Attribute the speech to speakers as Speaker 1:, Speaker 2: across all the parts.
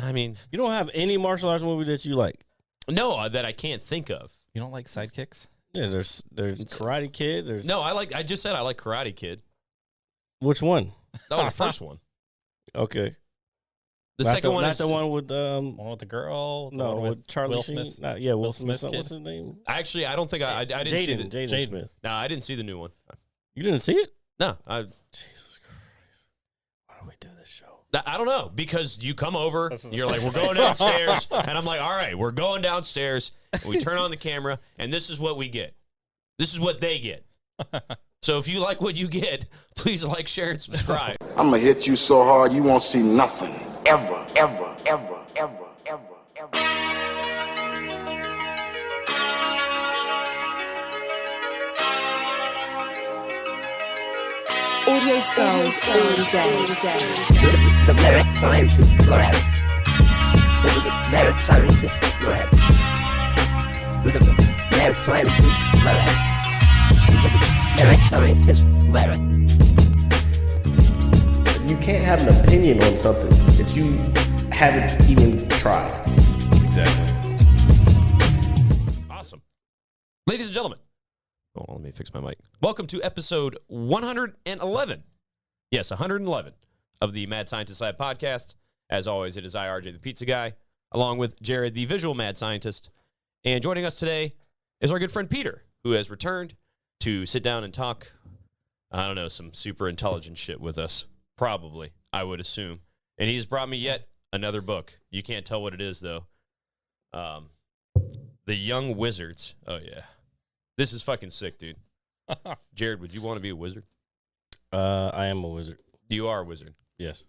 Speaker 1: I mean,
Speaker 2: You don't have any martial arts movie that you like?
Speaker 1: no, that I can't think of.
Speaker 3: You don't like sidekicks?
Speaker 2: Yeah, there's Karate Kid. There's
Speaker 1: No, I just said I like Karate Kid.
Speaker 2: Which one?
Speaker 1: Oh, the first one.
Speaker 2: Okay.
Speaker 1: The
Speaker 2: Not
Speaker 1: second one
Speaker 2: not
Speaker 1: is
Speaker 2: the one with
Speaker 3: One with the girl? The
Speaker 2: no
Speaker 3: one
Speaker 2: with Charlie
Speaker 3: Will
Speaker 2: Sheen.
Speaker 3: Smith?
Speaker 2: Will
Speaker 3: Will
Speaker 2: Smith.
Speaker 3: Smith's
Speaker 2: What's
Speaker 3: kid?
Speaker 2: his name?
Speaker 1: Actually, I don't think I didn't see the.
Speaker 2: Jaden Smith.
Speaker 1: No, I didn't see the new one.
Speaker 2: You didn't see it?
Speaker 1: No,
Speaker 2: Jesus Christ! Why do we do this show?
Speaker 1: I don't know, because you come over, you're like, we're going downstairs, and I'm like, all right, we're going downstairs, and we turn on the camera, and this is what we get. This is what they get. So if you like what you get, please like, share, and subscribe.
Speaker 4: I'm gonna hit you so hard you won't see nothing. Ever, ever, ever, ever, ever, ever.
Speaker 5: Audio Skulls all day.
Speaker 6: The merit scientist lab. The merit scientist lab. The merit scientist lab. The merit scientist lab.
Speaker 2: You can't have an opinion on something that you haven't even tried.
Speaker 1: Exactly. Awesome. Ladies and gentlemen. Hold on, let me fix my mic. Welcome to episode 111. Yes, 111 of the Mad Scientist Lab podcast. As always, it is I, RJ, the pizza guy, along with Jared, the visual mad scientist. And joining us today is our good friend Peter, who has returned to sit down and talk, I don't know, some super intelligent shit with us. Probably, I would assume. And he's brought me yet another book. You can't tell what it is, though. The Young Wizards. Oh, yeah. This is fucking sick, dude. Jared, would you want to be a wizard?
Speaker 2: I am a wizard.
Speaker 1: You are a wizard.
Speaker 2: Yes.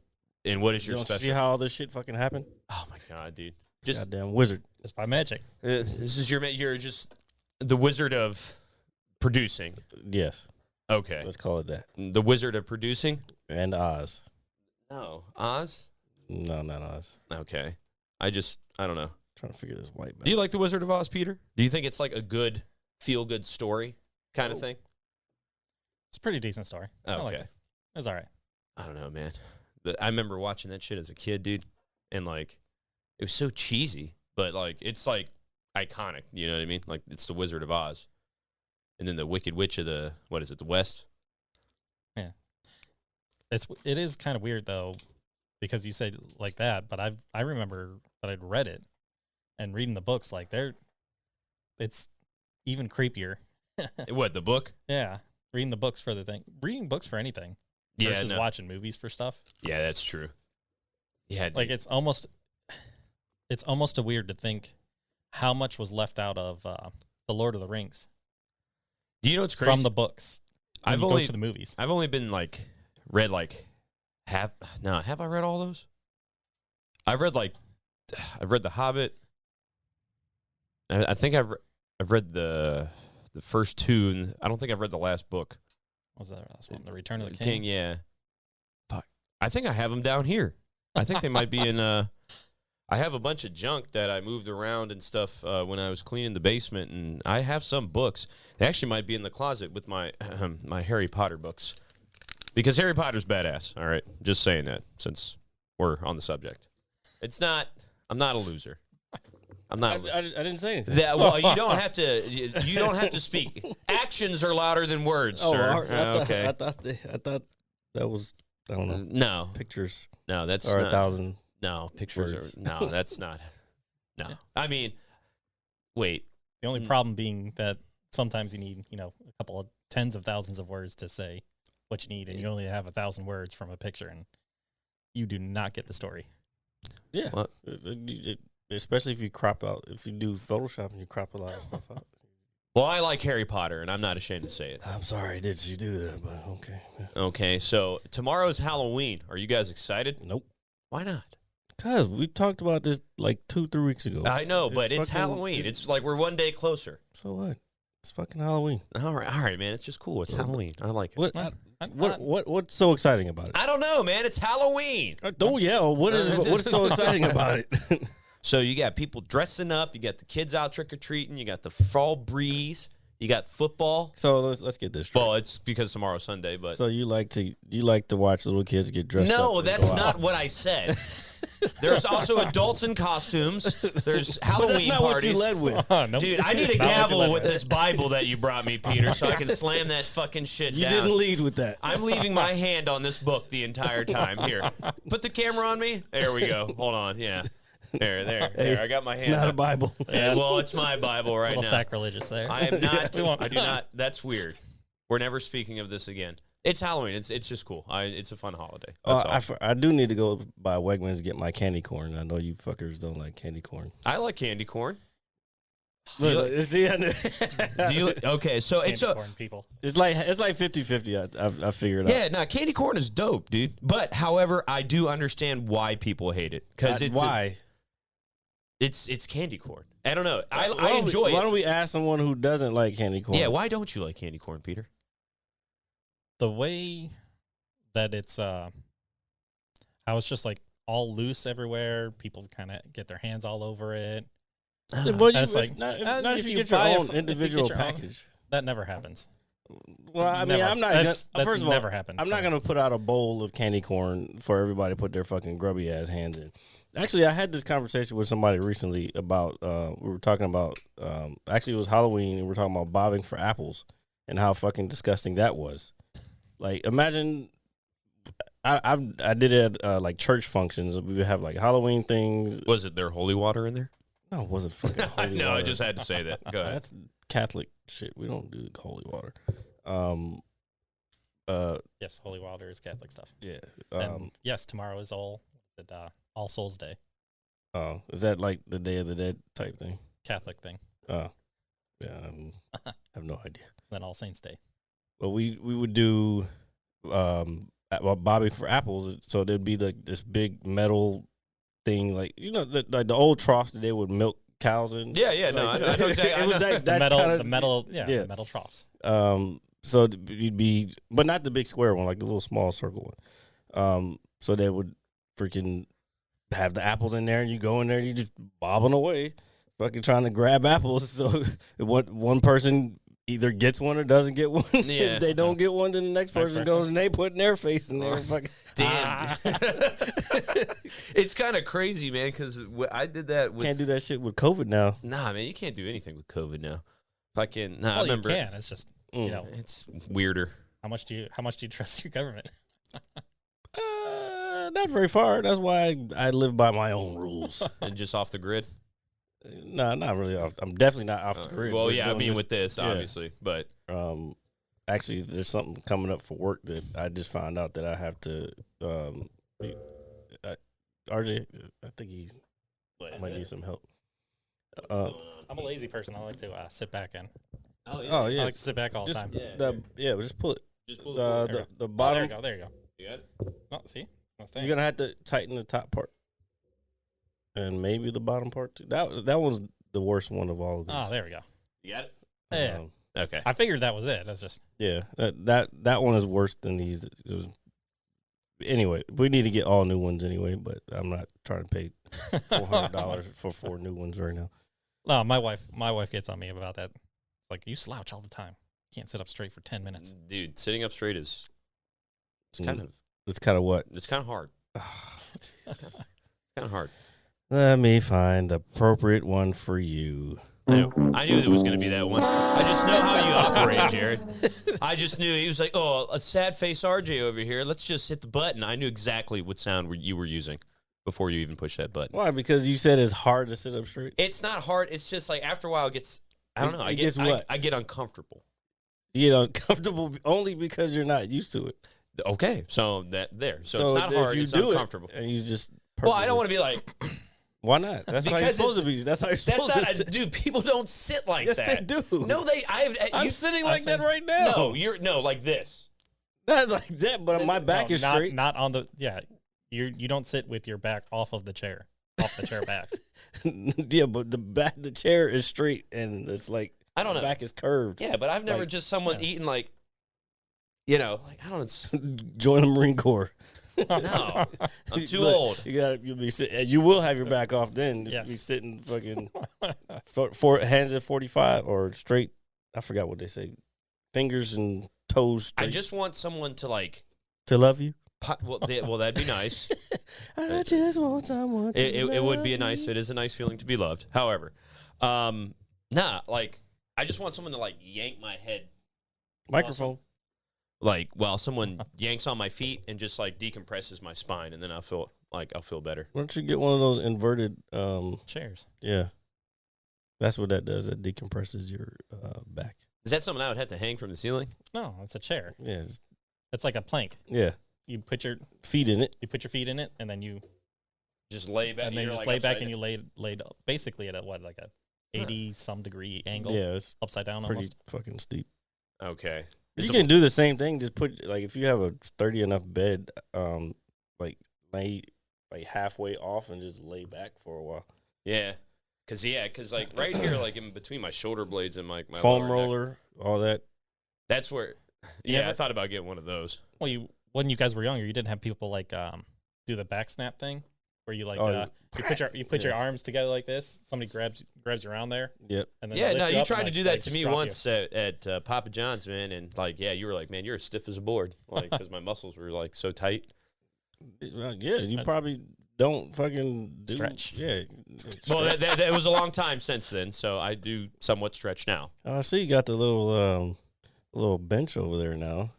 Speaker 1: And what is
Speaker 2: You
Speaker 1: your
Speaker 2: don't
Speaker 1: special?
Speaker 2: see how all this shit fucking happened?
Speaker 1: Oh, my God, dude. Just
Speaker 2: Goddamn wizard.
Speaker 3: Just by magic.
Speaker 1: This is you're just the wizard of producing.
Speaker 2: Yes.
Speaker 1: Okay.
Speaker 2: Let's call it that.
Speaker 1: The wizard of producing?
Speaker 2: And Oz.
Speaker 1: No. Oz?
Speaker 2: No, not Oz.
Speaker 1: Okay. I don't know.
Speaker 2: Trying to figure this white.
Speaker 1: Do you like the Wizard of Oz, Peter? Do you think it's like a good, feel-good story kind of thing?
Speaker 3: It's a pretty decent story. I liked
Speaker 1: Okay.
Speaker 3: it. It was all right.
Speaker 1: I don't know, man. I remember watching that shit as a kid, dude. And, like, it was so cheesy. But, like, it's, like, iconic. You know what I mean? Like, it's the Wizard of Oz. And then the Wicked Witch of the, what is it, the West?
Speaker 3: Yeah. It is kind of weird, though, because you say like that, but I remember that I'd read it and reading the books, like, it's even creepier.
Speaker 1: What, the book?
Speaker 3: Yeah. Reading the books for the thing. Reading books for anything versus watching movies for stuff.
Speaker 1: Yeah, that's true. Yeah, dude.
Speaker 3: Like, it's almost a weird to think how much was left out of The Lord of the Rings.
Speaker 1: Do you know what's crazy?
Speaker 3: From the books.
Speaker 1: I've
Speaker 3: go
Speaker 1: only
Speaker 3: to the movies.
Speaker 1: I've only been read have I read all those? I've read The Hobbit. I think I've read the first two, and I don't think I've read the last book.
Speaker 3: What was that last one? The Return of the
Speaker 1: King. Yeah. Fuck. I think I have them down here. I think they might be in. I have a bunch of junk that I moved around and stuff when I was cleaning the basement, and I have some books. They actually might be in the closet with my my Harry Potter books, because Harry Potter's badass. All right, just saying that since we're on the subject. It's not. I'm not a loser. I'm not.
Speaker 2: I didn't say anything.
Speaker 1: Well, you don't have to. You don't have to speak. Actions are louder than words, sir. Okay.
Speaker 2: I thought that was, I don't know.
Speaker 1: No
Speaker 2: Pictures.
Speaker 1: No, that's
Speaker 2: or
Speaker 1: not,
Speaker 2: 1,000.
Speaker 1: No, pictures
Speaker 2: words.
Speaker 1: are. No, that's not. No, I mean, wait.
Speaker 3: The only problem being that sometimes you need, a couple of tens of thousands of words to say what you need, and you only have 1,000 words from a picture, and you do not get the story.
Speaker 2: Yeah. Especially if you if you do Photoshop and you crop a lot of stuff out.
Speaker 1: Well, I like Harry Potter, and I'm not ashamed to say it.
Speaker 2: I'm sorry, did you do that? But okay. Yeah.
Speaker 1: Okay, so tomorrow's Halloween. Are you guys excited?
Speaker 2: Nope.
Speaker 1: Why not?
Speaker 2: Because we talked about this 2-3 weeks ago.
Speaker 1: I know, but it's Halloween. It's like we're one day closer.
Speaker 2: So what? It's fucking Halloween.
Speaker 1: All right, man. It's just cool. It's Halloween. I like it.
Speaker 2: What's so exciting about it?
Speaker 1: I don't know, man. It's Halloween.
Speaker 2: Don't yell. What is what's so exciting about it?
Speaker 1: So you got people dressing up. You got the kids out trick-or-treating. You got the fall breeze. You got football.
Speaker 2: So let's get this straight.
Speaker 1: Well, it's because tomorrow's Sunday, but
Speaker 2: so you like to watch little kids get dressed up.
Speaker 1: No, that's not what I said. There's also adults in costumes. There's Halloween
Speaker 2: That's not
Speaker 1: parties.
Speaker 2: what you led with.
Speaker 3: Nope.
Speaker 1: Dude, I need a
Speaker 3: Not what you
Speaker 1: gavel
Speaker 3: led
Speaker 1: with this Bible that you brought me, Peter, so I can slam that fucking shit
Speaker 2: You
Speaker 1: down.
Speaker 2: didn't lead with that.
Speaker 1: I'm leaving my hand on this book the entire time. Here, put the camera on me. There we go. Hold on. Yeah. There. I got my hand.
Speaker 2: It's not a
Speaker 1: up.
Speaker 2: Bible.
Speaker 1: Yeah, well, it's my Bible
Speaker 3: A
Speaker 1: right
Speaker 3: little
Speaker 1: now.
Speaker 3: sacrilegious there.
Speaker 1: I am not.
Speaker 3: We won't-
Speaker 1: I do not. That's weird. We're never speaking of this again. It's Halloween. It's just cool. It's a fun holiday. That's all.
Speaker 2: I do need to go by Wegmans to get my candy corn. I know you fuckers don't like candy corn.
Speaker 1: I like candy corn.
Speaker 2: Look, see,
Speaker 1: Do you? Okay, so it's
Speaker 3: Candy
Speaker 1: a.
Speaker 3: corn people.
Speaker 2: it's like 50-50. I figured out.
Speaker 1: Yeah, no, candy corn is dope, dude. But however, I do understand why people hate it because it's
Speaker 2: why?
Speaker 1: it's candy corn. I don't know. I
Speaker 2: Why don't
Speaker 1: enjoy
Speaker 2: Why
Speaker 1: it.
Speaker 2: don't we ask someone who doesn't like candy corn?
Speaker 1: Yeah, why don't you like candy corn, Peter?
Speaker 3: The way that it's how it's just like all loose everywhere. People kind of get their hands all over it.
Speaker 2: Yeah, but
Speaker 3: That's
Speaker 2: if,
Speaker 3: like,
Speaker 2: not,
Speaker 3: if
Speaker 2: if you
Speaker 3: you
Speaker 2: get your
Speaker 3: buy
Speaker 2: own
Speaker 3: if you
Speaker 2: individual
Speaker 3: get your own-
Speaker 2: package.
Speaker 3: That never happens.
Speaker 2: Well, I mean,
Speaker 3: Never.
Speaker 2: I'm not.
Speaker 3: That's
Speaker 2: First of all,
Speaker 3: never happened.
Speaker 2: I'm not gonna put out a bowl of candy corn for everybody to put their fucking grubby ass hands in. Actually, I had this conversation with somebody recently about. We were talking about. Actually, it was Halloween, and we were talking about bobbing for apples and how fucking disgusting that was. Like, imagine. I did it at like church functions. We would have like Halloween things.
Speaker 1: Was it their holy water in there?
Speaker 2: No, it wasn't fucking holy
Speaker 1: No,
Speaker 2: water.
Speaker 1: I just had to say that. Go ahead.
Speaker 2: That's Catholic shit. We don't do holy water.
Speaker 3: Yes, holy water is Catholic stuff.
Speaker 2: Yeah.
Speaker 3: And yes, tomorrow is All Souls Day,
Speaker 2: Is that like the Day of the Dead type thing?
Speaker 3: Catholic thing.
Speaker 2: Yeah, I have no idea.
Speaker 3: Then All Saints Day.
Speaker 2: But we would do bobbing for apples. So there'd be like this big metal thing, like like the old troughs that they would milk cows in.
Speaker 1: Yeah. No, I know exactly.
Speaker 2: It was like that
Speaker 3: The metal troughs.
Speaker 2: So you'd be, but not the big square one, like the little small circle one. So they would freaking have the apples in there, and you go in there, and you just bobbing away, fucking trying to grab apples. So one person either gets one or doesn't get one.
Speaker 1: Yeah.
Speaker 2: If they don't get one, then the next person
Speaker 3: person.
Speaker 2: goes and they put their face in there. And fucking,
Speaker 1: Damn. It's kind of crazy, man, because I did that with.
Speaker 2: can't do that shit with COVID now.
Speaker 1: Nah, man, you can't do anything with COVID now. Fucking. Nah, I
Speaker 3: Well,
Speaker 1: remember.
Speaker 3: you can. It's just
Speaker 1: It's weirder.
Speaker 3: how much do you trust your government?
Speaker 2: Not very far. That's why I live by my own rules.
Speaker 1: And just off the grid.
Speaker 2: No, not really off. I'm definitely not off the grid.
Speaker 1: Well,
Speaker 2: We're
Speaker 1: yeah, I
Speaker 2: doing
Speaker 1: mean
Speaker 2: this-
Speaker 1: with this,
Speaker 2: yeah.
Speaker 1: obviously, but
Speaker 2: Actually, there's something coming up for work that I just found out that I have to. RJ, I think he might need some help.
Speaker 3: I'm a lazy person. I like to sit back and
Speaker 2: Oh
Speaker 3: I
Speaker 2: yeah,
Speaker 3: like to sit back all the
Speaker 2: just
Speaker 3: time.
Speaker 2: just pull it.
Speaker 1: just pull
Speaker 2: The
Speaker 3: There
Speaker 2: bottom.
Speaker 3: you go. There you go.
Speaker 1: You got it?
Speaker 3: Oh, see,
Speaker 2: You're gonna have to tighten the top part, and maybe the bottom part too. That one's the worst one of all of these.
Speaker 3: Oh, there we go.
Speaker 1: You got it?
Speaker 3: Yeah,
Speaker 1: Okay.
Speaker 3: I figured that was it. That's just
Speaker 2: Yeah, that one is worse than these. Anyway, we need to get all new ones anyway, but I'm not trying to pay $400 for 4 new ones right now.
Speaker 3: no. My wife gets on me about that. It's like you slouch all the time. Can't sit up straight for 10 minutes.
Speaker 1: Dude, sitting up straight is kind of
Speaker 2: It's kind of what?
Speaker 1: it's kind of hard. It's kind of hard.
Speaker 2: Let me find the appropriate one for you.
Speaker 1: I knew there was going to be that one. I just know how you operate, Jared. I just knew. He was like, oh, a sad face RJ over here. Let's just hit the button. I knew exactly what sound you were using before you even pushed that button.
Speaker 2: Why? Because you said it's hard to sit up straight?
Speaker 1: It's not hard. It's just like after a while it gets, I don't know.
Speaker 2: It gets what?
Speaker 1: I get uncomfortable.
Speaker 2: You get uncomfortable only because you're not used to it.
Speaker 1: Okay. So So it's not
Speaker 2: if
Speaker 1: hard.
Speaker 2: you
Speaker 1: It's
Speaker 2: do
Speaker 1: uncomfortable.
Speaker 2: it and you just...
Speaker 1: Well, I don't want to be like,
Speaker 2: Why not? That's how you're
Speaker 1: Because
Speaker 2: supposed to be. That's how you're
Speaker 1: that's
Speaker 2: supposed
Speaker 1: not,
Speaker 2: to
Speaker 1: dude, people don't sit like
Speaker 2: Yes,
Speaker 1: that.
Speaker 2: they do.
Speaker 1: No,
Speaker 2: I'm sitting like that right now.
Speaker 1: No, like this.
Speaker 2: Not like that, but my back
Speaker 3: No,
Speaker 2: is
Speaker 3: not,
Speaker 2: straight.
Speaker 3: Not on the You don't sit with your back off of the chair, off the chair back.
Speaker 2: Yeah, but the chair is straight and it's like
Speaker 1: I don't
Speaker 2: the
Speaker 1: know.
Speaker 2: back is curved.
Speaker 1: Yeah, but I've never
Speaker 2: Like,
Speaker 1: just someone
Speaker 3: yeah.
Speaker 1: eating like, like I don't know. It's,
Speaker 2: Join the Marine Corps.
Speaker 1: no, I'm too
Speaker 2: Look,
Speaker 1: old.
Speaker 2: You'll be you will have your back off then.
Speaker 3: Yes.
Speaker 2: You'll be sitting fucking four hands at 45 or straight. I forgot what they say. Fingers and toes straight.
Speaker 1: I just want someone to like
Speaker 2: to love you.
Speaker 1: Well, that'd be nice.
Speaker 2: I just want someone to
Speaker 1: It would be
Speaker 2: love me.
Speaker 1: it is a nice feeling to be loved. However, like I just want someone to like yank my head,
Speaker 2: Microphone.
Speaker 1: like while someone yanks on my feet and just like decompresses my spine, and then I'll feel better.
Speaker 2: Why don't you get one of those inverted?
Speaker 3: Chairs.
Speaker 2: Yeah, that's what that does. It decompresses your back.
Speaker 1: Is that something I would have to hang from the ceiling?
Speaker 3: No, it's a chair.
Speaker 2: Yeah,
Speaker 3: It's like a plank.
Speaker 2: yeah.
Speaker 3: You put your
Speaker 2: Feet in it.
Speaker 3: feet in it, and then you
Speaker 1: Just lay back.
Speaker 3: and then
Speaker 1: you're
Speaker 3: you just
Speaker 1: like
Speaker 3: lay back
Speaker 1: upside
Speaker 3: and you laid basically at like a 80 some degree angle,
Speaker 2: Yeah, it's
Speaker 3: upside down
Speaker 2: pretty
Speaker 3: almost.
Speaker 2: fucking steep.
Speaker 1: down. Okay.
Speaker 2: You can do the same thing. Just put like if you have a sturdy enough bed, like lay like halfway off and just lay back for a while.
Speaker 1: Yeah. Cause like right here, like in between my shoulder blades and like my
Speaker 2: Foam
Speaker 1: lower neck,
Speaker 2: roller, all that.
Speaker 1: that's where.
Speaker 3: You
Speaker 1: Yeah,
Speaker 3: ever-
Speaker 1: I thought about getting one of those.
Speaker 3: Well, when you guys were younger, you didn't have people like do the back snap thing where you like you put your arms together like this. Somebody grabs your arm there,
Speaker 2: Yep.
Speaker 3: and then
Speaker 1: Yeah,
Speaker 3: they lift
Speaker 1: no, you
Speaker 3: up
Speaker 1: tried
Speaker 3: and,
Speaker 1: to
Speaker 3: like,
Speaker 1: do that to
Speaker 3: just
Speaker 1: me
Speaker 3: drop you.
Speaker 1: once at Papa John's, man, and like, yeah, you were like, man, you're as stiff as a board, like, because my muscles were like so tight.
Speaker 2: Yeah, you
Speaker 3: That's-
Speaker 2: probably don't fucking
Speaker 3: Stretch.
Speaker 2: Yeah.
Speaker 1: Well, that was a long time since then, so I do somewhat stretch now.
Speaker 2: I see you got the little bench over there now.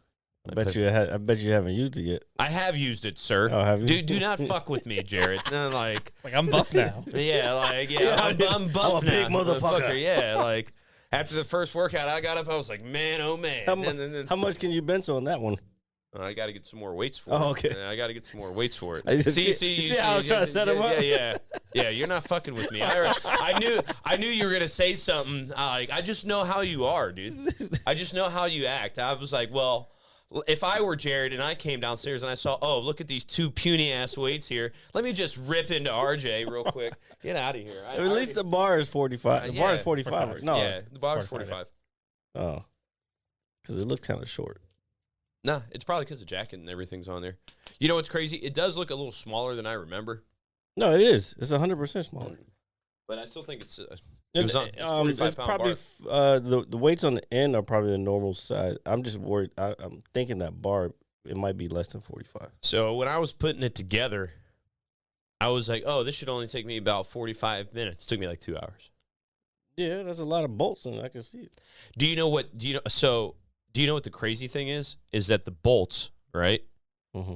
Speaker 2: I bet you haven't used it yet.
Speaker 1: I have used it, sir.
Speaker 2: Oh, have you?
Speaker 1: Do not fuck with me, Jared. No, like,
Speaker 3: Like I'm buff now.
Speaker 1: I'm buff
Speaker 2: I'm a big
Speaker 1: now,
Speaker 2: motherfucker.
Speaker 1: Yeah, like after the first workout, I got up, I was like, man, oh man.
Speaker 2: How much can you bench on that one?
Speaker 1: I got to get some more weights for it.
Speaker 2: Oh, okay.
Speaker 1: I got to get some more weights for
Speaker 2: I
Speaker 1: it.
Speaker 2: just see how I was trying to set him up?
Speaker 1: Yeah. You're not fucking with me. I knew you were gonna say something. Like I just know how you are, dude. I just know how you act. I was like, well, if I were Jared and I came downstairs and I saw, oh, look at these two puny ass weights here. Let me just rip into RJ real quick. Get out of here.
Speaker 2: At least the bar is 45. The bar is 45.
Speaker 3: 45.
Speaker 2: No.
Speaker 1: Yeah, the bar's
Speaker 3: 45.
Speaker 1: 45.
Speaker 2: Oh. Because it looked kind of short.
Speaker 1: No, it's probably because the jacket and everything's on there. You know what's crazy? It does look a little smaller than I remember,
Speaker 2: No, it is. It's 100% smaller.
Speaker 1: but I still think it's. It was on. It's 45
Speaker 2: It's
Speaker 1: pound
Speaker 2: probably
Speaker 1: bar.
Speaker 2: the weights on the end are probably the normal size. I'm just worried. I'm thinking that bar it might be less than 45.
Speaker 1: So when I was putting it together, I was like, oh, this should only take me about 45 minutes. It took me like 2 hours.
Speaker 2: Yeah, there's a lot of bolts in it. I can see it.
Speaker 1: Do you know what the crazy thing is? Is that the bolts, right?
Speaker 2: Mm-hmm.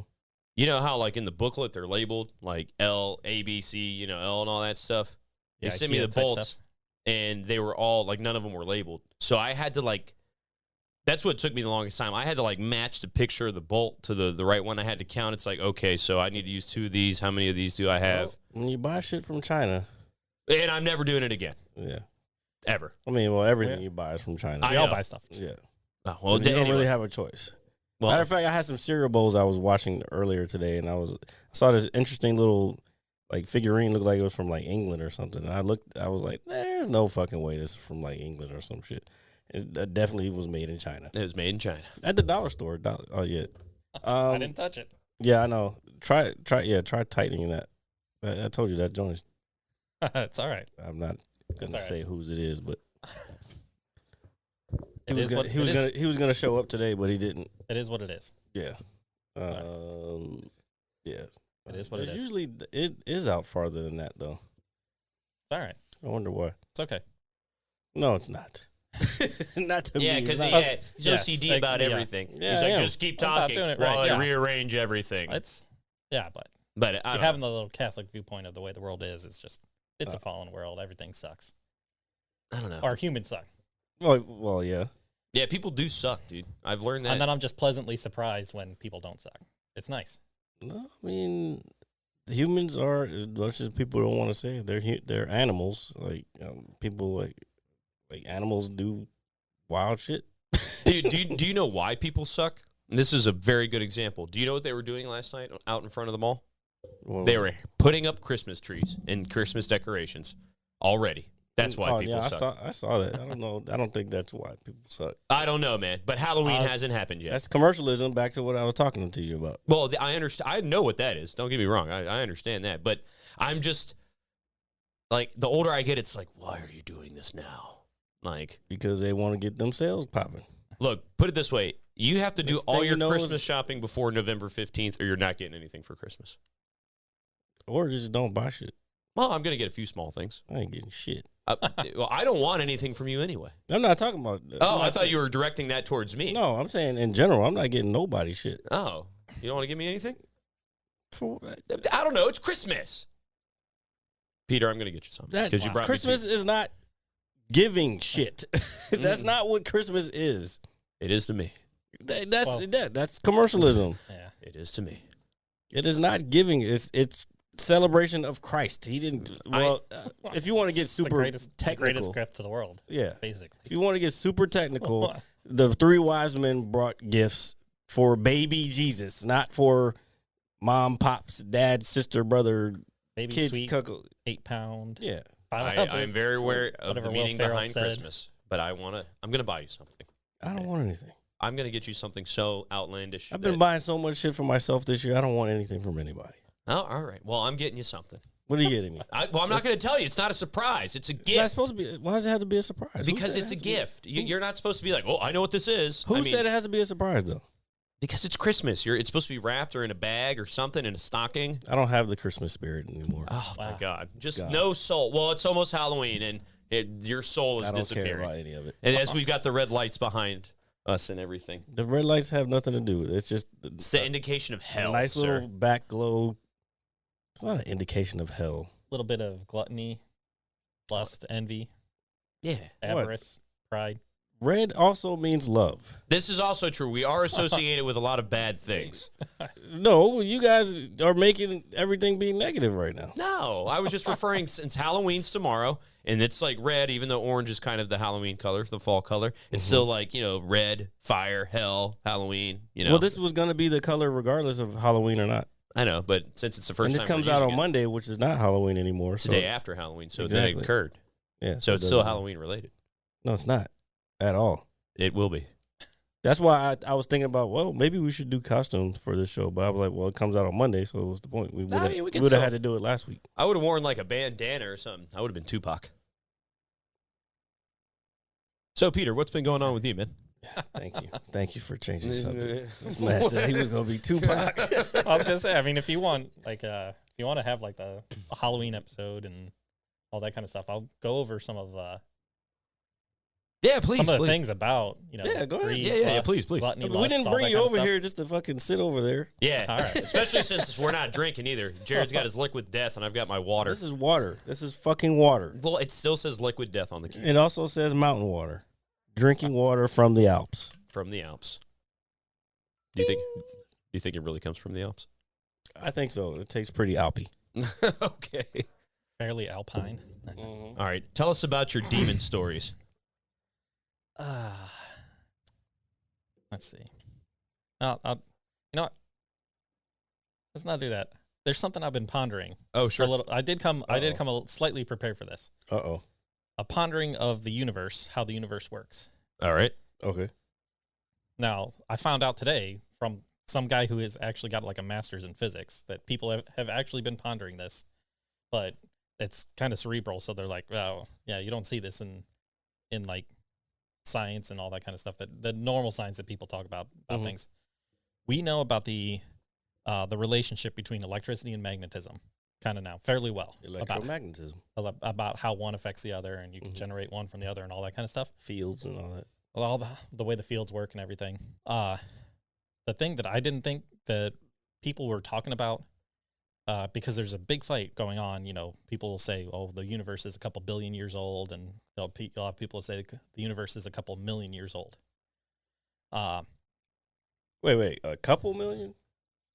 Speaker 1: You know how like in the booklet they're labeled like L, A, B, C, L and all that stuff? They
Speaker 3: Yeah,
Speaker 1: sent me
Speaker 3: IKEA
Speaker 1: the
Speaker 3: type
Speaker 1: bolts
Speaker 3: stuff.
Speaker 1: and they were all like none of them were labeled. So I had to like that's what took me the longest time. I had to like match the picture of the bolt to the right one. I had to count. It's like, okay, so I need to use 2 of these. How many of these do I have?
Speaker 2: Well, when you buy shit from China,
Speaker 1: And I'm never doing it again.
Speaker 2: yeah.
Speaker 1: Ever.
Speaker 2: I mean, well, everything
Speaker 3: Yeah.
Speaker 2: you buy is from China.
Speaker 1: I
Speaker 3: We all
Speaker 1: know.
Speaker 3: buy stuff.
Speaker 2: Yeah.
Speaker 1: Oh, well,
Speaker 2: you don't
Speaker 1: anyway.
Speaker 2: really have a choice.
Speaker 1: Well,
Speaker 2: Matter of fact, I had some cereal bowls I was watching earlier today, and I saw this interesting little like figurine, looked like it was from like England or something. And I was like, there's no fucking way this is from like England or some shit. It definitely was made in China
Speaker 1: it was made in China.
Speaker 2: at the dollar store. Oh yeah,
Speaker 3: I didn't touch it.
Speaker 2: yeah, I know. Try tightening that. I told you that joint.
Speaker 3: It's all right.
Speaker 2: I'm not gonna
Speaker 3: all right.
Speaker 2: say whose it is, but
Speaker 3: It is what
Speaker 2: he was gonna show up today, but he didn't.
Speaker 3: it is. What it is.
Speaker 2: Yeah.
Speaker 3: Sorry.
Speaker 2: Yeah.
Speaker 3: It is what it is.
Speaker 2: Usually it is out farther than that though.
Speaker 3: It's all right.
Speaker 2: I wonder why.
Speaker 3: It's okay.
Speaker 2: No, it's not. Not to
Speaker 1: Yeah,
Speaker 2: me.
Speaker 1: because
Speaker 2: it's not.
Speaker 1: he's
Speaker 3: Yes,
Speaker 1: OCD
Speaker 3: like,
Speaker 1: about
Speaker 3: yeah.
Speaker 1: everything.
Speaker 2: Yeah,
Speaker 1: he's
Speaker 2: I
Speaker 1: like,
Speaker 2: am.
Speaker 1: just keep
Speaker 3: I'm about
Speaker 1: talking
Speaker 3: doing it
Speaker 1: while
Speaker 3: right,
Speaker 1: I
Speaker 3: yeah.
Speaker 1: rearrange everything.
Speaker 3: It's but
Speaker 1: But I
Speaker 3: you're
Speaker 1: don't
Speaker 3: having
Speaker 1: know.
Speaker 3: the little Catholic viewpoint of the way the world is. It's just it's a fallen world. Everything sucks.
Speaker 1: I don't know.
Speaker 3: Or humans suck.
Speaker 2: Well, yeah.
Speaker 1: Yeah, people do suck, dude. I've learned that.
Speaker 3: And then I'm just pleasantly surprised when people don't suck. It's nice.
Speaker 2: No, I mean, humans are, as much as people don't want to say, they're animals. Like people like animals do wild shit.
Speaker 1: do you know why people suck? And this is a very good example. Do you know what they were doing last night out in front of the mall?
Speaker 2: Well,
Speaker 1: They were putting up Christmas trees and Christmas decorations already. That's why people suck.
Speaker 2: I saw that. I don't know. I don't think that's why people suck.
Speaker 1: I don't know, man. But Halloween
Speaker 3: I was-
Speaker 1: hasn't happened yet.
Speaker 2: That's commercialism. Back to what I was talking to you about.
Speaker 1: Well, I understand. I know what that is. Don't get me wrong. I understand that. But I'm just like the older I get, it's like, why are you doing this now? Like,
Speaker 2: Because they want to get them sales popping.
Speaker 1: Look, put it this way. You have to do
Speaker 2: Next
Speaker 1: all
Speaker 2: thing
Speaker 1: your
Speaker 2: you know
Speaker 1: Christmas
Speaker 2: is-
Speaker 1: shopping before November 15th, or you're not getting anything for Christmas.
Speaker 2: Or just don't buy shit.
Speaker 1: Well, I'm going to get a few small things.
Speaker 2: I ain't getting shit.
Speaker 1: Well, I don't want anything from you anyway.
Speaker 2: I'm not talking about.
Speaker 1: Oh, I thought you were directing that towards me.
Speaker 2: No, I'm saying in general. I'm not getting nobody shit.
Speaker 1: Oh, you don't want to give me anything?
Speaker 2: For
Speaker 1: I don't know. It's Christmas. Peter, I'm going to get you something.
Speaker 2: that,
Speaker 1: Because you brought
Speaker 2: Christmas
Speaker 1: me
Speaker 2: is not giving shit. That's not what Christmas is.
Speaker 1: It is to me.
Speaker 2: That's commercialism.
Speaker 3: Yeah.
Speaker 1: It is to me.
Speaker 2: It is not giving. It's celebration of Christ. He didn't. Well, if you want to get
Speaker 3: It's the
Speaker 2: super
Speaker 3: greatest
Speaker 2: technical,
Speaker 3: gift to the world,
Speaker 2: yeah.
Speaker 3: basically.
Speaker 2: If you want to get super technical, the 3 wise men brought gifts for baby Jesus, not for mom, pops, dad, sister, brother,
Speaker 3: Baby
Speaker 2: kids.
Speaker 3: sweet,
Speaker 2: Cuckle.
Speaker 3: 8 pound.
Speaker 2: Yeah.
Speaker 3: 5
Speaker 1: I'm
Speaker 3: ounces,
Speaker 1: very aware of
Speaker 3: whatever
Speaker 1: the
Speaker 3: Will
Speaker 1: meaning
Speaker 3: Ferrell
Speaker 1: behind
Speaker 3: said.
Speaker 1: Christmas, but I'm going to buy you something.
Speaker 2: I don't want anything.
Speaker 1: I'm going to get you something so outlandish.
Speaker 2: I've been buying so much shit for myself this year. I don't want anything from anybody.
Speaker 1: Oh, all right. Well, I'm getting you something.
Speaker 2: What are you getting me?
Speaker 1: I'm not going to tell you. It's not a surprise. It's a
Speaker 2: It's not
Speaker 1: gift.
Speaker 2: supposed to be. Why does it have to be a surprise? Who
Speaker 1: Because
Speaker 2: said
Speaker 1: it's
Speaker 2: it
Speaker 1: a
Speaker 2: has to be-
Speaker 1: gift. You're not supposed to be like, oh, I know what this is.
Speaker 2: Who
Speaker 1: I mean,
Speaker 2: said it has to be a surprise though?
Speaker 1: Because it's Christmas. It's supposed to be wrapped or in a bag or something in a stocking.
Speaker 2: I don't have the Christmas spirit anymore.
Speaker 1: Oh, my
Speaker 3: Wow.
Speaker 1: God. Just
Speaker 2: gone.
Speaker 1: no soul. Well, it's almost Halloween, and your soul is
Speaker 2: I don't care
Speaker 1: disappearing.
Speaker 2: about any of it.
Speaker 1: And as we've got the red lights behind us and everything,
Speaker 2: The red lights have nothing to do with it. It's just
Speaker 1: it's the indication of
Speaker 2: a
Speaker 1: hell,
Speaker 2: nice
Speaker 1: sir.
Speaker 2: little back glow. It's not an indication of hell.
Speaker 3: little bit of gluttony, lust, envy,
Speaker 1: Yeah.
Speaker 3: avarice, pride.
Speaker 2: Red also means love.
Speaker 1: This is also true. We are associated with a lot of bad things.
Speaker 2: No, you guys are making everything be negative right now.
Speaker 1: No, I was just referring since Halloween's tomorrow, and it's like red, even though orange is kind of the Halloween color, the fall color. It's still like, red, fire, hell, Halloween,
Speaker 2: Well, this was going to be the color regardless of Halloween or not.
Speaker 1: I know, but since it's the first
Speaker 2: And this
Speaker 1: time
Speaker 2: comes
Speaker 1: we're
Speaker 2: out on
Speaker 1: using it,
Speaker 2: Monday, which is not Halloween anymore.
Speaker 1: it's
Speaker 2: So,
Speaker 1: the day after Halloween, so then it
Speaker 2: Exactly.
Speaker 1: occurred.
Speaker 2: yeah,
Speaker 1: So
Speaker 2: it
Speaker 1: it's still
Speaker 2: doesn't-
Speaker 1: Halloween related.
Speaker 2: No, it's not at all.
Speaker 1: It will be.
Speaker 2: That's why I was thinking about, well, maybe we should do costumes for this show. But I was like, well, it comes out on Monday, so what's the point? We would
Speaker 1: I
Speaker 2: have
Speaker 1: mean, we can
Speaker 2: had
Speaker 1: still-
Speaker 2: to do it last week.
Speaker 1: I would have worn like a bandana or something. I would have been Tupac. So, Peter, what's been going on with you, man?
Speaker 2: Thank you. Thank you for changing the subject. This man said he was going to be Tupac.
Speaker 3: I was gonna say, I mean, if you want if you want to have like a Halloween episode and all that kind of stuff, I'll go over some of
Speaker 1: Yeah, please.
Speaker 3: some of the
Speaker 1: please.
Speaker 3: things about
Speaker 2: Yeah, go ahead.
Speaker 3: greed,
Speaker 1: Yeah, please, please.
Speaker 3: gluttony,
Speaker 2: we
Speaker 3: lust,
Speaker 2: didn't
Speaker 3: all
Speaker 2: bring
Speaker 3: that
Speaker 2: you
Speaker 3: kind of
Speaker 2: over
Speaker 3: stuff.
Speaker 2: here just to fucking sit over there.
Speaker 1: Yeah,
Speaker 3: All right.
Speaker 1: especially since we're not drinking either. Jared's got his liquid death, and I've got my water.
Speaker 2: This is water. This is fucking water.
Speaker 1: Well, it still says liquid death on the can
Speaker 2: It also says mountain water. Drinking water from the Alps.
Speaker 1: from the Alps. Do you think it really comes from the Alps?
Speaker 2: I think so. It tastes pretty Alpy.
Speaker 1: Okay.
Speaker 3: Fairly alpine.
Speaker 1: All right. Tell us about your demon stories.
Speaker 3: Let's see. You know what? Let's not do that. There's something I've been pondering.
Speaker 1: Oh,
Speaker 3: For a little. I did come slightly prepared for this.
Speaker 2: Uh-oh.
Speaker 3: A pondering of the universe, how the universe works.
Speaker 1: All right.
Speaker 2: Okay.
Speaker 3: Now, I found out today from some guy who has actually got like a master's in physics that people have actually been pondering this, but it's kind of cerebral. So they're like, oh, yeah, you don't see this in like science and all that kind of stuff, that the normal science that people talk about
Speaker 2: Mhm.
Speaker 3: things. We know about the relationship between electricity and magnetism kind of now fairly well
Speaker 2: Electromagnetism.
Speaker 3: about how one affects the other, and you can
Speaker 2: Mhm.
Speaker 3: generate one from the other and all that kind of stuff.
Speaker 2: Fields and all that.
Speaker 3: Well, all the way the fields work and everything. The thing that I didn't think that people were talking about, because there's a big fight going on. People will say, "Oh, the universe is a couple billion years old," and you'll have people say the universe is a couple million years old.
Speaker 2: Wait. A couple million?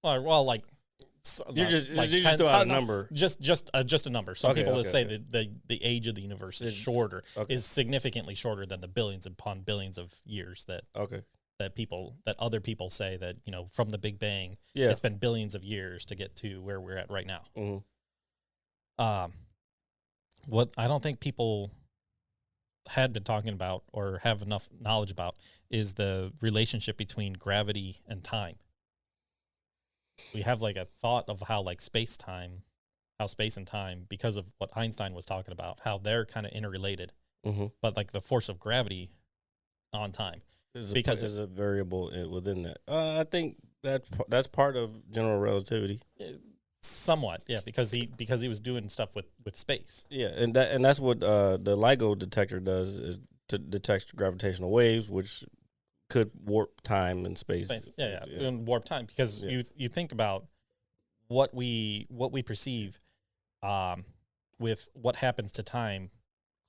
Speaker 3: Well, like
Speaker 2: You just
Speaker 3: tens-
Speaker 2: throw out a
Speaker 3: no,
Speaker 2: number.
Speaker 3: Just a number. Some
Speaker 2: Okay,
Speaker 3: people that
Speaker 2: okay,
Speaker 3: say
Speaker 2: okay.
Speaker 3: that the age of the universe is
Speaker 2: Is-
Speaker 3: shorter,
Speaker 2: okay.
Speaker 3: is significantly shorter than the billions upon billions of years that
Speaker 2: Okay.
Speaker 3: other people say that, from the Big Bang,
Speaker 2: Yeah.
Speaker 3: it's been billions of years to get to where we're at right now.
Speaker 2: Mhm.
Speaker 3: What I don't think people had been talking about or have enough knowledge about is the relationship between gravity and time. We have like a thought of how space and time, because of what Einstein was talking about, how they're kind of interrelated,
Speaker 2: Mhm.
Speaker 3: but like the force of gravity on time. Because
Speaker 2: is a variable within that. I think that's part of general relativity.
Speaker 3: somewhat, yeah, because he was doing stuff with space.
Speaker 2: Yeah, and that's what the LIGO detector does, is to detect gravitational waves, which could warp time and space.
Speaker 3: Yeah. And warp time, because you think about what we perceive with what happens to time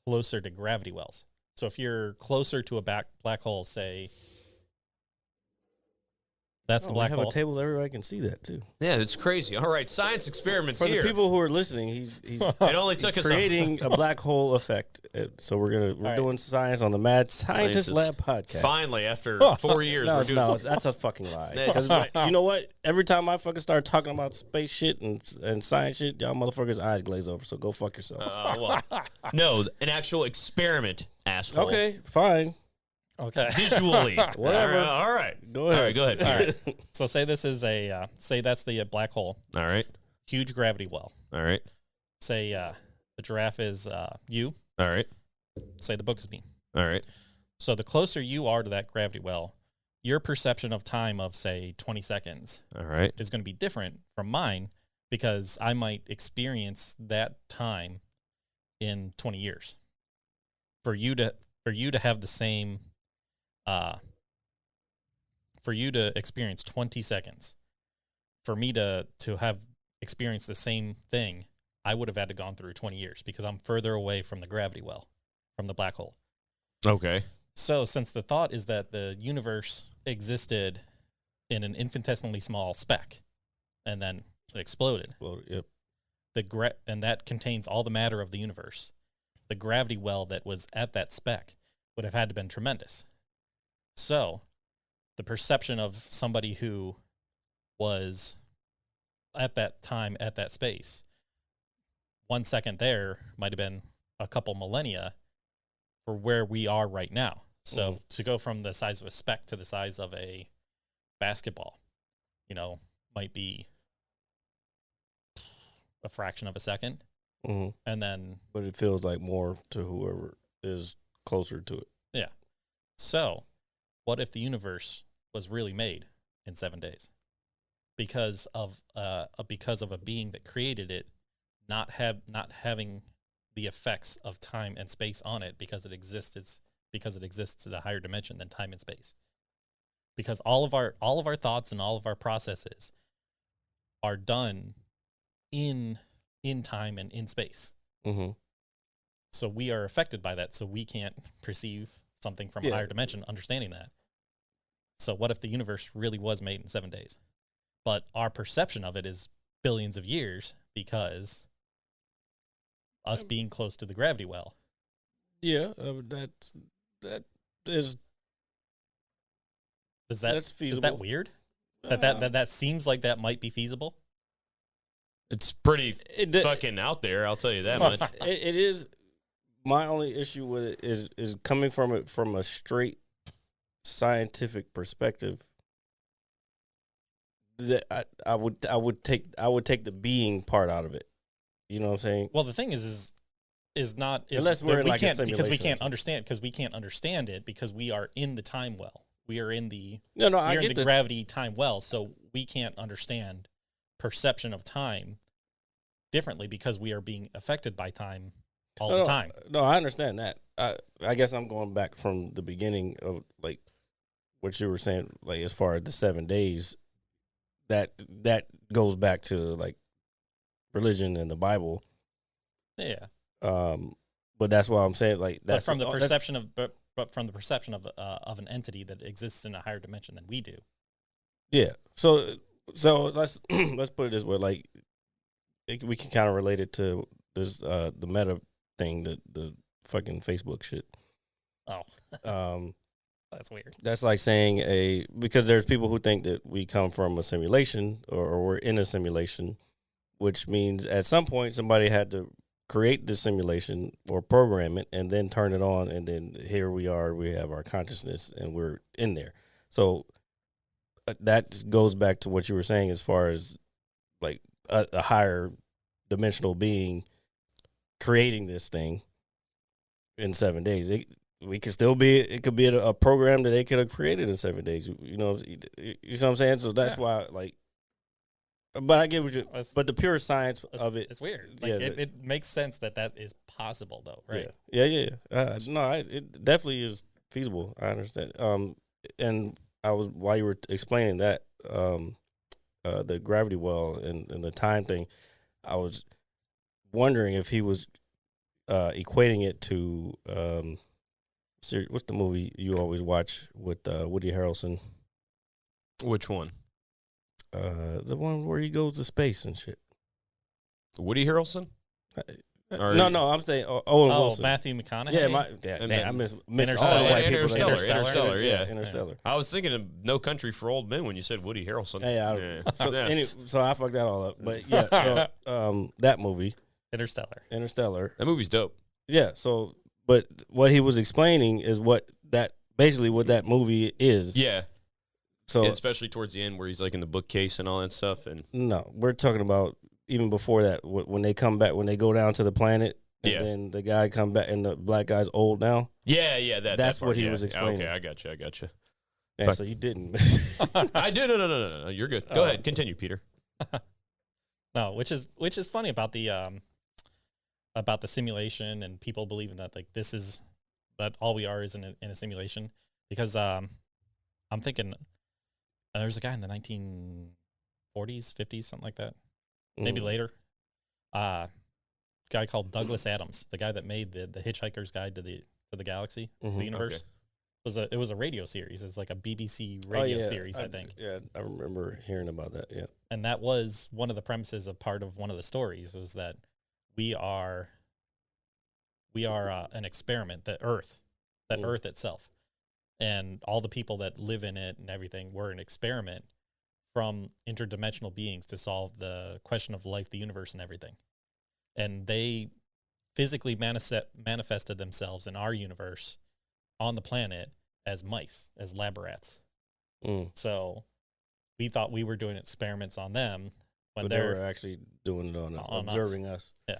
Speaker 3: closer to gravity wells. So if you're closer to a black hole, say, that's the black
Speaker 2: we have
Speaker 3: hole.
Speaker 2: a table everybody can see that too.
Speaker 1: Yeah, it's crazy. All right, science experiments
Speaker 2: For
Speaker 1: here.
Speaker 2: the people who are listening, he's
Speaker 1: it only took us
Speaker 2: creating a black hole effect. So we're doing science on the Mad Scientist Lab podcast.
Speaker 1: Finally, after 4 years, we're doing
Speaker 2: no, that's a fucking lie.
Speaker 1: That's
Speaker 2: 'Cause you know what? Every time I fucking start talking about space shit and science shit, y'all motherfuckers' eyes glaze over. So go fuck yourself.
Speaker 1: No, an actual experiment, asshole.
Speaker 2: Okay, fine.
Speaker 3: Okay.
Speaker 1: Visually.
Speaker 2: Whatever.
Speaker 1: All right.
Speaker 2: Go ahead.
Speaker 1: All right, go ahead.
Speaker 3: All right. So say this is say that's the black hole,
Speaker 1: All right.
Speaker 3: huge gravity well.
Speaker 1: All right.
Speaker 3: Say the giraffe is you.
Speaker 1: All right.
Speaker 3: Say the book is me.
Speaker 1: All right.
Speaker 3: So the closer you are to that gravity well, your perception of time of, say, 20 seconds
Speaker 1: All right.
Speaker 3: is going to be different from mine, because I might experience that time in 20 years. For you to have the same, for you to experience 20 seconds, for me to have experienced the same thing, I would have had to gone through 20 years, because I'm further away from the gravity well, from the black hole.
Speaker 1: Okay.
Speaker 3: So since the thought is that the universe existed in an infinitesimally small speck and then it exploded,
Speaker 2: Well, yep.
Speaker 3: and that contains all the matter of the universe, the gravity well that was at that speck would have had to been tremendous. So the perception of somebody who was at that time, at that space, 1 second there might have been a couple millennia for where we are right now. So to go from the size of a speck to the size of a basketball, might be a fraction of a second.
Speaker 2: Mm-hmm.
Speaker 3: And then,
Speaker 2: But it feels like more to whoever is closer to it.
Speaker 3: yeah. So what if the universe was really made in 7 days? Because of a being that created it not having the effects of time and space on it, because it exists at a higher dimension than time and space. Because all of our thoughts and all of our processes are done in time and in space.
Speaker 2: Mm-hmm.
Speaker 3: So we are affected by that. So we can't perceive something from a higher dimension, understanding that. So what if the universe really was made in 7 days? But our perception of it is billions of years, because us being close to the gravity well.
Speaker 2: Yeah, that is that's feasible.
Speaker 3: Is that weird? That seems like that might be feasible.
Speaker 1: It's pretty fucking out there, I'll tell you that much.
Speaker 2: It is. My only issue with it is coming from it from a straight scientific perspective. That I would take the being part out of it. You know what I'm saying?
Speaker 3: Well, the thing is
Speaker 2: unless we're in like a simulation,
Speaker 3: because we can't understand it, because we are in the time well. We are in the
Speaker 2: I get
Speaker 3: the gravity time well, so we can't understand perception of time differently, because we are being affected by time all the time.
Speaker 2: No, I understand that. I guess I'm going back from the beginning of like what you were saying, like as far as the 7 days. That goes back to like religion and the Bible.
Speaker 3: Yeah.
Speaker 2: But that's why I'm saying like that's
Speaker 3: from the perception of an entity that exists in a higher dimension than we do.
Speaker 2: Yeah. So let's put it this way, like we can kind of relate it to this the meta thing, the fucking Facebook shit.
Speaker 3: Oh. That's weird.
Speaker 2: That's like saying because there's people who think that we come from a simulation or we're in a simulation, which means at some point somebody had to create the simulation or program it and then turn it on, and then here we are, we have our consciousness and we're in there. So that goes back to what you were saying as far as like a higher dimensional being creating this thing in 7 days. we could still be. It could be a program that they could have created in 7 days. You know what I'm saying? So that's why, like. But I get what you. But the pure science of it,
Speaker 3: it's weird. Like it makes sense that is possible, though, right?
Speaker 2: Yeah. No, it definitely is feasible. I understand. And while you were explaining that, the gravity well and the time thing, I was wondering if he was equating it to what's the movie you always watch with Woody Harrelson?
Speaker 1: Which one?
Speaker 2: The one where he goes to space and shit.
Speaker 1: Woody Harrelson?
Speaker 2: No, I'm saying Owen Wilson.
Speaker 3: Matthew McConaughey.
Speaker 2: I missed
Speaker 3: Interstellar.
Speaker 2: all the white people.
Speaker 1: Interstellar, yeah.
Speaker 2: Interstellar.
Speaker 1: I was thinking of No Country for Old Men when you said Woody Harrelson.
Speaker 2: So I fucked that all up. But yeah, so that movie,
Speaker 3: Interstellar.
Speaker 1: That movie's dope.
Speaker 2: Yeah. So, but what he was explaining is what that movie is.
Speaker 1: Yeah.
Speaker 2: So
Speaker 1: especially towards the end where he's like in the bookcase and all that stuff. And
Speaker 2: no, we're talking about even before that when they come back, when they go down to the planet. And then the guy come back, and the black guy's old now.
Speaker 1: Yeah, that's
Speaker 2: what he was explaining.
Speaker 1: Okay, I got you.
Speaker 2: Yeah, so you didn't.
Speaker 1: I did. No. You're good. Go ahead. Continue, Peter.
Speaker 3: No, which is funny about the simulation and people believing that like this is that all we are is in a simulation, because I'm thinking there's a guy in the 1940s, 50s, something like that, maybe later. Guy called Douglas Adams, the guy that made the Hitchhiker's Guide to the Galaxy, the universe.
Speaker 1: Okay.
Speaker 3: It was a radio series. It's like a BBC radio series, I think.
Speaker 2: Yeah, I remember hearing about that. Yeah,
Speaker 3: and that was one of the premises of part of one of the stories, was that we are an experiment, Earth itself, and all the people that live in it and everything were an experiment from interdimensional beings to solve the question of life, the universe, and everything. And they physically manifested themselves in our universe on the planet as mice, as lab rats. So we thought we were doing experiments on them when
Speaker 2: they were actually doing it on us, observing us.
Speaker 3: Yeah,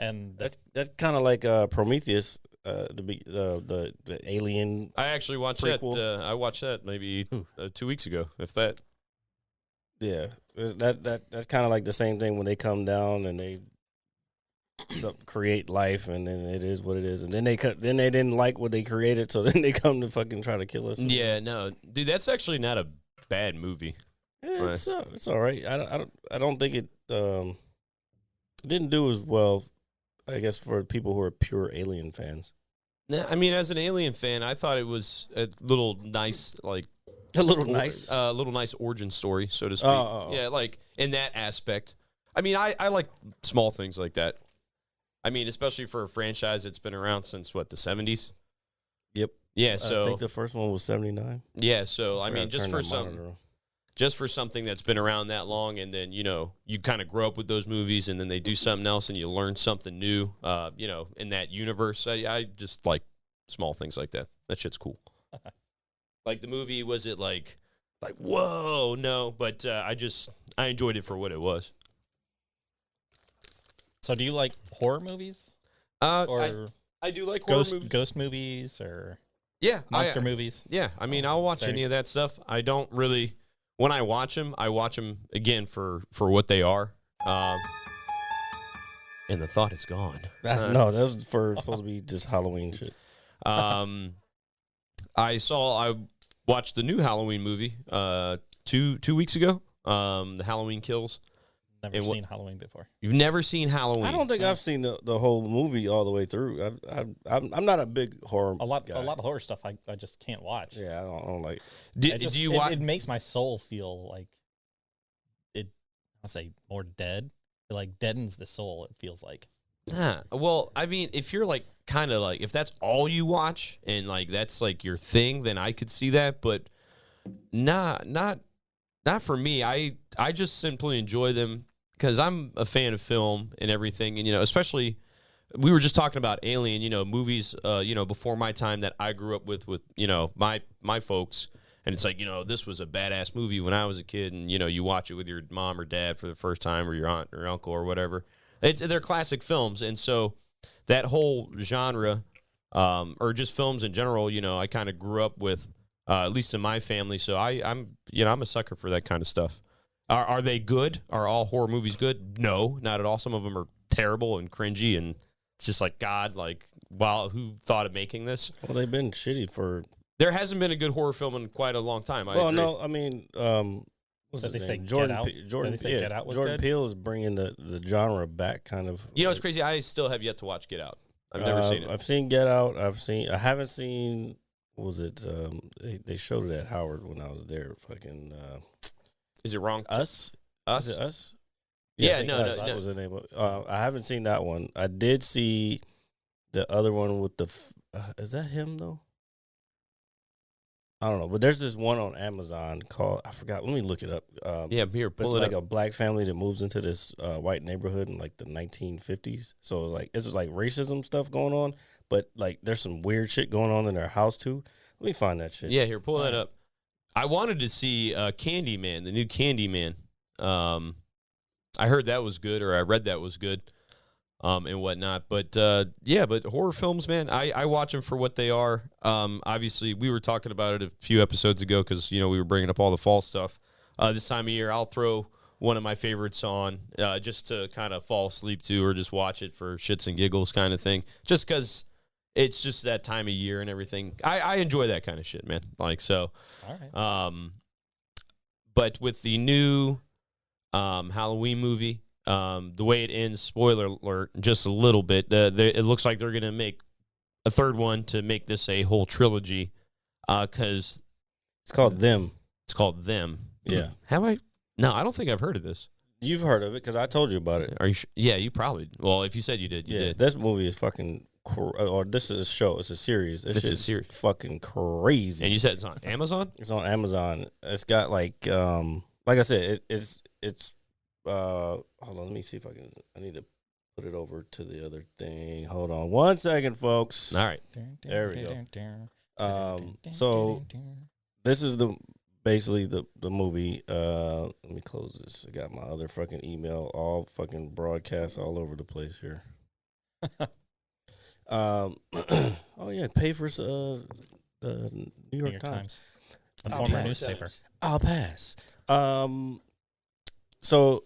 Speaker 3: and
Speaker 2: that's kind of like Prometheus, the alien.
Speaker 1: I actually watched
Speaker 2: prequel.
Speaker 1: that. I watched that maybe 2 weeks ago, if that.
Speaker 2: Yeah, that's kind of like the same thing when they come down and they create life, and then it is what it is, and then they didn't like what they created, so then they come to fucking try to kill us.
Speaker 1: Yeah, no, dude, that's actually not a bad movie.
Speaker 2: Yeah, it's all right. I don't think it didn't do as well, I guess, for people who are pure Alien fans.
Speaker 1: Nah, I mean, as an Alien fan, I thought it was a little nice, like
Speaker 2: a little nice
Speaker 1: origin story, so to speak. Yeah, like in that aspect. I mean, I like small things like that. I mean, especially for a franchise that's been around since, the 70s?
Speaker 2: Yep.
Speaker 1: Yeah, so...
Speaker 2: I think the first one was 79.
Speaker 1: Yeah, so, I mean, just for something that's been around that long, and then, you kind of grow up with those movies, and then they do something else, and you learn something new, in that universe. I just like small things like that. That shit's cool. Like, the movie, was it like, whoa, no, but I enjoyed it for what it was.
Speaker 3: So do you like horror movies?
Speaker 1: Or I do like horror movies.
Speaker 3: Ghost movies or
Speaker 1: monster
Speaker 3: movies?
Speaker 1: Yeah, I mean, I'll watch any of that stuff. I don't really, when I watch them again for what they are. And the thought is gone.
Speaker 2: That was supposed to be just Halloween shit.
Speaker 1: I watched the new Halloween movie 2 weeks ago. The Halloween Kills.
Speaker 3: Never seen Halloween before.
Speaker 1: You've never seen Halloween?
Speaker 2: I don't think I've seen the whole movie all the way through. I'm not a big horror guy.
Speaker 3: A lot of horror stuff I just can't watch.
Speaker 2: Yeah, I don't like.
Speaker 1: Do you watch?
Speaker 3: It makes my soul feel like it. I'll say more dead. It like deadens the soul. It feels like.
Speaker 1: Well, I mean, if you're like kind of like if that's all you watch and like that's like your thing, then I could see that. But not for me. I just simply enjoy them. Because I'm a fan of film and everything, and especially we were just talking about Alien, movies, before my time that I grew up with my folks, and it's like this was a badass movie when I was a kid, and you watch it with your mom or dad for the first time, or your aunt or uncle or whatever. They're classic films, and so that whole genre, or just films in general. You know, I kind of grew up with, at least in my family. So I'm a sucker for that kind of stuff. Are they good? Are all horror movies good? No, not at all. Some of them are terrible and cringy, and it's just like, God, like, wow, who thought of making this?
Speaker 2: Well, they've been shitty for.
Speaker 1: There hasn't been a good horror film in quite a long time. I agree.
Speaker 2: No, I mean, what's
Speaker 3: Did
Speaker 2: his
Speaker 3: they
Speaker 2: name?
Speaker 3: say
Speaker 2: Jordan.
Speaker 3: Get Out?
Speaker 2: Jordan.
Speaker 3: Did they say
Speaker 2: yeah,
Speaker 3: Get Out was
Speaker 2: Jordan
Speaker 3: good?
Speaker 2: Peele is bringing the genre back, kind of.
Speaker 1: You know, it's crazy. I still have yet to watch Get Out. I've never seen it.
Speaker 2: I've seen Get Out. I haven't seen. What was it? They showed it at Howard when I was there. Fucking.
Speaker 1: Is it wrong?
Speaker 2: Us.
Speaker 1: Us?
Speaker 2: Is it Us?
Speaker 1: Yeah,
Speaker 2: I think
Speaker 1: no,
Speaker 2: Us
Speaker 1: no.
Speaker 2: was the name of. I haven't seen that one. I did see the other one with the. Is that him though? I don't know, but there's this one on Amazon called, I forgot. Let me look it up.
Speaker 1: Yeah, here,
Speaker 2: But it's
Speaker 1: pull it
Speaker 2: like
Speaker 1: up.
Speaker 2: a black family that moves into this white neighborhood in like the 1950s. So like it's like racism stuff going on, but like there's some weird shit going on in their house too. Let me find that shit.
Speaker 1: Yeah, here, pull that up. I wanted to see Candyman, the new Candyman. I heard that was good, or I read that was good, and whatnot. But yeah, but horror films, man, I watch them for what they are. Obviously, we were talking about it a few episodes ago because we were bringing up all the fall stuff. This time of year, I'll throw one of my favorites on just to kind of fall asleep to, or just watch it for shits and giggles, kind of thing. Just because it's just that time of year and everything. I enjoy that kind of shit, man. Like so.
Speaker 3: All right.
Speaker 1: But with the new Halloween movie, the way it ends, spoiler alert, just a little bit, it looks like they're going to make a third one to make this a whole trilogy because
Speaker 2: It's called Them.
Speaker 1: it's called Them.
Speaker 2: Yeah.
Speaker 1: Have I? No, I don't think I've heard of this.
Speaker 2: You've heard of it because I told you about it.
Speaker 1: Are you sure? Yeah, you probably. Well, if you said you did, you
Speaker 2: Yeah,
Speaker 1: did.
Speaker 2: this movie is fucking, or this is a show. It's a series. This
Speaker 1: It's a
Speaker 2: shit's
Speaker 1: series.
Speaker 2: fucking crazy.
Speaker 1: And you said it's on Amazon?
Speaker 2: It's on Amazon. It's got like I said, it's hold on, let me see if I need to put it over to the other thing. Hold on 1 second, folks.
Speaker 1: All right.
Speaker 2: There we go. So this is basically the movie. Let me close this. I got my other fucking email all fucking broadcast all over the place here. Oh yeah, pay for the New York Times.
Speaker 3: The
Speaker 2: I'll
Speaker 3: former
Speaker 2: pass.
Speaker 3: newspaper.
Speaker 2: I'll pass. So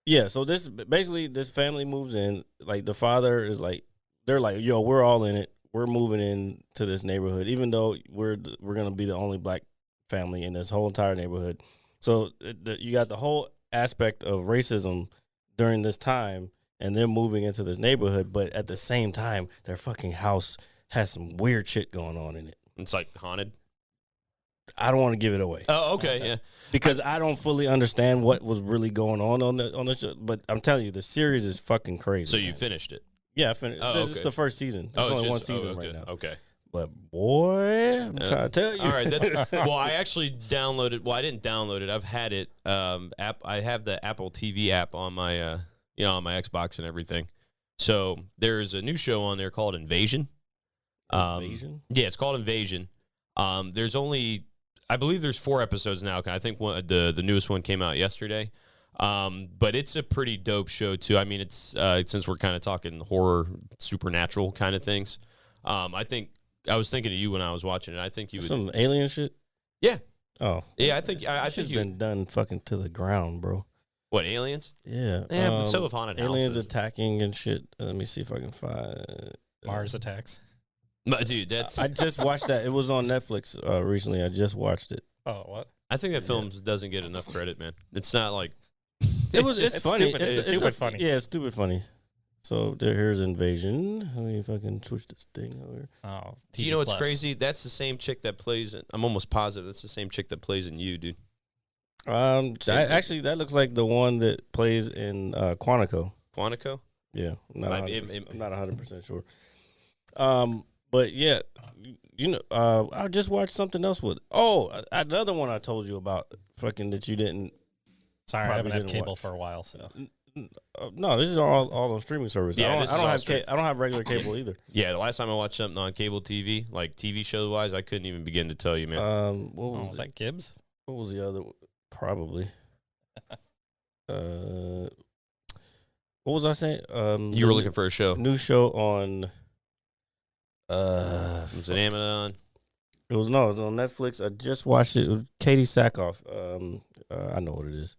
Speaker 2: yeah, so this basically this family moves in. Like the father is like, they're like, yo, we're all in it. We're moving in to this neighborhood, even though we're gonna be the only black family in this whole entire neighborhood. So you got the whole aspect of racism during this time, and they're moving into this neighborhood, but at the same time, their fucking house has some weird shit going on in it.
Speaker 1: It's like haunted.
Speaker 2: I don't want to give it away.
Speaker 1: Oh, okay. Yeah.
Speaker 2: Because I don't fully understand what was really going on the show. But I'm telling you, the series is fucking crazy.
Speaker 1: So you finished it.
Speaker 2: Yeah, I finished.
Speaker 1: Oh,
Speaker 2: it's
Speaker 1: okay.
Speaker 2: the first season. There's only one season
Speaker 1: okay.
Speaker 2: right now.
Speaker 1: Okay.
Speaker 2: But boy, I'm trying to tell you.
Speaker 1: All right. That's well. I actually downloaded. Well, I didn't download it. I've had it. I have the Apple TV app on my on my Xbox and everything. So there's a new show on there called Invasion.
Speaker 2: Invasion?
Speaker 1: Yeah, it's called Invasion. There's only, I believe there's 4 episodes now. I think the newest one came out yesterday. But it's a pretty dope show too. I mean, it's since we're kind of talking horror, supernatural kind of things. I was thinking of you when I was watching it. I think you would.
Speaker 2: Some alien shit.
Speaker 1: Yeah.
Speaker 2: Oh
Speaker 1: Yeah, I think
Speaker 2: this
Speaker 1: think
Speaker 2: has
Speaker 1: you.
Speaker 2: been done fucking to the ground, bro.
Speaker 1: What, aliens?
Speaker 2: Yeah.
Speaker 1: Yeah, but so have haunted
Speaker 2: aliens
Speaker 1: houses.
Speaker 2: attacking and shit. Let me see if I can find
Speaker 3: Mars attacks.
Speaker 1: But dude, that's.
Speaker 2: I just watched that. It was on Netflix recently. I just watched it.
Speaker 3: Oh, what?
Speaker 1: I think that film doesn't get enough credit, man. It's not like.
Speaker 2: It's funny.
Speaker 3: stupid. It's stupid funny.
Speaker 2: Yeah, it's stupid funny. So here's Invasion. Let me if I can switch this thing over.
Speaker 3: Oh,
Speaker 1: Do you know what's crazy? That's the same chick that plays. I'm almost positive that's the same chick that plays in You, dude.
Speaker 2: Actually, that looks like the one that plays in Quantico.
Speaker 1: Quantico?
Speaker 2: Yeah, I'm not
Speaker 1: Might be-
Speaker 2: 100% sure. But yeah, I just watched something else with. Oh, another one I told you about. Fucking that you didn't.
Speaker 3: Sorry, I
Speaker 2: probably
Speaker 3: haven't had
Speaker 2: didn't
Speaker 3: cable
Speaker 2: watch.
Speaker 3: for a while, so.
Speaker 2: No, this is all on streaming service.
Speaker 1: Yeah,
Speaker 2: I
Speaker 1: this
Speaker 2: don't
Speaker 1: is all
Speaker 2: have
Speaker 1: stream-
Speaker 2: I don't have regular cable either.
Speaker 1: Yeah, the last time I watched something on cable TV, like TV show wise, I couldn't even begin to tell you, man.
Speaker 2: What
Speaker 3: Oh,
Speaker 2: was
Speaker 3: was that Gibbs?
Speaker 2: What was the other? Probably. What was I saying?
Speaker 1: You were looking for a show.
Speaker 2: new show on
Speaker 1: Was it Amazon?
Speaker 2: It was on Netflix. I just watched it. It was Katie Sackhoff. I know what it is.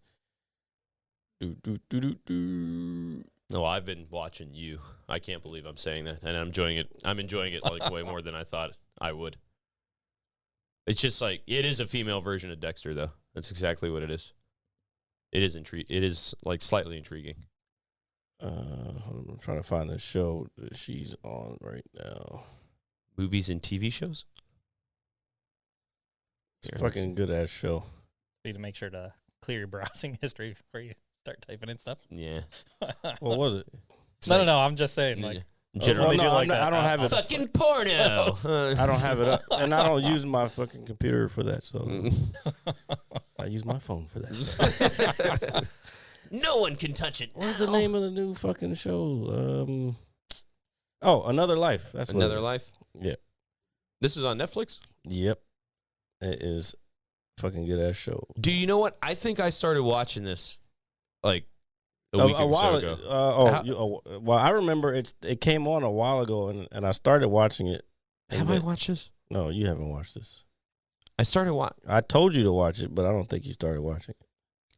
Speaker 1: No, I've been watching you. I can't believe I'm saying that, and I'm enjoying it. I'm enjoying it like way more than I thought I would. It's just like it is a female version of Dexter, though. That's exactly what it is. It is It is like slightly intriguing.
Speaker 2: I'm trying to find the show that she's on right now.
Speaker 1: Movies and TV shows.
Speaker 2: It's a fucking good ass show.
Speaker 3: Need to make sure to clear your browsing history before you start typing in stuff.
Speaker 1: Yeah.
Speaker 2: What was it?
Speaker 3: No. I'm just saying, like,
Speaker 1: Generally,
Speaker 2: Well, no,
Speaker 3: do like
Speaker 2: I don't have it.
Speaker 1: fucking porno.
Speaker 2: I don't have it up, and I don't use my fucking computer for that. So I use my phone for that.
Speaker 1: No one can touch it.
Speaker 2: What's the name of the new fucking show? Another Life. That's
Speaker 1: Another
Speaker 2: what
Speaker 1: Life.
Speaker 2: Yeah.
Speaker 1: This is on Netflix.
Speaker 2: Yep. It is a fucking good ass show.
Speaker 1: Do you know what? I think I started watching this like a week or
Speaker 2: while
Speaker 1: so ago.
Speaker 2: Well, I remember it came on a while ago, and I started watching it.
Speaker 1: Have I watched this?
Speaker 2: No, you haven't watched this.
Speaker 1: I started watching.
Speaker 2: I told you to watch it, but I don't think you started watching it.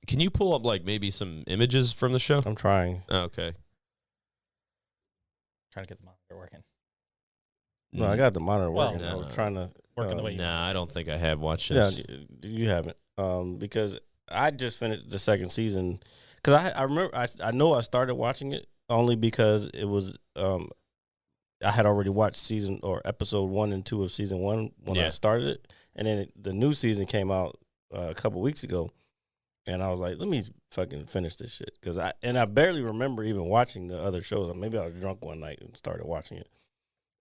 Speaker 1: Can you pull up like maybe some images from the show?
Speaker 2: I'm trying.
Speaker 1: Okay.
Speaker 3: trying to get the monitor working.
Speaker 2: No, I got the monitor working.
Speaker 1: no,
Speaker 2: I was
Speaker 1: no.
Speaker 2: trying to
Speaker 3: Working the way you
Speaker 1: Nah, I don't think I have watched
Speaker 2: Yeah,
Speaker 1: this.
Speaker 2: you haven't. Because I just finished the second season. Because I remember I know I started watching it only because it was I had already watched episode 1 and 2 of season 1 when I started it, and then the new season came out a couple weeks ago, and I was like, let me fucking finish this shit because I barely remember even watching the other shows. Maybe I was drunk one night and started watching it.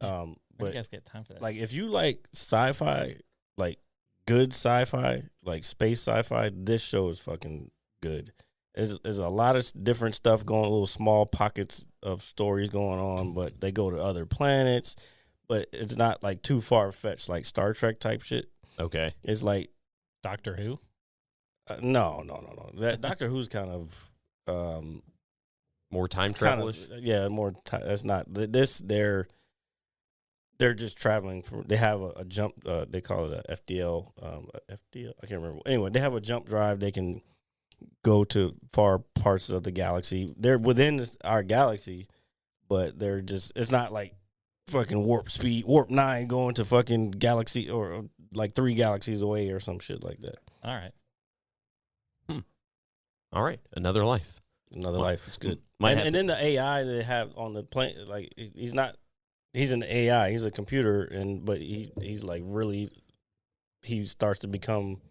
Speaker 3: But you
Speaker 2: But
Speaker 3: guys get time for this.
Speaker 2: like, if you like sci-fi, like good sci-fi, like space sci-fi, this show is fucking good. There's a lot of different stuff going, little small pockets of stories going on, but they go to other planets. But it's not like too far fetched, like Star Trek type shit.
Speaker 1: Okay.
Speaker 2: It's like
Speaker 3: Doctor Who.
Speaker 2: no. That Doctor Who's kind of
Speaker 1: More time
Speaker 2: kind
Speaker 1: travel-ish?
Speaker 2: of, yeah, more. That's not this. They're just traveling. They have a jump. They call it a FDL. FDL. I can't remember. Anyway, they have a jump drive. They can go to far parts of the galaxy. They're within our galaxy, but they're just. It's not like fucking warp 9 going to fucking galaxy or like 3 galaxies away or some shit like that.
Speaker 3: All right.
Speaker 1: All right. Another Life.
Speaker 2: Another Life. It's good.
Speaker 1: Might have
Speaker 2: And
Speaker 1: to-
Speaker 2: then the AI they have on the plane, like he's not. He's an AI. He's a computer, but he's like really. He starts to become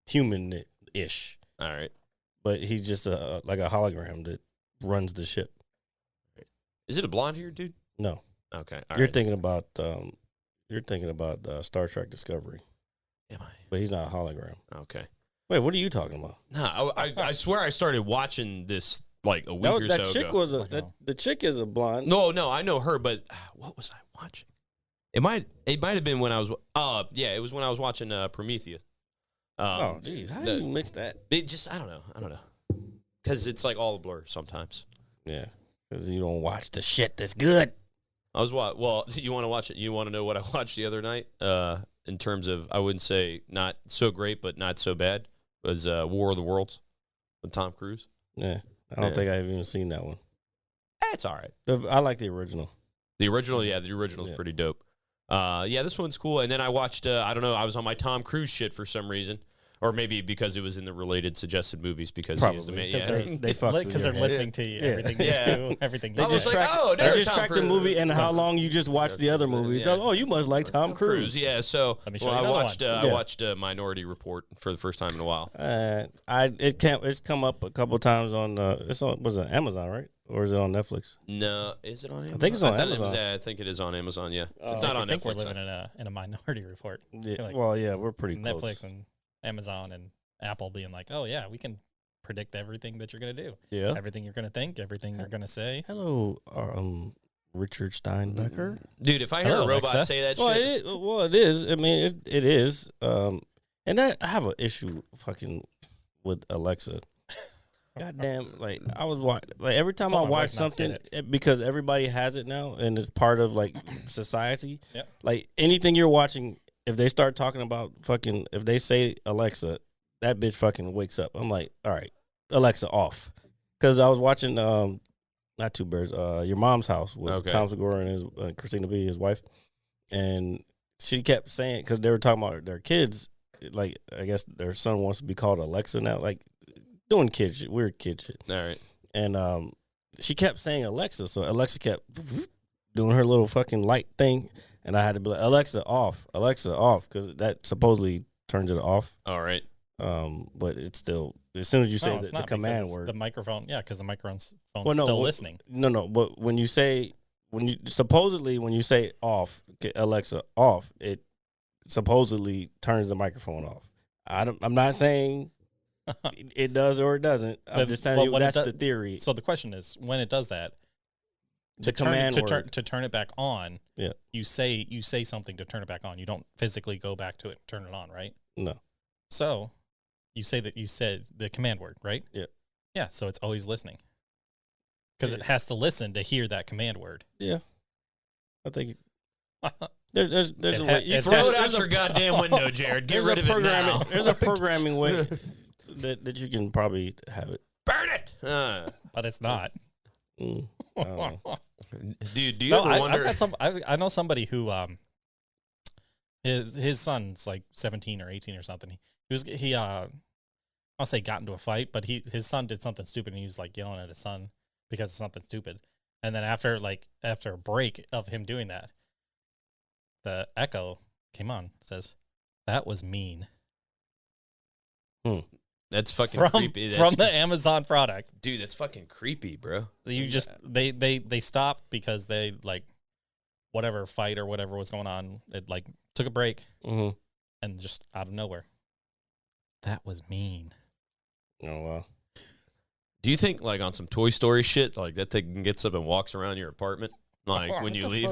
Speaker 2: human-ish,
Speaker 1: All right.
Speaker 2: but he's just like a hologram that runs the ship.
Speaker 1: Is it a blonde hair dude?
Speaker 2: No,
Speaker 1: Okay.
Speaker 2: you're thinking about Star Trek Discovery,
Speaker 1: Am I?
Speaker 2: but he's not a hologram.
Speaker 1: Okay.
Speaker 2: Wait, what are you talking about?
Speaker 1: No, I swear I started watching this like a week or
Speaker 2: That
Speaker 1: so
Speaker 2: chick
Speaker 1: ago.
Speaker 2: was
Speaker 3: Fucking
Speaker 2: the chick is a blonde.
Speaker 1: No, I know her, but what was I watching? It might have been when I was. It was when I was watching Prometheus.
Speaker 2: Oh, jeez, how do you mix that?
Speaker 1: It just I don't know, because it's like all a blur sometimes.
Speaker 2: Yeah, because you don't watch the shit that's good.
Speaker 1: I was well. You want to watch it? You want to know what I watched the other night? In terms of, I wouldn't say not so great, but not so bad. Was War of the Worlds with Tom Cruise?
Speaker 2: Yeah, I don't think I've even seen that one.
Speaker 1: It's all right.
Speaker 2: I like the original.
Speaker 1: The original is pretty dope. This one's cool. And then I watched, I don't know, I was on my Tom Cruise shit for some reason. Or maybe because it was in the related suggested movies because he is the man.
Speaker 2: Probably. They fuck
Speaker 3: Because they're listening to you, everything you do, everything
Speaker 2: They
Speaker 3: you
Speaker 1: I
Speaker 3: do.
Speaker 1: was
Speaker 2: just
Speaker 1: like,
Speaker 2: track,
Speaker 1: oh,
Speaker 2: they
Speaker 1: there's
Speaker 2: just
Speaker 1: Tom
Speaker 2: track the
Speaker 1: Cruise.
Speaker 2: movie and how long you just watched the other movies.
Speaker 1: Yeah.
Speaker 2: Oh, you must like Tom Cruise.
Speaker 1: Yeah, so
Speaker 3: Let me show
Speaker 1: well,
Speaker 3: you
Speaker 1: I
Speaker 3: another
Speaker 1: watched
Speaker 3: one.
Speaker 1: I watched Minority Report for the first time in a while.
Speaker 2: It's come up a couple times on was it Amazon, right? Or is it on Netflix?
Speaker 1: No, is it on Amazon?
Speaker 2: think it's on
Speaker 1: thought
Speaker 2: Amazon.
Speaker 1: I think it is on Amazon, yeah. It's
Speaker 3: I
Speaker 1: not on
Speaker 3: think
Speaker 1: Netflix.
Speaker 3: we're living in a minority report.
Speaker 2: Yeah.
Speaker 3: Like
Speaker 2: Well, yeah, we're pretty
Speaker 3: Netflix
Speaker 2: close.
Speaker 3: and Amazon and Apple being like, oh yeah, we can predict everything that you're gonna do,
Speaker 2: Yeah.
Speaker 3: everything you're gonna think, everything you're gonna say.
Speaker 2: Hello, Richard Steinbecker.
Speaker 1: Dude, if I hear
Speaker 3: Hello,
Speaker 1: a robot
Speaker 3: Alexa.
Speaker 1: say that
Speaker 2: Well,
Speaker 1: shit,
Speaker 2: it is. I mean, it is. And I have an issue fucking with Alexa. goddamn, like I was watching, like every time I
Speaker 3: Told my
Speaker 2: watch
Speaker 3: wife not to get
Speaker 2: something, because everybody has it now and it's part of like society.
Speaker 3: Yep.
Speaker 2: Like anything you're watching, if they start talking about fucking, if they say Alexa, that bitch fucking wakes up. I'm like, all right, Alexa off. Because I was watching, not Two Bears, Your Mom's House with Tom Segura and his Christina B, his wife, and she kept saying, because they were talking about their kids, like I guess their son wants to be called Alexa now, like doing kid shit, weird kid shit.
Speaker 1: All right.
Speaker 2: And she kept saying Alexa, so Alexa kept doing her little fucking light thing, and I had to be like, Alexa off, because that supposedly turns it off.
Speaker 1: All right.
Speaker 2: But it's still, as soon as you say the command word,
Speaker 3: the microphone, because the microphone's
Speaker 2: no,
Speaker 3: still listening.
Speaker 2: No, but when you say when you say off, Alexa off, it supposedly turns the microphone off. I'm not saying it does or it doesn't. I'm just telling you that's the theory.
Speaker 3: So the question is, when it does that,
Speaker 2: The command word.
Speaker 3: to turn it back on,
Speaker 2: Yeah.
Speaker 3: you say something to turn it back on. You don't physically go back to it and turn it on, right?
Speaker 2: No.
Speaker 3: So you say that you said the command word, right?
Speaker 2: Yeah.
Speaker 3: Yeah, so it's always listening. Because it has to listen to hear that command word.
Speaker 2: Yeah. I think there's a way. You
Speaker 1: Throw it out your goddamn window, Jared. Get rid of it now.
Speaker 2: There's a programming way that you can probably have it.
Speaker 1: Burn it.
Speaker 3: But it's not.
Speaker 2: I don't know.
Speaker 1: Dude, do you
Speaker 3: No,
Speaker 1: ever wonder?
Speaker 3: I know somebody who his son's like 17 or 18 or something. I'll say got into a fight, but his son did something stupid and he was like yelling at his son because of something stupid. And then after a break of him doing that, the echo came on, says, "That was mean."
Speaker 1: That's fucking
Speaker 3: From
Speaker 1: creepy.
Speaker 3: from the Amazon product.
Speaker 1: Dude, that's fucking creepy, bro.
Speaker 3: You just they stopped because they like whatever fight or whatever was going on. It like took a break and just out of nowhere. That was mean.
Speaker 2: Oh wow.
Speaker 1: Do you think, like, on some Toy Story shit, like, that thing gets up and walks around your apartment, like, when you leave?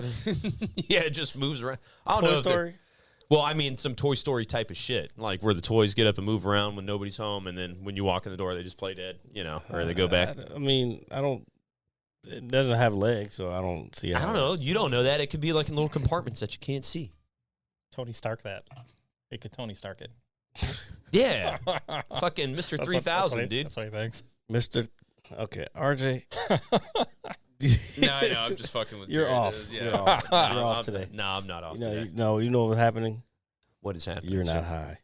Speaker 1: Yeah, it just moves around. I don't know.
Speaker 2: Toy Story?
Speaker 1: Well, I mean, some Toy Story type of shit, like, where the toys get up and move around when nobody's home, and then when you walk in the door, they just play dead, or they go back.
Speaker 2: I mean, it doesn't have legs, so I don't see how.
Speaker 1: I don't know. You don't know that. It could be, like, in little compartments that you can't see.
Speaker 3: Tony Stark that. It could Tony Stark it.
Speaker 1: Yeah. Fucking Mr. 3000, dude.
Speaker 3: That's what he thinks.
Speaker 2: Mr. Okay, RJ.
Speaker 1: No, I know. I'm just fucking with you.
Speaker 2: You're off.
Speaker 1: Yeah.
Speaker 2: You're off. You're off today.
Speaker 1: No, I'm not off
Speaker 2: You know,
Speaker 1: today.
Speaker 2: you know what's happening?
Speaker 1: What is happening?
Speaker 2: You're
Speaker 1: sir?
Speaker 2: not high.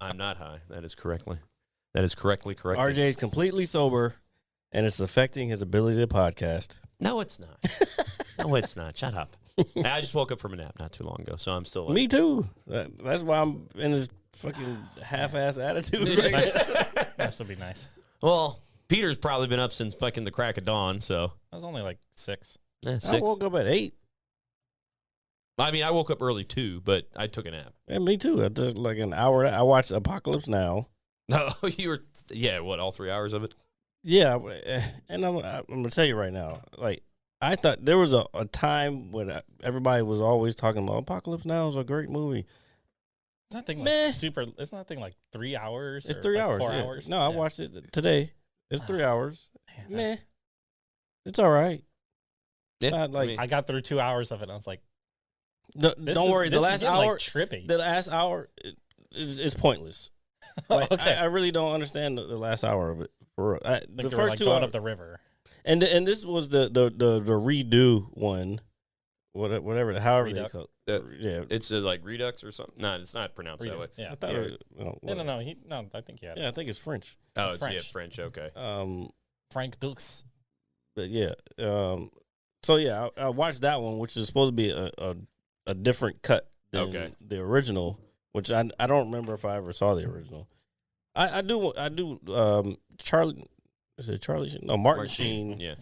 Speaker 1: I'm not high. That is correctly correct.
Speaker 2: RJ's completely sober, and it's affecting his ability to podcast.
Speaker 1: No, it's not. No, it's not. Shut up. I just woke up from a nap not too long ago, so I'm still.
Speaker 2: Me too. That's why I'm in this fucking half-ass attitude. Right
Speaker 3: Nice.
Speaker 2: now.
Speaker 3: This would be nice.
Speaker 1: Well, Peter's probably been up since fucking the crack of dawn, so.
Speaker 3: I was only like 6.
Speaker 2: I
Speaker 1: 6.
Speaker 2: woke up at 8.
Speaker 1: I mean, I woke up early too, but I took a nap.
Speaker 2: And me too. I did like an hour. I watched Apocalypse Now.
Speaker 1: No, you were. Yeah, what? All 3 hours of it?
Speaker 2: Yeah, and I'm gonna tell you right now. Like I thought there was a time when everybody was always talking about Apocalypse Now is a great movie.
Speaker 3: It's not thing like
Speaker 2: Meh.
Speaker 3: super. It's not thing like 3 hours.
Speaker 2: It's
Speaker 3: or
Speaker 2: 3
Speaker 3: like
Speaker 2: hours.
Speaker 3: 4
Speaker 2: yeah.
Speaker 3: hours.
Speaker 2: No, I
Speaker 3: Yeah.
Speaker 2: watched it today. It's 3 hours.
Speaker 3: Man,
Speaker 2: Meh. It's all right.
Speaker 1: Yeah,
Speaker 2: Not like-
Speaker 1: I mean,
Speaker 3: I got through 2 hours of it. And I was like,
Speaker 2: Don't worry. The last hour,
Speaker 3: like trippy.
Speaker 2: the last hour is pointless. Like,
Speaker 3: Okay.
Speaker 2: I really don't understand the last hour of it. For real.
Speaker 3: I think
Speaker 2: The
Speaker 3: they were
Speaker 2: first
Speaker 3: like
Speaker 2: 2
Speaker 3: going
Speaker 2: hours,
Speaker 3: up the river.
Speaker 2: and this was the redo one, whatever, however they
Speaker 3: Reduct.
Speaker 2: call
Speaker 1: Uh,
Speaker 2: it. Yeah,
Speaker 1: it's like Redux or something. No, it's not pronounced that way.
Speaker 3: Yeah.
Speaker 2: I thought
Speaker 1: Yeah.
Speaker 2: it was,
Speaker 3: No. No, I think yeah.
Speaker 2: Yeah, I think it's French.
Speaker 1: Oh,
Speaker 3: It's
Speaker 1: it's
Speaker 3: French.
Speaker 1: French. Okay.
Speaker 3: Frank Dukes.
Speaker 2: But yeah, so yeah, I watched that one, which is supposed to be a different cut than the original, which I don't remember if I ever saw the original. I do. Charlie, is it Charlie Sheen? No, Martin Sheen.
Speaker 1: Yeah.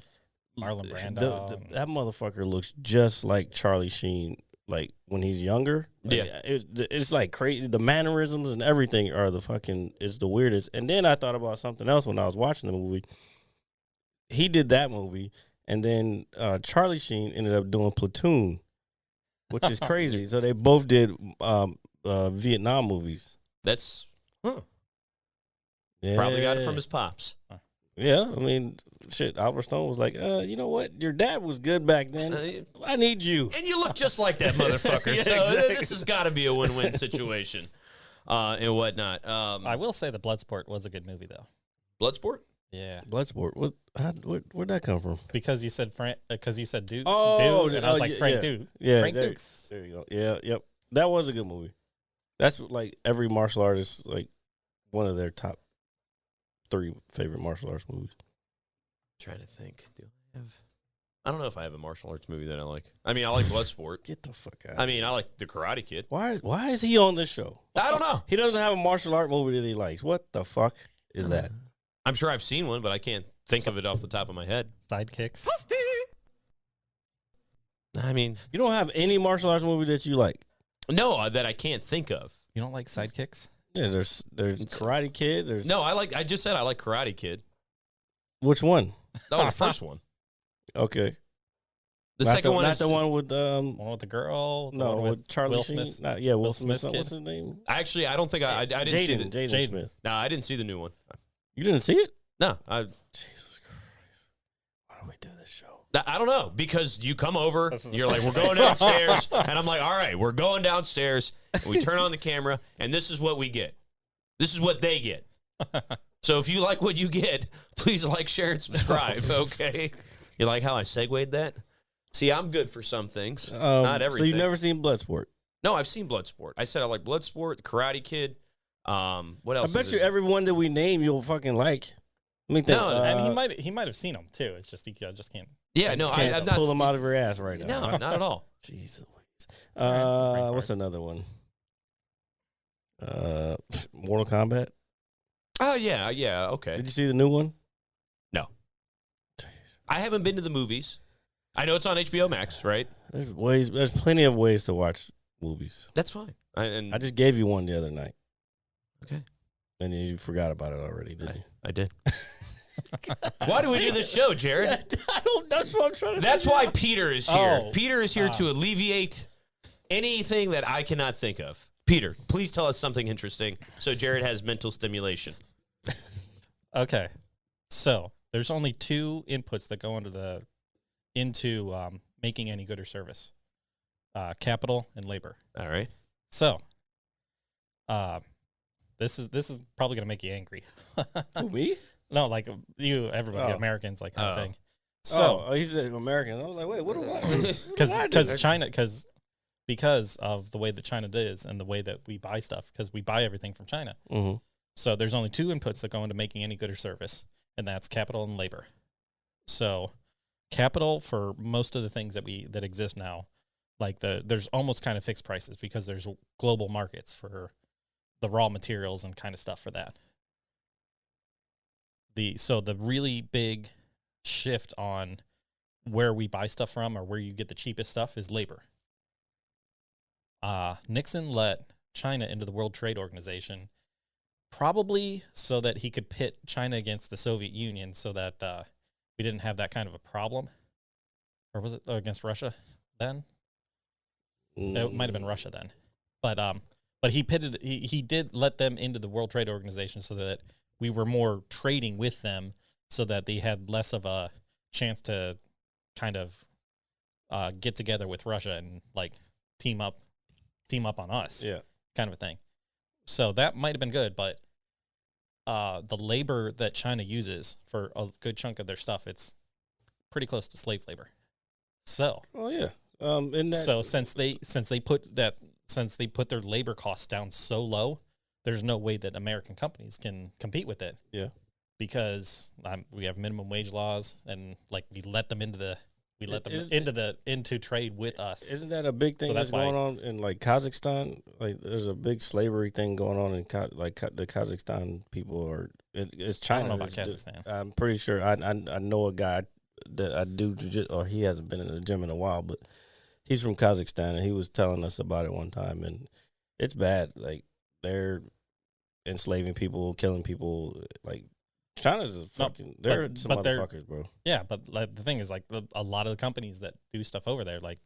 Speaker 3: Marlon Brando.
Speaker 2: That motherfucker looks just like Charlie Sheen, like when he's younger. Like,
Speaker 1: Yeah.
Speaker 2: it's like crazy. The mannerisms and everything are it's the weirdest. And then I thought about something else when I was watching the movie. He did that movie, and then Charlie Sheen ended up doing Platoon, which is crazy. So they both did Vietnam movies.
Speaker 1: That's. Huh.
Speaker 2: Yeah.
Speaker 1: Probably got it from his pops.
Speaker 2: Yeah, I mean, shit. Albert Stone was like, you know what? Your dad was good back then. I need you.
Speaker 1: And you look just like that motherfucker.
Speaker 2: Yeah,
Speaker 1: So
Speaker 2: exactly.
Speaker 1: this has got to be a win-win situation and whatnot.
Speaker 3: I will say the Bloodsport was a good movie though.
Speaker 1: Bloodsport?
Speaker 3: Yeah,
Speaker 2: Bloodsport. Where'd that come from?
Speaker 3: because you said Frank, because you said Duke,
Speaker 2: Oh,
Speaker 3: Duke, and I was like Frank Duke.
Speaker 2: Yeah,
Speaker 3: Frank
Speaker 2: there,
Speaker 3: Dukes.
Speaker 2: there you go. Yeah, yep. That was a good movie. That's like every martial artist, like one of their top 3 favorite martial arts movies.
Speaker 1: Trying to think. I don't know if I have a martial arts movie that I like. I mean, I like Bloodsport.
Speaker 2: Get the fuck out.
Speaker 1: I mean, I like The Karate Kid.
Speaker 2: Why is he on this show?
Speaker 1: I don't know.
Speaker 2: He doesn't have a martial art movie that he likes. What the fuck is that?
Speaker 1: I'm sure I've seen one, but I can't think of it off the top of my head.
Speaker 3: Sidekicks.
Speaker 1: I mean,
Speaker 2: You don't have any martial arts movie that you like?
Speaker 1: no, that I can't think of.
Speaker 3: You don't like sidekicks?
Speaker 2: Yeah, there's Karate Kid. There's
Speaker 1: No, I just said I like Karate Kid.
Speaker 2: Which one?
Speaker 1: Oh, the first one.
Speaker 2: Okay,
Speaker 1: The
Speaker 2: not
Speaker 1: second one
Speaker 2: not
Speaker 1: is
Speaker 2: the one with
Speaker 3: One with the girl. the
Speaker 2: no
Speaker 3: one
Speaker 2: with Charlie
Speaker 3: Will
Speaker 2: Sheen.
Speaker 3: Smith.
Speaker 2: Yeah, Will
Speaker 3: Smith's
Speaker 2: Smith.
Speaker 3: kid.
Speaker 2: What's his name?
Speaker 1: actually. I don't think I didn't see the.
Speaker 2: Jaden
Speaker 3: Jaden.
Speaker 2: Smith.
Speaker 1: No, I didn't see the new one.
Speaker 2: You didn't see it?
Speaker 1: No,
Speaker 2: Jesus Christ! Why do we do this show?
Speaker 1: I don't know, because you come over,
Speaker 3: This is-
Speaker 1: you're like, we're going downstairs, and I'm like, all right, we're going downstairs, and we turn on the camera, and this is what we get. This is what they get. So if you like what you get, please like, share, and subscribe, okay? You like how I segued that? See, I'm good for some things, not
Speaker 2: So
Speaker 1: everything.
Speaker 2: you've never seen Bloodsport?
Speaker 1: No, I've seen Bloodsport. I said I like Bloodsport, The Karate Kid. What
Speaker 2: I
Speaker 1: else?
Speaker 2: bet
Speaker 1: is
Speaker 2: you
Speaker 1: it?
Speaker 2: everyone that we name you'll fucking like. Let me think.
Speaker 1: No,
Speaker 3: and he might have seen them too. It's just he just can't.
Speaker 1: Yeah, no,
Speaker 2: can't
Speaker 1: I'm not.
Speaker 2: pull them out of your ass right now.
Speaker 1: No, not at all.
Speaker 2: Jeez Louise.
Speaker 3: Right,
Speaker 2: What's another one? Mortal Kombat.
Speaker 1: Oh yeah, okay.
Speaker 2: Did you see the new one?
Speaker 1: No, I haven't been to the movies. I know it's on HBO Max, right?
Speaker 2: There's plenty of ways to watch movies.
Speaker 1: That's fine.
Speaker 2: I just gave you one the other night.
Speaker 1: Okay.
Speaker 2: And you forgot about it already, didn't you?
Speaker 1: I did. Why do we do this show, Jared?
Speaker 2: I don't. That's what I'm trying to.
Speaker 1: That's
Speaker 2: figure
Speaker 1: why
Speaker 2: out.
Speaker 1: Peter is here.
Speaker 3: Oh.
Speaker 1: Peter is here to alleviate anything that I cannot think of. Peter, please tell us something interesting so Jared has mental stimulation.
Speaker 3: Okay, so there's only 2 inputs that go into making any good or service: capital and labor.
Speaker 1: All right.
Speaker 3: So, this is probably gonna make you angry.
Speaker 2: Who, me?
Speaker 3: No, like everybody,
Speaker 2: Oh.
Speaker 3: Americans, like kind of
Speaker 1: Oh.
Speaker 3: thing. So,
Speaker 2: He said American. I was like, wait, what do I?
Speaker 3: because China, because of the way that China is and the way that we buy stuff, because we buy everything from China.
Speaker 2: Mm-hmm.
Speaker 3: So there's only 2 inputs that go into making any good or service, and that's capital and labor. So capital for most of the things that exist now, like there's almost kind of fixed prices because there's global markets for the raw materials and kind of stuff for that. So the really big shift on where we buy stuff from or where you get the cheapest stuff is labor. Nixon let China into the World Trade Organization probably so that he could pit China against the Soviet Union so that we didn't have that kind of a problem. Or was it against Russia then? It might have been Russia then. But he did let them into the World Trade Organization so that we were more trading with them so that they had less of a chance to kind of get together with Russia and like team up on us.
Speaker 2: Yeah.
Speaker 3: Kind of a thing. So that might have been good, but the labor that China uses for a good chunk of their stuff, it's pretty close to slave labor. So,
Speaker 2: Oh yeah. And that,
Speaker 3: so since they put their labor costs down so low, there's no way that American companies can compete with it.
Speaker 2: Yeah.
Speaker 3: Because we have minimum wage laws, and like we let them into trade with us.
Speaker 2: Isn't that a big thing
Speaker 3: So
Speaker 2: that's
Speaker 3: that's why-
Speaker 2: going on in like Kazakhstan? Like, there's a big slavery thing going on in the Kazakhstan people, or it's
Speaker 3: I
Speaker 2: China.
Speaker 3: don't know about
Speaker 2: that's-
Speaker 3: Kazakhstan.
Speaker 2: I'm pretty sure. I know a guy that I do, or he hasn't been in the gym in a while, but he's from Kazakhstan, and he was telling us about it one time, and it's bad. Like, they're enslaving people, killing people. Like, China's a fucking. They're some motherfuckers, bro.
Speaker 3: Yeah, but like, the thing is, like, a lot of the companies that do stuff over there, like,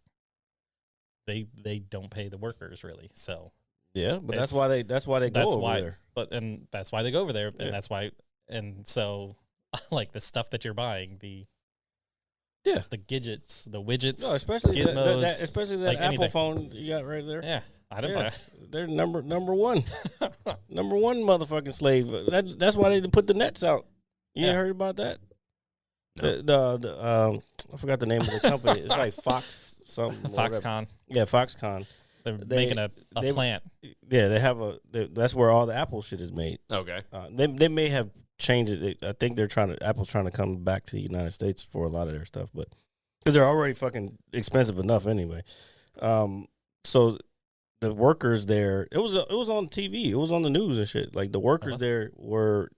Speaker 3: they don't pay the workers really. So
Speaker 2: Yeah, but that's
Speaker 3: It's-
Speaker 2: why they go
Speaker 3: That's
Speaker 2: over
Speaker 3: why,
Speaker 2: there.
Speaker 3: and that's why they go over there,
Speaker 2: Yeah.
Speaker 3: and that's why, and so, like the stuff that you're buying, the gadgets, the widgets,
Speaker 2: No, especially
Speaker 3: gizmos,
Speaker 2: especially that
Speaker 3: like
Speaker 2: Apple
Speaker 3: anything.
Speaker 2: phone you got right there.
Speaker 3: Yeah, I don't
Speaker 2: Yeah,
Speaker 3: buy.
Speaker 2: they're number one, number one motherfucking slave. That's why they put the nets out. You ain't heard about that?
Speaker 1: No.
Speaker 2: The I forgot the name of the company. It's like Fox something. or whatever.
Speaker 3: Foxconn.
Speaker 2: Yeah, Foxconn.
Speaker 3: They're
Speaker 2: They-
Speaker 3: making a
Speaker 2: they-
Speaker 3: plant.
Speaker 2: Yeah, they have that's where all the Apple shit is made.
Speaker 1: Okay.
Speaker 2: They may have changed it. I think Apple's trying to come back to the United States for a lot of their stuff, but because they're already fucking expensive enough anyway. So the workers there, it was on TV, it was on the news and shit. Like the workers there were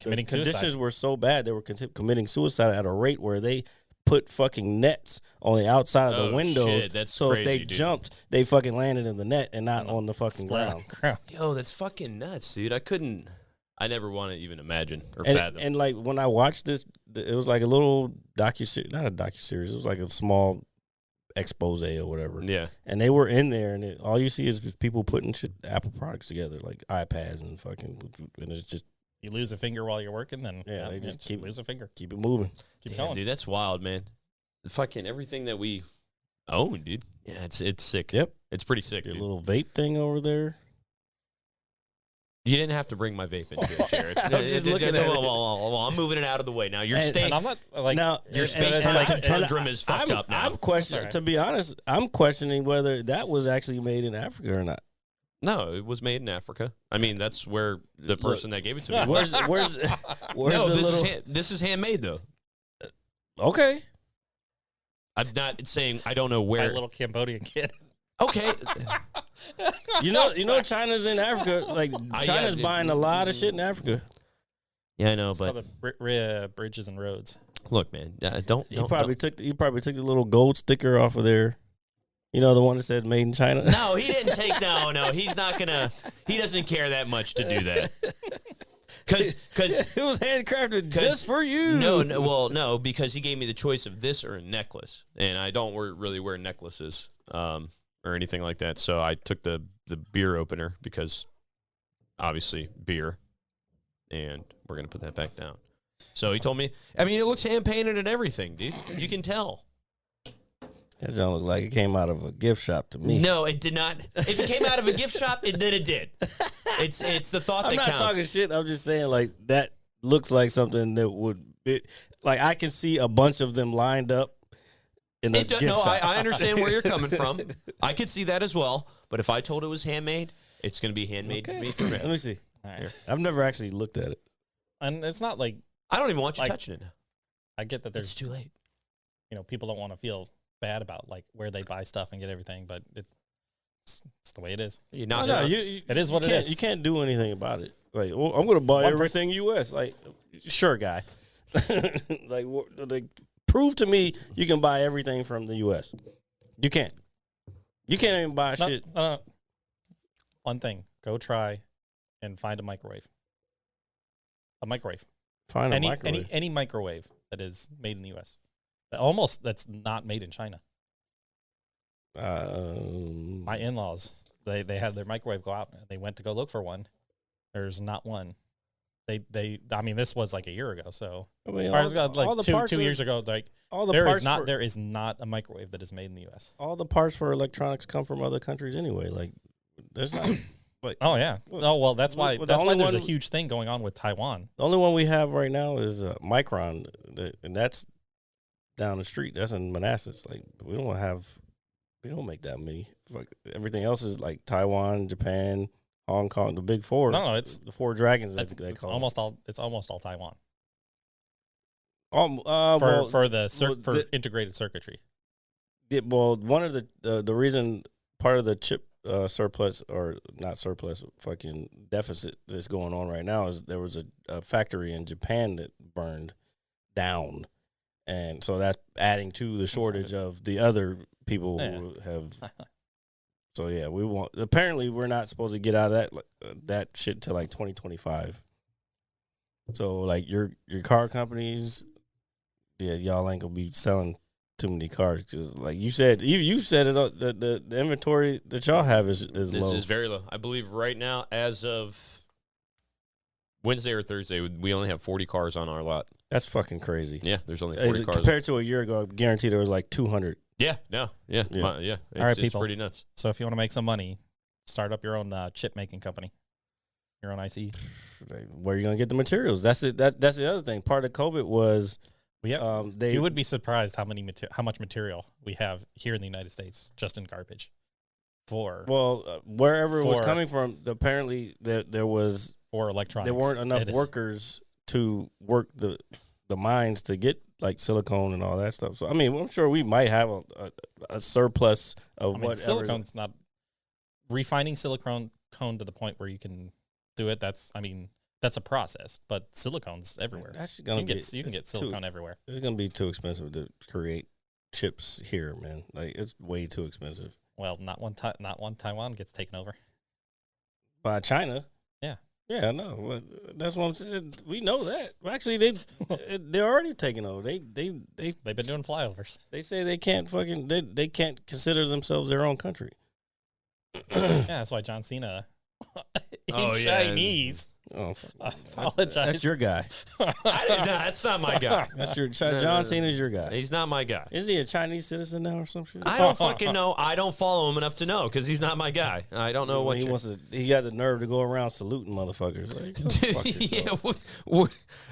Speaker 3: Committing
Speaker 2: the conditions
Speaker 3: suicide.
Speaker 2: were so bad they were committing suicide at a rate where they put fucking nets on the outside of the
Speaker 1: Oh,
Speaker 2: windows.
Speaker 1: shit, that's
Speaker 2: so if they
Speaker 1: crazy, dude.
Speaker 2: jumped, they fucking landed in the net and not on the fucking ground.
Speaker 1: Yo, that's fucking nuts, dude. I never want to even imagine or
Speaker 2: And,
Speaker 1: fathom.
Speaker 2: and like when I watched this, it was like a little docuseries, not a docuseries. It was like a small expose or whatever.
Speaker 1: Yeah.
Speaker 2: And they were in there, and all you see is people putting Apple products together, like iPads and fucking, and it's just
Speaker 3: You lose a finger while you're working, then
Speaker 2: Yeah, they just keep-
Speaker 3: lose a finger.
Speaker 2: keep it moving.
Speaker 3: Keep
Speaker 1: Damn,
Speaker 3: going.
Speaker 1: dude, that's wild, man. Fucking everything that we own, dude. Yeah, it's sick.
Speaker 2: Yep.
Speaker 1: It's pretty sick,
Speaker 2: Your
Speaker 1: dude.
Speaker 2: little vape thing over there.
Speaker 1: You didn't have to bring my vape into it, Jared.
Speaker 2: I'm just looking at it.
Speaker 1: Well, I'm moving it out of the way. Now, your
Speaker 2: And-
Speaker 1: state,
Speaker 3: And I'm not like
Speaker 2: Now,
Speaker 1: your
Speaker 2: and
Speaker 1: space
Speaker 2: it's
Speaker 1: time
Speaker 2: like-
Speaker 1: conundrum is fucked
Speaker 2: I'm,
Speaker 1: up now.
Speaker 2: I'm questioning.
Speaker 3: Alright.
Speaker 2: To be honest, I'm questioning whether that was actually made in Africa or not.
Speaker 1: No, it was made in Africa. I mean, that's where the person that gave it to me.
Speaker 2: Where's
Speaker 1: was.
Speaker 2: where's
Speaker 1: No,
Speaker 2: the
Speaker 1: this
Speaker 2: little?
Speaker 1: this is handmade though.
Speaker 2: Okay.
Speaker 1: I'm not saying I don't know
Speaker 3: my
Speaker 1: where.
Speaker 3: little Cambodian kid.
Speaker 1: Okay,
Speaker 2: You know China's in Africa. Like
Speaker 1: yeah,
Speaker 2: China's
Speaker 1: dude.
Speaker 2: buying a lot of shit in Africa.
Speaker 1: yeah, I know,
Speaker 3: It's
Speaker 1: but
Speaker 3: called the Bridges and Roads.
Speaker 1: look, man, don't.
Speaker 2: You probably took the little gold sticker off of there. You know, the one that says "Made in China."
Speaker 1: No, he didn't take. No, he's not gonna. He doesn't care that much to do that. Because
Speaker 2: It was handcrafted just for you.
Speaker 1: no, because he gave me the choice of this or a necklace, and I don't really wear necklaces or anything like that. So I took the beer opener because obviously beer, and we're gonna put that back down. So he told me. I mean, it looks hand painted and everything, dude. You can tell.
Speaker 2: That don't look like it came out of a gift shop to me.
Speaker 1: No, it did not. If it came out of a gift shop, then it did. It's the thought
Speaker 2: I'm
Speaker 1: that
Speaker 2: not
Speaker 1: counts.
Speaker 2: talking shit. I'm just saying, like, that looks like something that would be, like, I can see a bunch of them lined up in a gift shop.
Speaker 1: I understand where you're coming from. I could see that as well. But if I told it was handmade, it's going to be handmade to me for
Speaker 2: Let
Speaker 1: me.
Speaker 2: me see.
Speaker 3: All right.
Speaker 2: I've never actually looked at it.
Speaker 3: And it's not like
Speaker 1: I don't even want you
Speaker 3: Like-
Speaker 1: touching it now.
Speaker 3: I get that
Speaker 1: It's
Speaker 3: there's
Speaker 1: too late.
Speaker 3: people don't want to feel bad about like where they buy stuff and get everything, but it's the way it is.
Speaker 1: You're
Speaker 2: No,
Speaker 1: not.
Speaker 2: no,
Speaker 1: gonna-
Speaker 3: It is what it
Speaker 2: can't,
Speaker 3: is.
Speaker 2: You can't do anything about it. Like, well, I'm going to buy
Speaker 3: One
Speaker 2: everything U.S. Like, sure, guy. like, prove to me you can buy everything from the U.S. You can't. You can't even buy
Speaker 3: No,
Speaker 2: shit.
Speaker 3: no. One thing, go try and find a microwave. A microwave.
Speaker 2: Find a microwave.
Speaker 3: Any microwave that is made in the U.S. That's not made in China. My in-laws, they had their microwave go out. And they went to go look for one. There's not one. I mean, this was like a year ago. So
Speaker 2: I mean,
Speaker 3: or
Speaker 2: all
Speaker 3: like
Speaker 2: the parts
Speaker 3: two
Speaker 2: of-
Speaker 3: years ago. Like
Speaker 2: all the
Speaker 3: there
Speaker 2: parts
Speaker 3: is not
Speaker 2: for,
Speaker 3: there is not a microwave that is made in the U.S.
Speaker 2: all the parts for electronics come from other countries anyway. Like, there's not.
Speaker 3: Oh yeah. Oh well, that's why
Speaker 2: well, the
Speaker 3: that's why
Speaker 2: only
Speaker 3: there's a
Speaker 2: one-
Speaker 3: huge thing going on with Taiwan.
Speaker 2: The only one we have right now is Micron, and that's down the street. That's in Manassas. Like, we don't make that many. Fuck, everything else is like Taiwan, Japan, Hong Kong, the big four.
Speaker 3: No, it's
Speaker 2: the four dragons that
Speaker 3: It's,
Speaker 2: they
Speaker 3: it's
Speaker 2: call
Speaker 3: almost all. It's almost all Taiwan
Speaker 2: them.
Speaker 3: for
Speaker 2: the-
Speaker 3: integrated circuitry.
Speaker 2: One of the reason part of the chip surplus, or not surplus, fucking deficit that's going on right now is there was a factory in Japan that burned down, and so that's adding to the shortage of the other people who have. So yeah, we want. Apparently, we're not supposed to get out of that shit till like 2025. So like your car companies, yeah, y'all ain't gonna be selling too many cars because, like you said, you said it. The inventory that y'all have is
Speaker 1: This
Speaker 2: low.
Speaker 1: is very low. I believe right now, as of Wednesday or Thursday, we only have 40 cars on our lot.
Speaker 2: That's fucking crazy.
Speaker 1: Yeah, there's only 40 cars.
Speaker 2: Compared to a year ago, I guarantee there was like 200.
Speaker 1: Yeah, no, yeah.
Speaker 2: Yeah.
Speaker 1: It's
Speaker 3: people.
Speaker 1: pretty nuts.
Speaker 3: So if you want to make some money, start up your own chip making company, your own ICE.
Speaker 2: Where are you gonna get the materials? That's it. That's the other thing. Part of COVID was
Speaker 3: You would be surprised how much material we have here in the United States just in garbage.
Speaker 2: Wherever it was coming from, apparently there was
Speaker 3: for electronics.
Speaker 2: There weren't enough workers to work the mines to get like silicone and all that stuff. So I mean, I'm sure we might have a surplus of whatever.
Speaker 3: Silicone's not refining silicone to the point where you can do it. That's a process, but silicone's everywhere. You can get silicone everywhere.
Speaker 2: It's gonna be too expensive to create chips here, man. Like it's way too expensive.
Speaker 3: Well, not one Taiwan gets taken over
Speaker 2: by China. Yeah, I know. That's what I'm saying. We know that. Actually, they're already taking over. They've been
Speaker 3: doing flyovers.
Speaker 2: They say they can't they can't consider themselves their own country.
Speaker 3: Yeah, that's why John Cena Chinese.
Speaker 2: Oh,
Speaker 3: apologize.
Speaker 2: That's your guy.
Speaker 1: That's not my guy.
Speaker 2: That's your John Cena's your guy.
Speaker 1: He's not my guy.
Speaker 2: Is he a Chinese citizen now or some shit?
Speaker 1: I don't fucking know. I don't follow him enough to know because he's not my guy. I don't know what
Speaker 2: he wants to. He got the nerve to go around saluting motherfuckers. Like,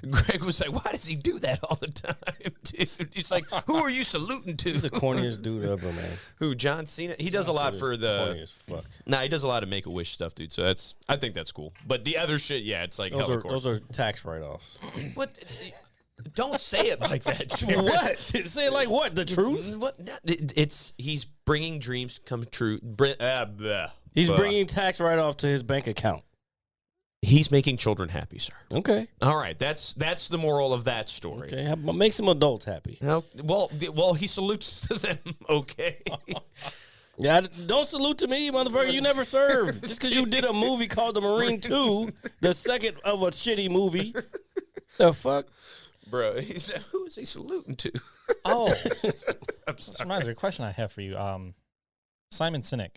Speaker 1: Greg was like, "Why does he do that all the time, dude?" He's like, "Who are you saluting to?"
Speaker 2: He's the corniest dude ever, man.
Speaker 1: Who? John Cena? He does a lot for the.
Speaker 2: Corny as fuck.
Speaker 1: Nah, he does a lot of Make-A-Wish stuff, dude. So I think that's cool. But the other shit, yeah, it's like
Speaker 2: those are tax write-offs.
Speaker 1: What? Don't say it like that. Jared.
Speaker 2: What? Say it like what? The truth?
Speaker 1: What? He's bringing dreams come true.
Speaker 2: He's bringing tax write-off to his bank account.
Speaker 1: He's making children happy, sir.
Speaker 2: Okay.
Speaker 1: All right. That's the moral of that story.
Speaker 2: Okay. Make some adults happy.
Speaker 1: Well, he salutes to them. Okay.
Speaker 2: Yeah, don't salute to me, motherfucker. You never served. Just because you did a movie called The Marine 2, the second of a shitty movie. The fuck?
Speaker 1: Bro, he said, who is he saluting to?
Speaker 3: Oh. This reminds me of a question I have for you. Simon Sinek.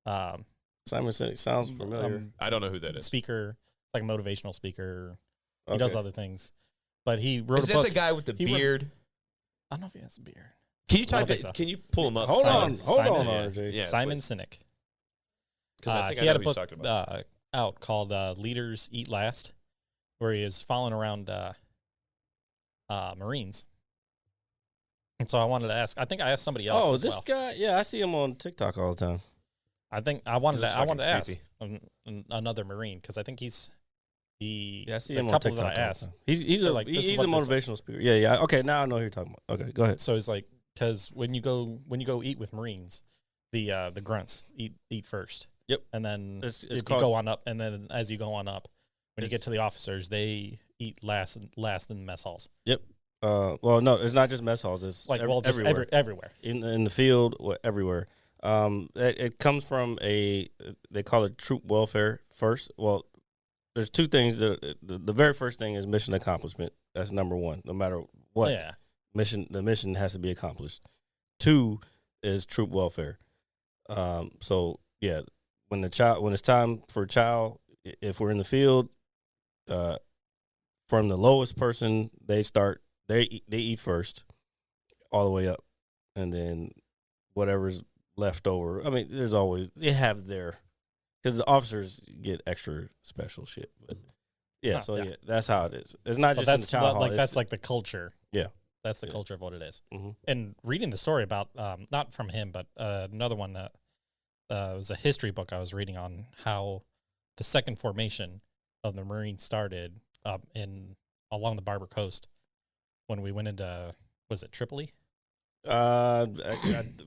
Speaker 2: Simon Sinek sounds familiar.
Speaker 1: I don't know who that is.
Speaker 3: Speaker. It's like a motivational speaker. He does other things. But he wrote
Speaker 1: a book. Is that the guy with the beard?
Speaker 3: I don't know if he has a beard.
Speaker 1: Can you type it? Can you pull him up?
Speaker 2: Hold on, RJ.
Speaker 3: Yeah, Simon Sinek.
Speaker 1: Because I think
Speaker 3: he
Speaker 1: I
Speaker 3: had
Speaker 1: know
Speaker 3: a
Speaker 1: who he's
Speaker 3: book
Speaker 1: talking about.
Speaker 3: out called "Leaders Eat Last," where he is following around Marines. And so I wanted to ask. I think I asked somebody else.
Speaker 2: Oh, this guy. Yeah, I see him on TikTok all the time.
Speaker 3: I think I wanted to ask another Marine because I think he's.
Speaker 2: Yeah, I see
Speaker 3: the
Speaker 2: him on
Speaker 3: couple
Speaker 2: TikTok.
Speaker 3: that I asked.
Speaker 2: He's a motivational speaker. Yeah. Okay, now I know who you're talking about. Okay, go ahead.
Speaker 3: So it's like because when you go eat with Marines, the grunts eat first.
Speaker 2: Yep.
Speaker 3: And then
Speaker 2: It's
Speaker 3: you
Speaker 2: called,
Speaker 3: go on up, and then as you go on up, when you get to the officers, they eat last in the mess halls.
Speaker 2: Yep. Well, no, it's not just mess halls. It's
Speaker 3: like just
Speaker 2: everywhere.
Speaker 3: Everywhere
Speaker 2: In the field, everywhere. It comes from they call it troop welfare first. Well, there's two things. The very first thing is mission accomplishment. That's number one. No matter what the mission has to be accomplished. Two is troop welfare. So yeah, when it's time for a child, if we're in the field, from the lowest person, they eat first, all the way up, and then whatever's left over. I mean, they have because the officers get extra special shit. But yeah, that's how it is. It's not just in the child hall.
Speaker 3: That's like the culture.
Speaker 2: Yeah,
Speaker 3: that's the culture of what it is.
Speaker 2: Mm-hmm.
Speaker 3: And reading the story about not from him, but another one that was a history book I was reading on how the second formation of the Marines started along the Barber Coast when we went into, was it Tripoli?
Speaker 2: I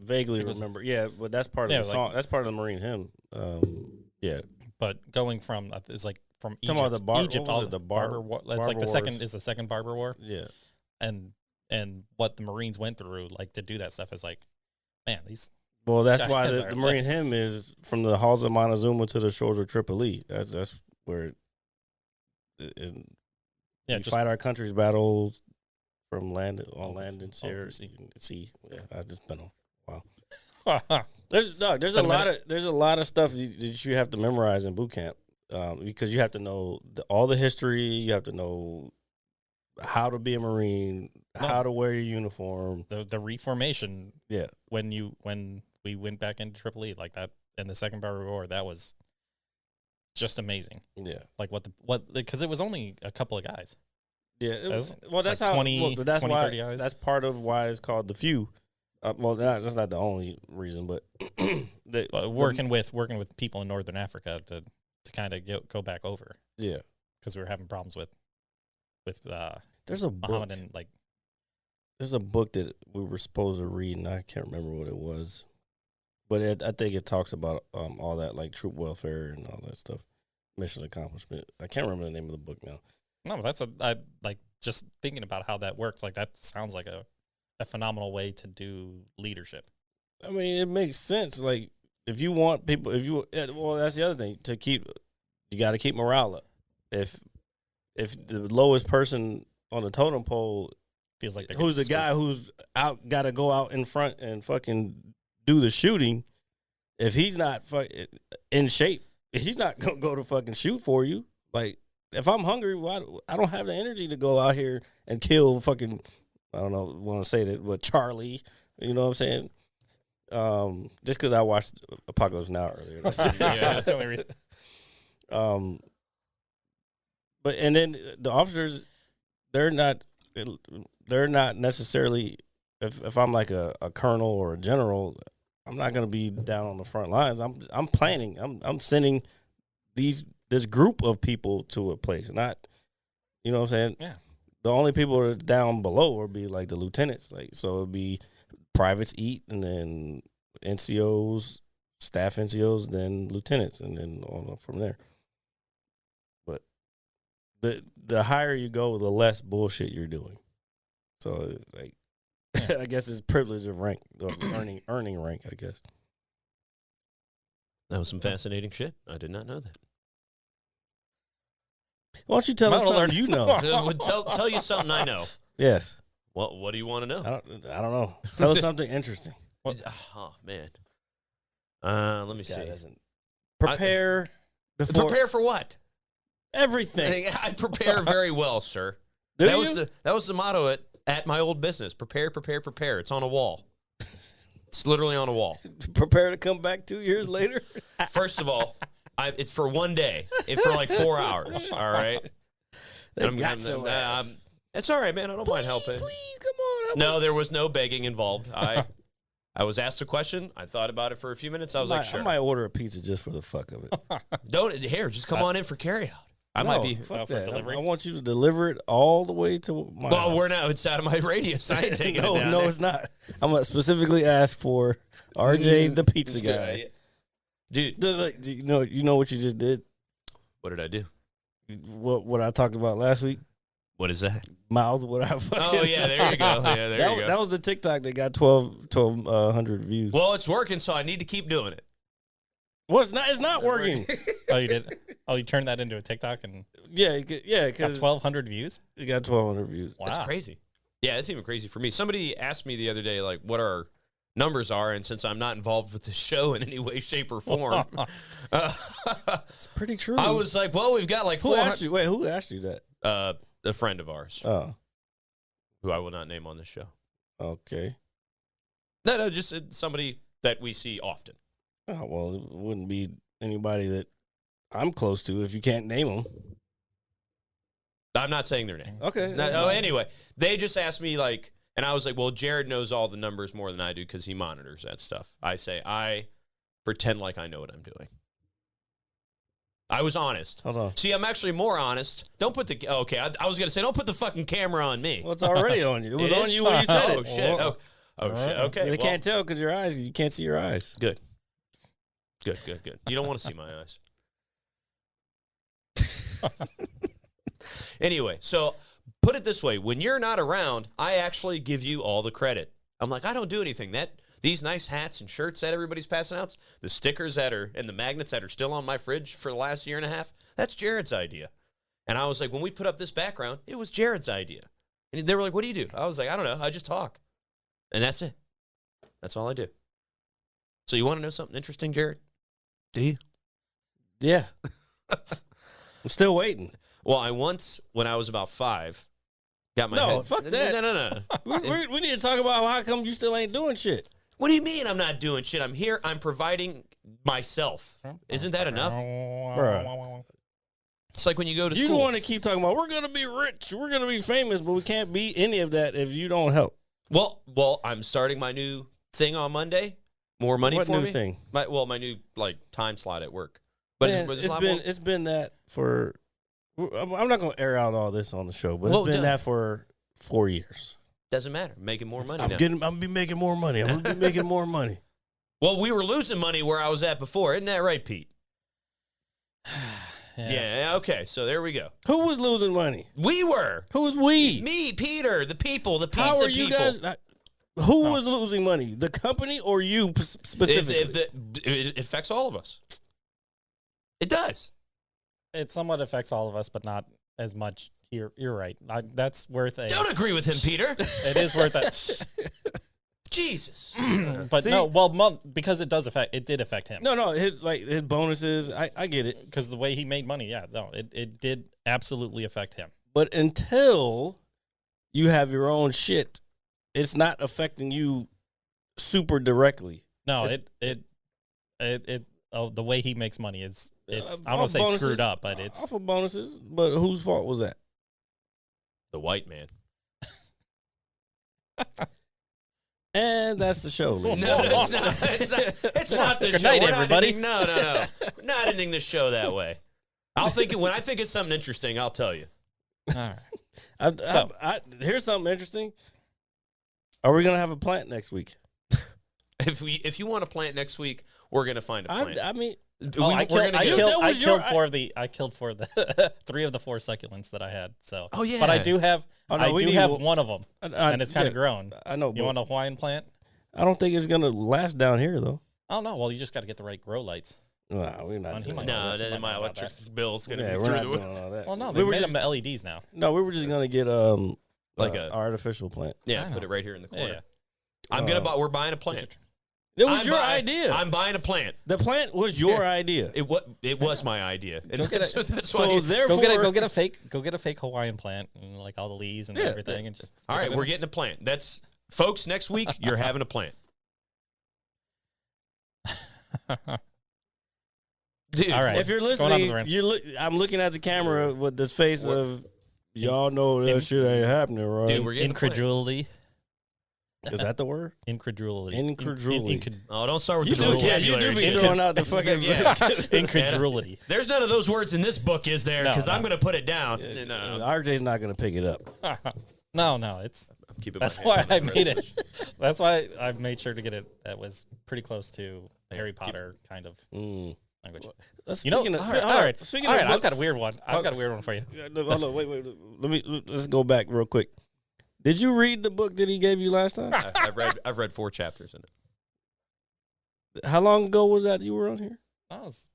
Speaker 2: vaguely remember. Yeah, but that's part of the song. That's part of the Marine hymn. Yeah,
Speaker 3: but going from it's like from Egypt.
Speaker 2: Egypt, the Barber War.
Speaker 3: It's like the second Barber War.
Speaker 2: Yeah,
Speaker 3: and what the Marines went through, like to do that stuff is like, man, these.
Speaker 2: Well, that's why the Marine hymn is from the halls of Montezuma to the shores of Tripoli. That's where. We fight our country's battles from land and
Speaker 3: for
Speaker 2: sea. Yeah, I just been on. Wow.
Speaker 3: sea.
Speaker 2: There's a lot of stuff that you have to memorize in boot camp because you have to know all the history. You have to know how to be a Marine, how to wear your uniform.
Speaker 3: The reformation.
Speaker 2: Yeah.
Speaker 3: When we went back into Triple E like that in the Second Boer War, that was just amazing.
Speaker 2: Yeah.
Speaker 3: Like because it was only a couple of guys.
Speaker 2: Yeah.
Speaker 3: That's
Speaker 2: That's
Speaker 3: like
Speaker 2: how
Speaker 3: 20,
Speaker 2: that's
Speaker 3: 20,
Speaker 2: why
Speaker 3: 30 guys.
Speaker 2: that's part of why it's called the few. That's not the only reason, but
Speaker 3: working with people in Northern Africa to kind of go back over.
Speaker 2: Yeah.
Speaker 3: Because we were having problems with
Speaker 2: there's a book.
Speaker 3: Mohammedan
Speaker 2: There's a book that we were supposed to read, and I can't remember what it was, but I think it talks about all that, like troop welfare and all that stuff, mission accomplishment. I can't remember the name of the book now.
Speaker 3: No, but I like just thinking about how that works. Like that sounds like a phenomenal way to do leadership.
Speaker 2: I mean, it makes sense. Like if you want people, that's the other thing you got to keep morale up. If the lowest person on the totem pole
Speaker 3: Feels like
Speaker 2: who's the guy who's got to go out in front and fucking do the shooting, if he's not in shape, he's not gonna go to fucking shoot for you. Like if I'm hungry, I don't have the energy to go out here and kill fucking, I don't know, want to say that, but Charlie, you know what I'm saying? Just because I watched Apocalypse Now earlier.
Speaker 3: Yeah, that's the only reason.
Speaker 2: But and then the officers, they're not necessarily. If I'm like a colonel or a general, I'm not gonna be down on the front lines. I'm planning. I'm sending this group of people to a place, not, you know what I'm saying?
Speaker 3: Yeah.
Speaker 2: The only people that are down below would be like the lieutenants. Like so, it'd be privates eat, and then NCOs, staff NCOs, then lieutenants, and then on from there. But the higher you go, the less bullshit you're doing. So like, I guess it's privilege of rank, earning rank. I guess
Speaker 1: That was some fascinating shit. I did not know that.
Speaker 2: Why don't you tell us something you know?
Speaker 1: Tell you something I know.
Speaker 2: Yes.
Speaker 1: What do you want to know?
Speaker 2: I don't know. Tell us something interesting.
Speaker 1: Oh man. Let me
Speaker 2: This guy
Speaker 1: see.
Speaker 2: doesn't prepare before
Speaker 1: Prepare for what?
Speaker 2: everything.
Speaker 1: I prepare very well, sir.
Speaker 2: Do
Speaker 1: that
Speaker 2: you?
Speaker 1: was the motto at my old business. Prepare, prepare, prepare. It's on a wall. It's literally on a wall.
Speaker 2: Prepare to come back 2 years later.
Speaker 1: First of all, it's for one day. It's for like 4 hours. All right. It's all right, man. I don't mind helping.
Speaker 2: Please, come on.
Speaker 1: No, there was no begging involved. I was asked a question. I thought about it for a few minutes. I was like, sure.
Speaker 2: I might order a pizza just for the fuck of it.
Speaker 1: Just come on in for carryout. I might be.
Speaker 2: Fuck
Speaker 3: for
Speaker 2: that.
Speaker 3: delivery.
Speaker 2: I want you to deliver it all the way to my
Speaker 1: Well,
Speaker 2: house.
Speaker 1: it's out of my radius. I ain't taking it down
Speaker 2: No,
Speaker 1: there.
Speaker 2: it's not. I'm gonna specifically ask for RJ, the pizza guy.
Speaker 1: Dude,
Speaker 2: Do you know what you just did?
Speaker 1: what did I do?
Speaker 2: What I talked about last week?
Speaker 1: What is that?
Speaker 2: Mouth what I fucking
Speaker 1: Oh, yeah, there you go. Yeah, there you go.
Speaker 2: That was the TikTok that got 1,200 views.
Speaker 1: Well, it's working, so I need to keep doing it.
Speaker 2: Well, it's not working.
Speaker 3: Oh, you did? Oh, you turned that into a TikTok and
Speaker 2: Yeah,
Speaker 3: got
Speaker 2: because
Speaker 3: 1,200 views?
Speaker 2: it got 1,200 views.
Speaker 3: Wow.
Speaker 1: That's crazy. Yeah, it's even crazy for me. Somebody asked me the other day, like, what our numbers are, and since I'm not involved with the show in any way, shape, or form,
Speaker 2: It's pretty true.
Speaker 1: I was like, well, we've got like
Speaker 2: who
Speaker 1: 400.
Speaker 2: asked you? Wait, who asked you that?
Speaker 1: A friend of ours,
Speaker 2: Oh,
Speaker 1: who I will not name on this show.
Speaker 2: okay.
Speaker 1: No, just somebody that we see often.
Speaker 2: Oh, well, it wouldn't be anybody that I'm close to if you can't name them.
Speaker 1: I'm not saying their name.
Speaker 2: Okay.
Speaker 1: Anyway, they just asked me, like, and I was like, well, Jared knows all the numbers more than I do because he monitors that stuff. I say, I pretend like I know what I'm doing. I was honest.
Speaker 2: Hold on.
Speaker 1: See, I'm actually more honest. Don't put the, okay, I was going to say, don't put the fucking camera on me.
Speaker 2: Well, it's already on you. It was
Speaker 1: It
Speaker 2: on
Speaker 1: is?
Speaker 2: you when you said
Speaker 1: Oh,
Speaker 2: it.
Speaker 1: shit. Oh, shit. Okay.
Speaker 2: They
Speaker 1: well,
Speaker 2: can't tell because your eyes. You can't see your eyes.
Speaker 1: Good. Good. You don't want to see my eyes. Anyway, so put it this way. When you're not around, I actually give you all the credit. I'm like, I don't do anything. These nice hats and shirts that everybody's passing out, the stickers that are, and the magnets that are still on my fridge for the last year and a half, that's Jared's idea. And I was like, when we put up this background, it was Jared's idea. And they were like, what do you do? I was like, I don't know. I just talk. And that's it. That's all I do. So you want to know something interesting, Jared? Do you?
Speaker 2: Yeah. I'm still waiting.
Speaker 1: Well, I once, when I was about 5, got my
Speaker 2: No,
Speaker 1: head.
Speaker 2: fuck that.
Speaker 1: No.
Speaker 2: We need to talk about how come you still ain't doing shit.
Speaker 1: What do you mean I'm not doing shit? I'm here. I'm providing myself. Isn't that enough?
Speaker 2: Bruh.
Speaker 1: It's like when you go to
Speaker 2: You
Speaker 1: school.
Speaker 2: don't want to keep talking about we're gonna be rich, we're gonna be famous, but we can't be any of that if you don't help.
Speaker 1: Well, I'm starting my new thing on Monday. More money
Speaker 2: What
Speaker 1: for
Speaker 2: new
Speaker 1: me.
Speaker 2: thing?
Speaker 1: My new time slot at work. But
Speaker 2: Man, it's been that for. I'm not gonna air out all this on the show, but it's been that for 4 years.
Speaker 1: Doesn't matter. Making more money now.
Speaker 2: I'm gonna be making more money. I'm gonna be making more money.
Speaker 1: Well, we were losing money where I was at before. Isn't that right, Pete? Yeah. Okay. So there we go.
Speaker 2: Who was losing money?
Speaker 1: We were.
Speaker 2: Who was we?
Speaker 1: Me, Peter, the people, the pizza
Speaker 2: How are you
Speaker 1: people.
Speaker 2: guys? Who was losing money? The company or you specifically?
Speaker 1: It affects all of us. It does.
Speaker 3: It somewhat affects all of us, but not as much. You're right. That's worth a.
Speaker 1: Don't agree with him, Peter.
Speaker 3: It is worth it.
Speaker 1: Jesus.
Speaker 3: But
Speaker 2: See?
Speaker 3: no, well, because it did affect him.
Speaker 2: No, his bonuses. I get it,
Speaker 3: Because the way he made money, it did absolutely affect him.
Speaker 2: but until you have your own shit, it's not affecting you super directly.
Speaker 3: No,
Speaker 2: It's-
Speaker 3: the way he makes money it's I don't
Speaker 2: off
Speaker 3: want to say
Speaker 2: bonuses,
Speaker 3: screwed up, but it's
Speaker 2: off of bonuses. But whose fault was that?
Speaker 1: The white man.
Speaker 2: And that's the show.
Speaker 1: No,
Speaker 2: ladies.
Speaker 1: it's not. It's not the
Speaker 3: Good
Speaker 1: show.
Speaker 3: night,
Speaker 1: We're not
Speaker 3: everybody.
Speaker 1: ending- No. We're not ending the show that way. When I think it's something interesting, I'll tell you.
Speaker 3: all right.
Speaker 2: Here's something interesting. Are we gonna have a plant next week?
Speaker 1: If you want to plant next week, we're gonna find a plant.
Speaker 2: I mean,
Speaker 3: I
Speaker 2: was your-
Speaker 3: killed 4 of the 3 of the 4 succulents that I had. So,
Speaker 1: Oh, yeah.
Speaker 3: but I do have
Speaker 2: Oh, no, we need
Speaker 3: one of them, and it's kind of grown.
Speaker 2: I know.
Speaker 3: You
Speaker 2: but
Speaker 3: want a Hawaiian plant?
Speaker 2: I don't think it's gonna last down here though.
Speaker 3: I don't know. Well, you just got to get the right grow lights.
Speaker 2: No, we're not.
Speaker 3: He
Speaker 2: doing
Speaker 3: might
Speaker 2: that.
Speaker 1: No,
Speaker 3: Might
Speaker 1: then
Speaker 3: not
Speaker 1: my
Speaker 3: know about
Speaker 1: electric bill's gonna
Speaker 2: Yeah,
Speaker 1: be
Speaker 2: we're
Speaker 1: through
Speaker 2: not
Speaker 1: the
Speaker 2: doing
Speaker 1: roof.
Speaker 2: all that.
Speaker 3: Well, no,
Speaker 2: we
Speaker 3: they
Speaker 2: were
Speaker 3: made
Speaker 2: just,
Speaker 3: them LEDs now.
Speaker 2: no, we were just gonna get
Speaker 1: Like a-
Speaker 2: artificial plant.
Speaker 1: Yeah,
Speaker 3: I
Speaker 1: put
Speaker 3: know.
Speaker 1: it right here in the corner.
Speaker 3: Yeah.
Speaker 1: We're buying a plant.
Speaker 2: It was your idea.
Speaker 1: I'm buying a plant.
Speaker 2: The plant was your idea.
Speaker 1: It was my idea. And
Speaker 3: Go get
Speaker 1: that's,
Speaker 3: it.
Speaker 1: that's
Speaker 2: So
Speaker 1: why.
Speaker 2: therefore,
Speaker 3: Go get a fake Hawaiian plant and like all the leaves and
Speaker 2: Yeah.
Speaker 3: everything, and just
Speaker 1: All
Speaker 3: stick
Speaker 1: right,
Speaker 3: it
Speaker 1: we're
Speaker 3: in.
Speaker 1: getting a plant. That's folks. Next week, you're having a plant, dude.
Speaker 3: All right.
Speaker 2: if you're
Speaker 3: Going on to the
Speaker 2: listening,
Speaker 3: ranch.
Speaker 2: I'm looking at the camera with this face of y'all know that shit ain't happening, right?
Speaker 1: Dude, we're getting
Speaker 3: Incredulity.
Speaker 2: Is that the word?
Speaker 3: Incredulity.
Speaker 2: Incredulity.
Speaker 1: Oh, don't start with
Speaker 2: You
Speaker 1: the
Speaker 2: do,
Speaker 1: vocabulary.
Speaker 2: you do be
Speaker 1: shit.
Speaker 2: throwing out the fucking.
Speaker 1: Yeah.
Speaker 3: Incredulity.
Speaker 1: There's none of those words in this book, is there?
Speaker 3: No,
Speaker 1: Because I'm
Speaker 3: no.
Speaker 1: going to put it down. No,
Speaker 2: RJ's not gonna pick it up.
Speaker 3: No, it's.
Speaker 1: I'm keeping
Speaker 3: That's
Speaker 1: my
Speaker 3: why
Speaker 1: hand
Speaker 3: I
Speaker 1: on
Speaker 3: made
Speaker 1: this.
Speaker 3: it. That's why I made sure to get it. That was pretty close to Harry Potter kind of
Speaker 2: Mm.
Speaker 3: language.
Speaker 2: Speaking of,
Speaker 3: all right.
Speaker 2: Speaking
Speaker 3: All
Speaker 2: of
Speaker 3: right, I've got
Speaker 2: books-
Speaker 3: a weird one. I've got a weird one for you.
Speaker 2: Hold on, wait. Let's go back real quick. Did you read the book that he gave you last time?
Speaker 1: I've read 4 chapters in it.
Speaker 2: How long ago was that you were on here?
Speaker 3: That was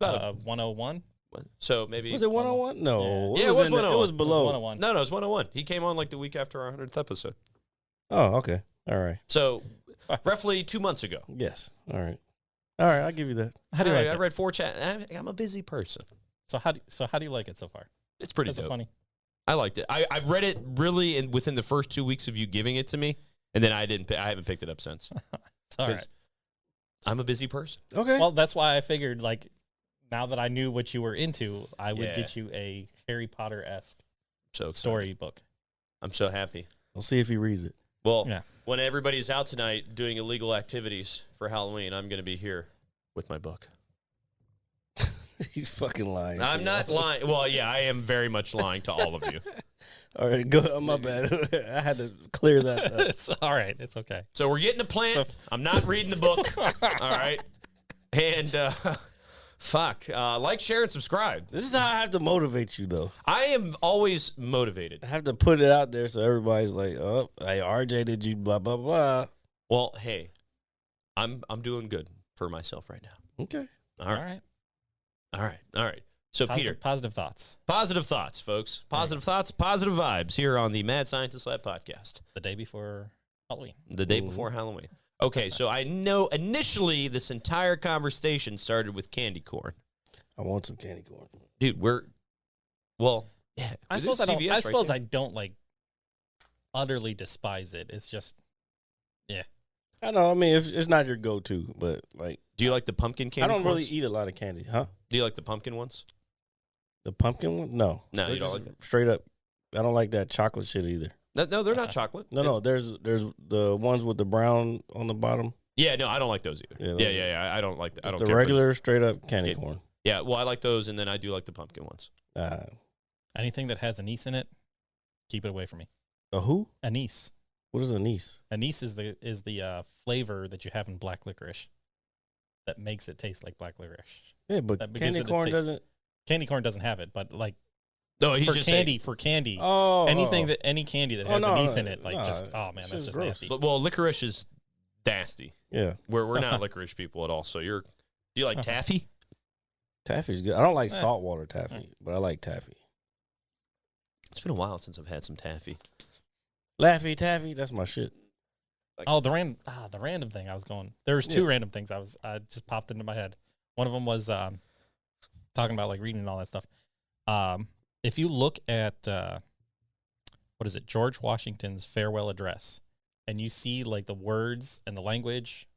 Speaker 1: About
Speaker 3: 101.
Speaker 1: So maybe
Speaker 2: Was it 101? No.
Speaker 1: Yeah, it was
Speaker 2: in the-
Speaker 1: 101.
Speaker 2: It was
Speaker 3: It was
Speaker 2: below.
Speaker 3: 101.
Speaker 1: No, it's 101. He came on like the week after our 100th episode.
Speaker 2: Oh, okay. All right.
Speaker 1: So roughly 2 months ago.
Speaker 2: Yes. All right. All right. I'll give you that.
Speaker 3: How do you
Speaker 1: All
Speaker 3: like
Speaker 1: right, I
Speaker 3: it?
Speaker 1: read 4 chapters. I'm a busy person.
Speaker 3: So how do you like it so far?
Speaker 1: It's pretty
Speaker 3: Is it
Speaker 1: dope.
Speaker 3: funny?
Speaker 1: I liked it. I read it really within the first 2 weeks of you giving it to me, and then I haven't picked it up since.
Speaker 3: It's all right.
Speaker 1: Because I'm a busy person.
Speaker 2: Okay.
Speaker 3: Well, that's why I figured like now that I knew what you were into, I would
Speaker 1: Yeah.
Speaker 3: get you a Harry Potter-esque
Speaker 1: So excited.
Speaker 3: storybook.
Speaker 1: I'm so happy.
Speaker 2: We'll see if he reads it.
Speaker 1: Well,
Speaker 3: Yeah.
Speaker 1: when everybody's out tonight doing illegal activities for Halloween, I'm going to be here with my book.
Speaker 2: He's fucking lying.
Speaker 1: I'm not lying. Well, yeah, I am very much lying to all of you.
Speaker 2: All right. Go. Oh, my bad. I had to clear that up.
Speaker 3: It's all right. It's okay.
Speaker 1: So we're getting a plant.
Speaker 3: So-
Speaker 1: I'm not reading the book. All right. And like, share, and subscribe.
Speaker 2: This is how I have to motivate you, though.
Speaker 1: I am always motivated.
Speaker 2: I have to put it out there so everybody's like, "Oh, hey, RJ, did you blah blah blah?"
Speaker 1: Well, hey, I'm doing good for myself right now.
Speaker 2: Okay.
Speaker 1: All right. All right. So, Peter,
Speaker 3: positive thoughts.
Speaker 1: positive thoughts, folks. Positive thoughts, positive vibes here on the Mad Scientist Lab podcast.
Speaker 3: The day before Halloween.
Speaker 1: The day before Halloween. Okay, so I know initially this entire conversation started with candy corn.
Speaker 2: I want some candy corn.
Speaker 1: Dude, yeah.
Speaker 3: I
Speaker 1: there's
Speaker 3: suppose I don't.
Speaker 1: CVS
Speaker 3: I
Speaker 1: right
Speaker 3: suppose
Speaker 1: there.
Speaker 3: I don't like utterly despise it. It's just,
Speaker 2: I know. I mean, it's not your go-to, but like,
Speaker 1: Do you like the pumpkin candy
Speaker 2: I don't
Speaker 1: corns?
Speaker 2: really eat a lot of candy, huh?
Speaker 1: Do you like the pumpkin ones?
Speaker 2: The pumpkin one? No.
Speaker 1: No,
Speaker 2: They're
Speaker 1: you don't
Speaker 2: just
Speaker 1: like that?
Speaker 2: Straight up, I don't like that chocolate shit either.
Speaker 1: No, they're not chocolate.
Speaker 2: No. There's the ones with the brown on the bottom.
Speaker 1: Yeah, no, I don't like those either.
Speaker 2: Yeah,
Speaker 1: Yeah. I don't like that. I
Speaker 2: Just
Speaker 1: don't
Speaker 2: the
Speaker 1: care for those.
Speaker 2: regular, straight up candy
Speaker 1: Yeah.
Speaker 2: corn.
Speaker 1: Yeah, well, I like those, and then I do like the pumpkin ones.
Speaker 3: anything that has anise in it, keep it away from me.
Speaker 2: A who?
Speaker 3: Anise.
Speaker 2: What is anise?
Speaker 3: Anise is the flavor that you have in black licorice that makes it taste like black licorice.
Speaker 2: Yeah, but
Speaker 3: That gives
Speaker 2: candy
Speaker 3: it its
Speaker 2: corn
Speaker 3: taste.
Speaker 2: doesn't.
Speaker 3: Candy corn doesn't have it, but like
Speaker 1: No, he's
Speaker 3: for
Speaker 1: just
Speaker 3: candy,
Speaker 1: saying.
Speaker 3: for candy,
Speaker 2: Oh,
Speaker 3: any candy that
Speaker 2: Oh,
Speaker 3: has
Speaker 2: no,
Speaker 3: anise in it, like
Speaker 2: no,
Speaker 3: just oh man,
Speaker 2: it's
Speaker 3: that's
Speaker 2: just
Speaker 3: just
Speaker 2: gross.
Speaker 3: nasty.
Speaker 1: Well, licorice is nasty.
Speaker 2: Yeah,
Speaker 1: We're not licorice people at all. So do you like taffy?
Speaker 2: taffy's good. I don't like
Speaker 3: Eh.
Speaker 2: saltwater taffy, but I like taffy.
Speaker 1: It's been a while since I've had some taffy.
Speaker 2: Laffy Taffy, that's my shit.
Speaker 3: Oh, the random thing I was going. There was two random things I just popped into my head. One of them was talking about like reading and all that stuff. If you look at what is it, George Washington's farewell address, and you see like the words and the language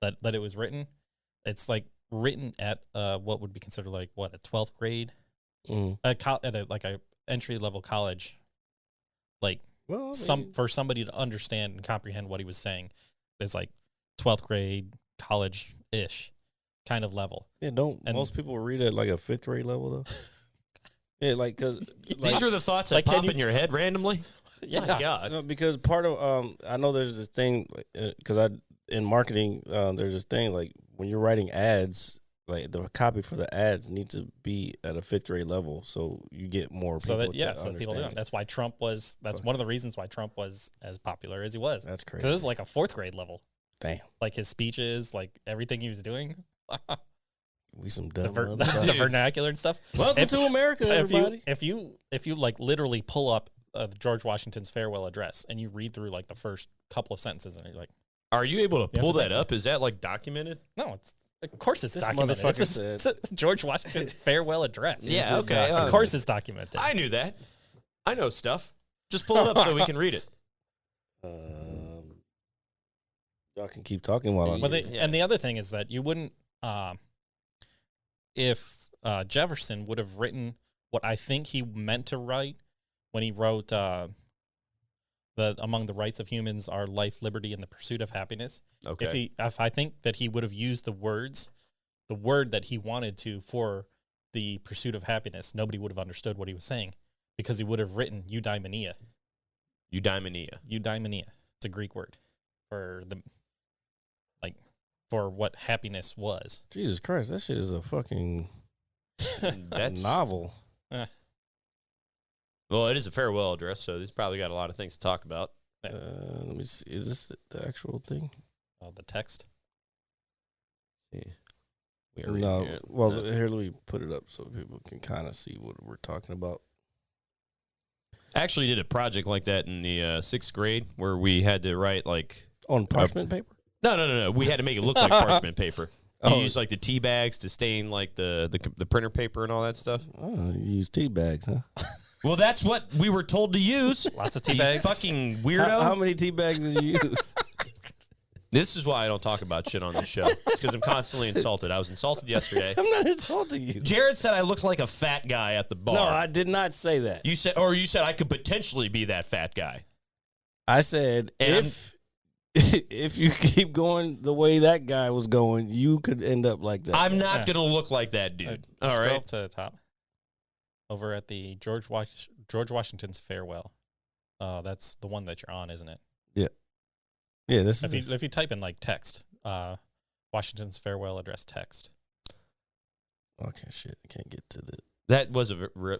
Speaker 3: that it was written, it's like written at what would be considered like what, a 12th grade
Speaker 2: Mm.
Speaker 3: at a entry level college, like
Speaker 2: Well, I mean,
Speaker 3: for somebody to understand and comprehend what he was saying. It's like 12th grade college ish kind of level.
Speaker 2: yeah, don't
Speaker 3: and-
Speaker 2: most people read at like a 5th grade level though? Yeah, like because
Speaker 1: These are the thoughts that
Speaker 3: like, can
Speaker 1: pop
Speaker 3: you-
Speaker 1: in your head randomly?
Speaker 3: Yeah.
Speaker 1: My God.
Speaker 2: because part of I know there's this thing because in marketing there's this thing like when you're writing ads, like the copy for the ads needs to be at a 5th grade level so you get more people
Speaker 3: So that
Speaker 2: to
Speaker 3: so
Speaker 2: understand
Speaker 3: people do it.
Speaker 2: it.
Speaker 3: That's why Trump was. That's one of the reasons why Trump was as popular as he was.
Speaker 2: That's crazy.
Speaker 3: Because it was like a 4th grade level.
Speaker 2: Damn,
Speaker 3: Like his speeches, like everything he was doing,
Speaker 2: we some
Speaker 3: the,
Speaker 2: dumb
Speaker 3: the
Speaker 2: motherfuckers.
Speaker 3: vernacular and stuff.
Speaker 2: Welcome
Speaker 3: If-
Speaker 2: to America, everybody.
Speaker 3: If you like literally pull up George Washington's farewell address and you read through like the first couple of sentences and you're like,
Speaker 1: Are you able to
Speaker 3: You have
Speaker 1: pull
Speaker 3: to
Speaker 1: that
Speaker 3: think so.
Speaker 1: up? Is that like documented?
Speaker 3: no, of course it's
Speaker 2: This
Speaker 3: documented.
Speaker 2: motherfucker
Speaker 3: It's George Washington's farewell address.
Speaker 1: Yeah, okay.
Speaker 3: Of course it's documented.
Speaker 1: I knew that. I know stuff. Just pull it up so we can read it.
Speaker 2: Y'all can keep talking while I'm.
Speaker 3: Well,
Speaker 2: getting-
Speaker 3: and the other thing is that you wouldn't, if Jefferson would have written what I think he meant to write when he wrote that among the rights of humans are life, liberty, and the pursuit of happiness.
Speaker 1: Okay.
Speaker 3: If I think that he would have used the word that he wanted to for the pursuit of happiness, nobody would have understood what he was saying because he would have written eudaimonia.
Speaker 1: Eudaimonia.
Speaker 3: Eudaimonia. It's a Greek word for for what happiness was.
Speaker 2: Jesus Christ, that shit is a fucking
Speaker 1: That's
Speaker 2: novel.
Speaker 1: Well, it is a farewell address, so he's probably got a lot of things to talk about.
Speaker 2: Let me see. Is this the actual thing?
Speaker 3: The text.
Speaker 1: We are
Speaker 2: No.
Speaker 1: reading it.
Speaker 2: Well, here, let me put it up so people can kind of see what we're talking about.
Speaker 1: I actually did a project like that in the 6th grade where we had to write like
Speaker 2: On parchment paper?
Speaker 1: no. We had to make it look like parchment paper. You
Speaker 2: Oh.
Speaker 1: use like the tea bags to stain like the printer paper and all that stuff.
Speaker 2: Oh, you use tea bags, huh?
Speaker 1: Well, that's what we were told to use.
Speaker 3: Lots of
Speaker 1: You
Speaker 3: tea bags.
Speaker 1: fucking weirdo.
Speaker 2: How many tea bags did you use?
Speaker 1: This is why I don't talk about shit on this show. It's because I'm constantly insulted. I was insulted yesterday.
Speaker 2: I'm not insulting you.
Speaker 1: Jared said I looked like a fat guy at the bar.
Speaker 2: No, I did not say that.
Speaker 1: You said I could potentially be that fat guy.
Speaker 2: I said
Speaker 1: And
Speaker 2: if you keep going the way that guy was going, you could end up like that.
Speaker 1: I'm not
Speaker 3: Yeah.
Speaker 1: gonna look like that dude. All
Speaker 3: Scroll
Speaker 1: right.
Speaker 3: up to the top. Over at the George Washington's farewell. That's the one that you're on, isn't it?
Speaker 2: Yeah, this is.
Speaker 3: If you type in like text, Washington's farewell address text.
Speaker 2: Okay, shit. I can't get to the.
Speaker 1: That was and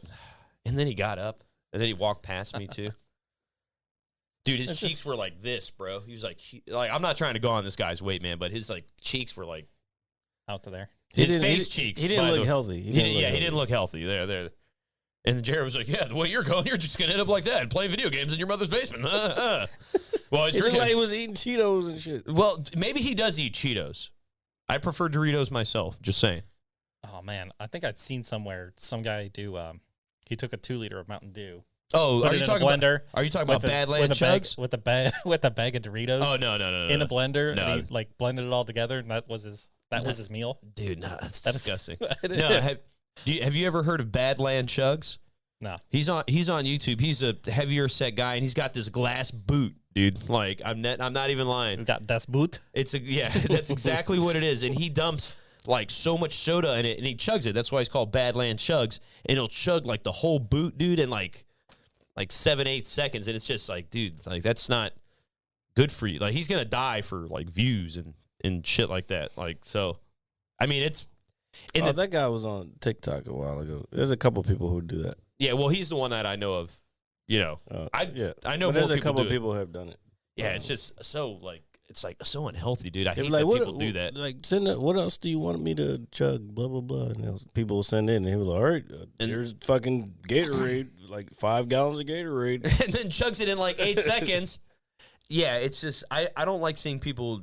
Speaker 1: then he got up and then he walked past me too. Dude, his
Speaker 3: It's
Speaker 1: cheeks
Speaker 3: just-
Speaker 1: were like this, bro. He was like I'm not trying to go on this guy's weight, man, but his like cheeks were like
Speaker 3: Out to there.
Speaker 1: His face cheeks.
Speaker 2: He didn't
Speaker 1: by
Speaker 2: look
Speaker 1: the-
Speaker 2: healthy.
Speaker 1: He didn't look healthy. There. And Jared was like, "Yeah, the way you're going, you're just gonna end up like that, playing video games in your mother's basement." Well,
Speaker 2: He looked like he was eating Cheetos and shit.
Speaker 1: well, maybe he does eat Cheetos. I prefer Doritos myself. Just saying.
Speaker 3: Oh man, I think I'd seen somewhere some guy do. He took a 2-liter of Mountain Dew.
Speaker 1: Oh,
Speaker 3: Put
Speaker 1: are
Speaker 3: it
Speaker 1: you
Speaker 3: in
Speaker 1: talking
Speaker 3: a blender?
Speaker 1: Are you talking about
Speaker 3: with a-
Speaker 1: Badland
Speaker 3: with a bag,
Speaker 1: chugs?
Speaker 3: with a bag with a bag of Doritos?
Speaker 1: Oh no,
Speaker 3: in a blender,
Speaker 1: No.
Speaker 3: and he like blended it all together, and that was his meal.
Speaker 1: dude, no, that's
Speaker 3: That is-
Speaker 1: disgusting.
Speaker 3: It
Speaker 1: No,
Speaker 3: is.
Speaker 1: have you ever heard of Badland chugs?
Speaker 3: No.
Speaker 1: He's on YouTube. He's a heavier set guy, and he's got this glass boot, dude. Like I'm not even lying.
Speaker 3: He's got Das Boot.
Speaker 1: That's exactly what it is. And he dumps like so much soda in it, and he chugs it. That's why he's called Badland Chugs. And he'll chug like the whole boot, dude, in like 7-8 seconds. And it's just like, dude, like that's not good for you. Like he's gonna die for like views and shit like that. Like so, I mean it's.
Speaker 2: That guy was on TikTok a while ago. There's a couple people who do that.
Speaker 1: Yeah, well, he's the one that I know of. You know, I know
Speaker 2: But there's
Speaker 1: more
Speaker 2: a couple
Speaker 1: do it.
Speaker 2: people who have done it.
Speaker 1: Yeah, it's just so like it's like so unhealthy, dude. I
Speaker 2: They'd
Speaker 1: hate
Speaker 2: be like,
Speaker 1: that
Speaker 2: what,
Speaker 1: people do that.
Speaker 2: Like, send it. What else do you want me to chug? Blah blah blah. And people will send in, and he was like, all right,
Speaker 1: And-
Speaker 2: here's fucking Gatorade, like 5 gallons of Gatorade.
Speaker 1: And then chugs it in like 8 seconds. Yeah, it's just I don't like seeing people.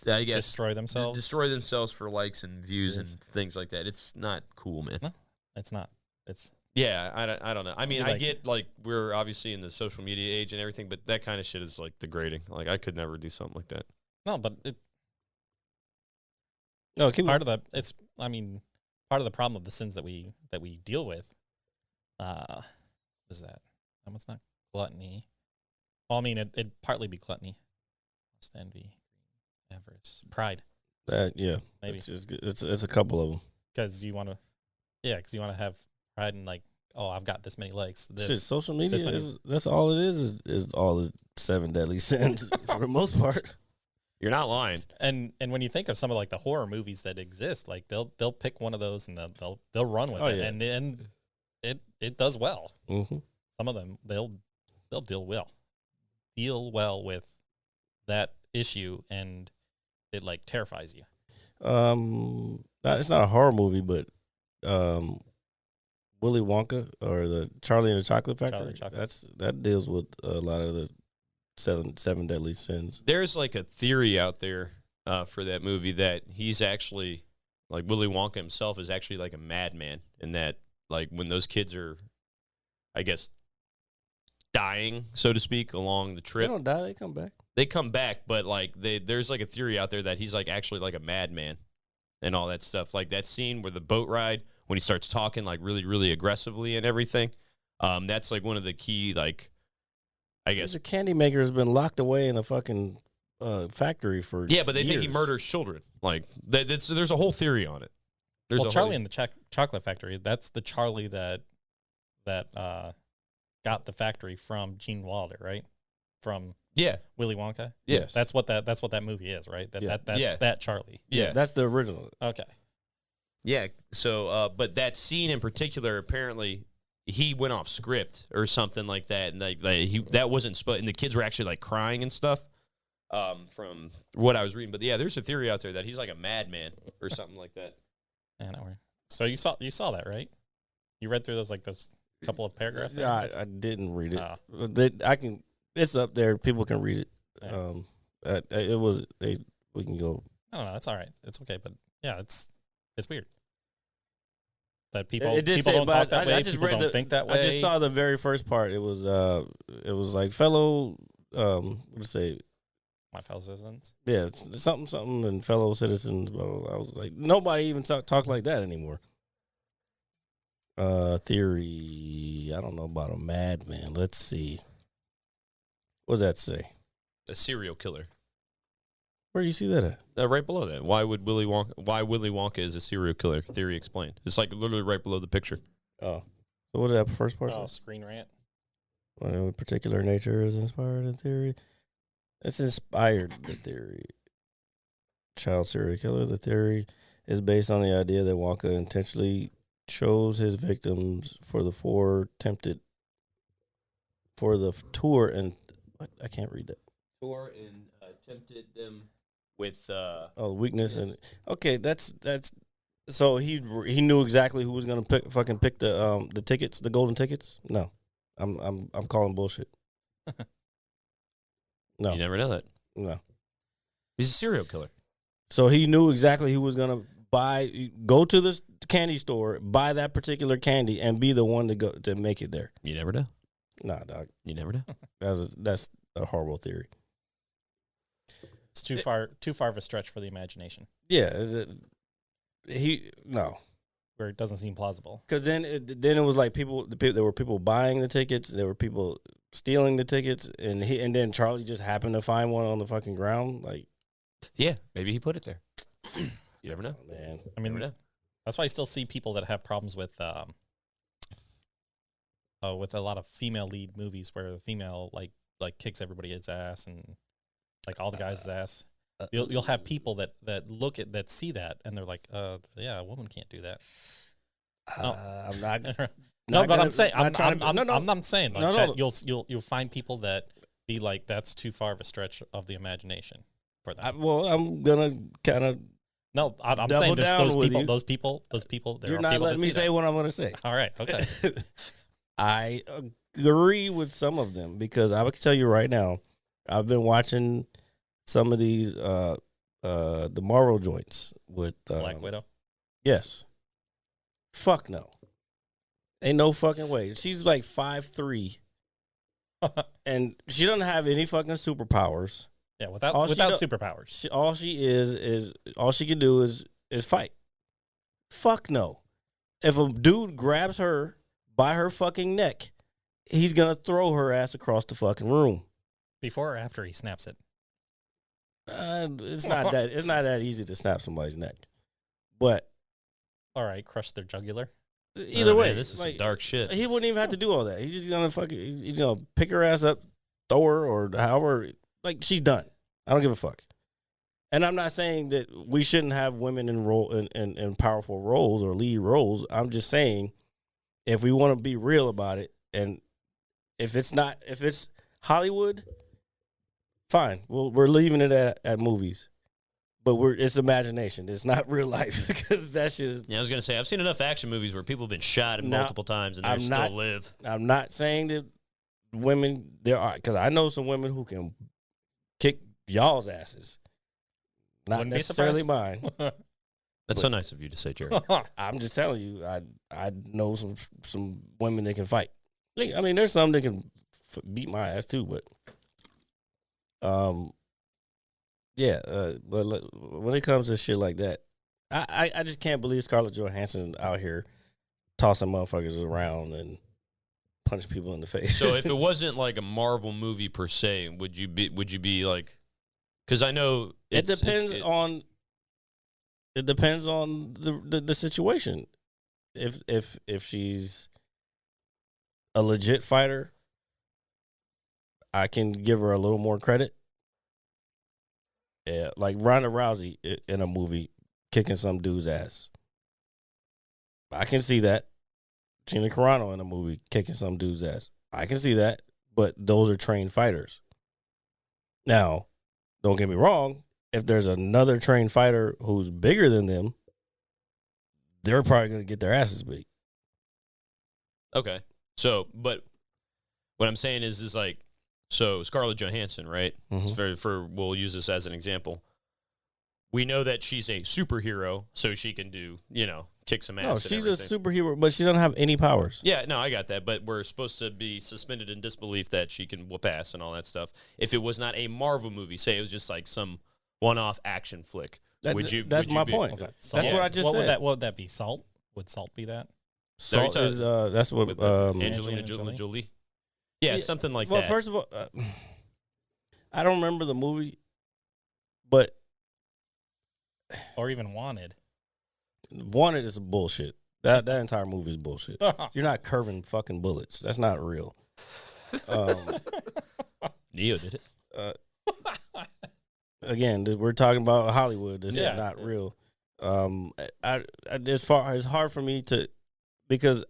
Speaker 1: I guess
Speaker 3: Destroy themselves.
Speaker 1: destroy themselves for likes and views and things like that. It's not cool, man.
Speaker 3: No. It's not. It's
Speaker 1: Yeah, I don't know. I mean,
Speaker 3: You're
Speaker 1: I
Speaker 3: like-
Speaker 1: get like we're obviously in the social media age and everything, but that kind of shit is like degrading. Like I could never do something like that.
Speaker 3: no, but it
Speaker 2: No, keep
Speaker 3: part of the it's. I mean, part of the problem of the sins that we deal with. Is that? It's not gluttony. Well, I mean, it'd partly be gluttony, lust, envy, avarice, pride,
Speaker 2: yeah,
Speaker 3: maybe.
Speaker 2: It's just, it's a couple of them.
Speaker 3: Because you want to have pride in like, oh, I've got this many likes. This
Speaker 2: Shit, social media
Speaker 3: many-
Speaker 2: that's all it is all the 7 deadly sins for the most part.
Speaker 1: You're not lying.
Speaker 3: and when you think of some of like the horror movies that exist, like they'll pick one of those and they'll run with
Speaker 2: Oh,
Speaker 3: it,
Speaker 2: yeah.
Speaker 3: and it does well.
Speaker 2: Mm-hmm.
Speaker 3: Some of them they'll deal well with that issue, and it like terrifies you.
Speaker 2: It's not a horror movie, but Willy Wonka or the Charlie and the Chocolate Factory.
Speaker 3: Charlie and the Chocolate.
Speaker 2: That deals with a lot of the seven deadly sins.
Speaker 1: There's like a theory out there for that movie that he's actually like Willy Wonka himself is actually like a madman, and that like when those kids are, I guess, dying, so to speak, along the
Speaker 2: They
Speaker 1: trip,
Speaker 2: don't die; they come back.
Speaker 1: they come back, but like there's like a theory out there that he's like actually like a madman and all that stuff. Like that scene where the boat ride when he starts talking like really, really aggressively and everything. That's like one of the key like I guess
Speaker 2: The candy maker has been locked away in a fucking factory for
Speaker 1: yeah, but they think he
Speaker 2: years.
Speaker 1: murders children. Like there's a whole theory on it. There's
Speaker 3: Well,
Speaker 1: a
Speaker 3: Charlie
Speaker 1: whole,
Speaker 3: and the Chocolate Factory. That's the Charlie that got the factory from Gene Wilder, right? From
Speaker 1: yeah,
Speaker 3: Willy Wonka.
Speaker 1: yes,
Speaker 3: That's what that movie is, right?
Speaker 2: Yeah.
Speaker 3: That's
Speaker 1: Yeah.
Speaker 3: that Charlie.
Speaker 1: yeah,
Speaker 2: That's the original.
Speaker 3: Okay.
Speaker 1: yeah. So, but that scene in particular, apparently, he went off script or something like that, and like that wasn't supposed. And the kids were actually like crying and stuff. From what I was reading, but yeah, there's a theory out there that he's like a madman or something like that.
Speaker 3: And so you saw that, right? You read through those couple of paragraphs. there?
Speaker 2: Yeah,
Speaker 3: That's-
Speaker 2: I didn't read it.
Speaker 3: Ah.
Speaker 2: I can. It's up there. People can read it.
Speaker 3: Yeah.
Speaker 2: It was. We can go.
Speaker 3: I don't know. It's all right. It's okay, but yeah, it's weird that people
Speaker 2: It did
Speaker 3: people
Speaker 2: say,
Speaker 3: don't
Speaker 2: but
Speaker 3: talk that
Speaker 2: I
Speaker 3: way.
Speaker 2: just
Speaker 3: People
Speaker 2: read
Speaker 3: don't think that way.
Speaker 2: I just saw the very first part. It was like fellow. What to say?
Speaker 3: my fellow citizens.
Speaker 2: Yeah, it's something, and fellow citizens. Blah, blah, blah. I was like, nobody even talk like that anymore. Theory. I don't know about a madman. Let's see. What does that say?
Speaker 1: A serial killer.
Speaker 2: Where do you see that at?
Speaker 1: Right below that. Why Willy Wonka is a serial killer? Theory explained. It's like literally right below the picture.
Speaker 2: Oh, so what did that first part
Speaker 3: Oh,
Speaker 2: say?
Speaker 3: Screen Rant.
Speaker 2: What in particular nature is inspired in theory? It's inspired the theory. Child serial killer. The theory is based on the idea that Wonka intentionally chose his victims for the tour and what? I can't read that.
Speaker 1: Tour and tempted them with
Speaker 2: Weakness
Speaker 1: Yes.
Speaker 2: and okay. That's So he knew exactly who was gonna pick the tickets, the golden tickets. No, I'm calling bullshit. No,
Speaker 1: You never know that.
Speaker 2: no.
Speaker 1: He's a serial killer.
Speaker 2: So he knew exactly who was gonna go to this candy store, buy that particular candy, and be the one to make it there.
Speaker 1: You never know.
Speaker 2: Nah, dog.
Speaker 1: You never know.
Speaker 2: That's a horrible theory.
Speaker 3: It's too far of a stretch for the imagination,
Speaker 2: Yeah, no.
Speaker 3: where it doesn't seem plausible.
Speaker 2: Because then it was like there were people buying the tickets, there were people stealing the tickets, and then Charlie just happened to find one on the fucking ground. Like,
Speaker 1: Yeah, maybe he put it there. You never know.
Speaker 2: man,
Speaker 3: I mean,
Speaker 1: Never know.
Speaker 3: that's why I still see people that have problems with a lot of female lead movies where the female like kicks everybody's ass and like all the guys' ass. You'll have people that see that and they're like, yeah, a woman can't do that. No.
Speaker 2: I'm not.
Speaker 3: No, but I'm saying I'm
Speaker 2: no.
Speaker 3: not saying like
Speaker 2: No,
Speaker 3: that.
Speaker 2: no.
Speaker 3: You'll find people that be like, that's too far of a stretch of the imagination for them.
Speaker 2: I'm gonna kind of.
Speaker 3: No, I'm
Speaker 2: double
Speaker 3: saying there's
Speaker 2: down with you.
Speaker 3: those people. There
Speaker 2: You're
Speaker 3: are
Speaker 2: not
Speaker 3: people
Speaker 2: letting
Speaker 3: that
Speaker 2: me
Speaker 3: see
Speaker 2: say
Speaker 3: that.
Speaker 2: what I'm gonna say.
Speaker 3: All right, okay.
Speaker 2: I agree with some of them because I can tell you right now, I've been watching some of these the Marvel joints with
Speaker 3: Black Widow.
Speaker 2: Yes. Fuck no. Ain't no fucking way. She's like 5'3", and she doesn't have any fucking superpowers.
Speaker 3: Yeah, without
Speaker 2: All she
Speaker 3: superpowers.
Speaker 2: All she can do is fight. Fuck no. If a dude grabs her by her fucking neck, he's gonna throw her ass across the fucking room.
Speaker 3: Before or after he snaps it?
Speaker 2: It's not that easy to snap somebody's neck, but
Speaker 3: All right, crush their jugular.
Speaker 2: either
Speaker 1: Oh,
Speaker 2: way,
Speaker 1: man, this is some dark shit.
Speaker 2: He wouldn't even have to do all that. He's just gonna he's gonna pick her ass up, throw her, or however. Like, she's done. I don't give a fuck. And I'm not saying that we shouldn't have women in powerful roles or lead roles. I'm just saying, if we want to be real about it, and if it's Hollywood, fine. We're leaving it at movies, but it's imagination. It's not real life because that shit is.
Speaker 1: Yeah, I was gonna say I've seen enough action movies where people have been shot multiple times and they still live.
Speaker 2: I'm not saying that women because I know some women who can kick y'all's asses. Not
Speaker 3: Wouldn't be
Speaker 2: necessarily
Speaker 3: surprised.
Speaker 2: mine.
Speaker 1: That's so nice of you to say, Jerry.
Speaker 2: I'm just telling you, I know some women that can fight. I mean, there's some that can beat my ass too, but yeah. But when it comes to shit like that, I just can't believe Scarlett Johansson out here tossing motherfuckers around and punching people in the face.
Speaker 1: So if it wasn't like a Marvel movie per se, would you be like? Because I know
Speaker 2: it depends on the situation. If she's a legit fighter, I can give her a little more credit. Yeah, like Ronda Rousey in a movie kicking some dude's ass. I can see that. Gina Carano in a movie kicking some dude's ass. I can see that, but those are trained fighters. Now, don't get me wrong. If there's another trained fighter who's bigger than them, they're probably going to get their asses beat.
Speaker 1: Okay. So, but what I'm saying is like, so Scarlett Johansson, right?
Speaker 2: Mm-hmm.
Speaker 1: It's we'll use this as an example. We know that she's a superhero, so she can do, kick some ass.
Speaker 2: No,
Speaker 1: and
Speaker 2: she's a
Speaker 1: everything.
Speaker 2: superhero, but she doesn't have any powers.
Speaker 1: Yeah, no, I got that. But we're supposed to be suspended in disbelief that she can whoop ass and all that stuff. If it was not a Marvel movie, say it was just like some one-off action flick,
Speaker 2: That's my point. That's what I just said.
Speaker 3: What would that be? Salt? Would Salt be that?
Speaker 2: Salt is that's what
Speaker 1: with
Speaker 3: Angelina
Speaker 1: Jolie? Yeah, something like
Speaker 2: well,
Speaker 1: that.
Speaker 2: first of all, I don't remember the movie, but
Speaker 3: Or even Wanted?
Speaker 2: Wanted is bullshit. That entire movie is bullshit. You're not curving fucking bullets. That's not real.
Speaker 1: Neo did it.
Speaker 2: Again, we're talking about Hollywood. This is
Speaker 3: Yeah.
Speaker 2: not real. It's hard for me to, because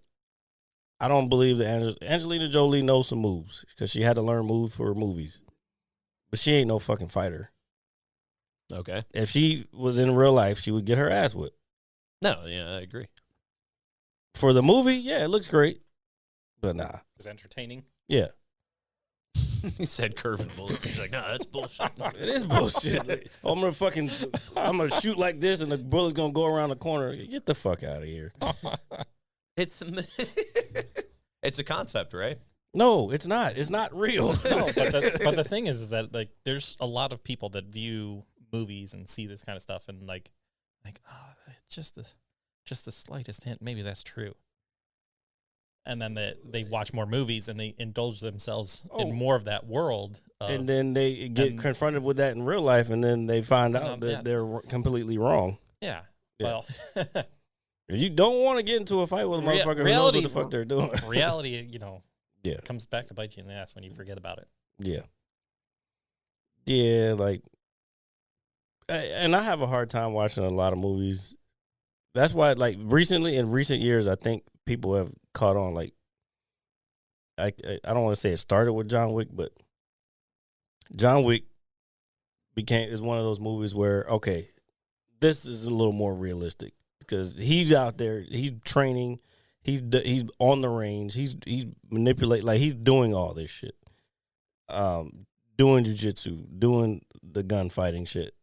Speaker 2: I don't believe that Angelina Jolie knows some moves because she had to learn moves for her movies, but she ain't no fucking fighter.
Speaker 1: Okay.
Speaker 2: If she was in real life, she would get her ass whipped.
Speaker 1: No, yeah, I agree.
Speaker 2: For the movie, yeah, it looks great, but nah,
Speaker 3: It's entertaining.
Speaker 2: yeah,
Speaker 1: He said curving bullets. He's like, no, that's bullshit.
Speaker 2: it is bullshit. Like, I'm gonna shoot like this, and the bullet's gonna go around the corner. Get the fuck out of here.
Speaker 1: It's it's a concept, right?
Speaker 2: No, it's not. It's not real.
Speaker 3: No, but the thing is that like there's a lot of people that view movies and see this kind of stuff and like oh, just the slightest hint, maybe that's true. And then they watch more movies and they indulge themselves in more of that world.
Speaker 2: And then they get confronted with that in real life, and then they find out that they're completely wrong.
Speaker 3: Yeah.
Speaker 2: Yeah.
Speaker 3: Well,
Speaker 2: You don't want to get into a fight with a motherfucker who knows what the fuck they're doing.
Speaker 3: reality,
Speaker 2: Yeah.
Speaker 3: comes back to bite you in the ass when you forget about it.
Speaker 2: Yeah. Yeah, like, and I have a hard time watching a lot of movies. That's why, like, in recent years, I think people have caught on. Like, I don't want to say it started with John Wick, but John Wick is one of those movies where, okay, this is a little more realistic because he's out there, he's training, he's on the range, he's manipulating, like he's doing all this shit, doing jujitsu, doing the gunfighting shit,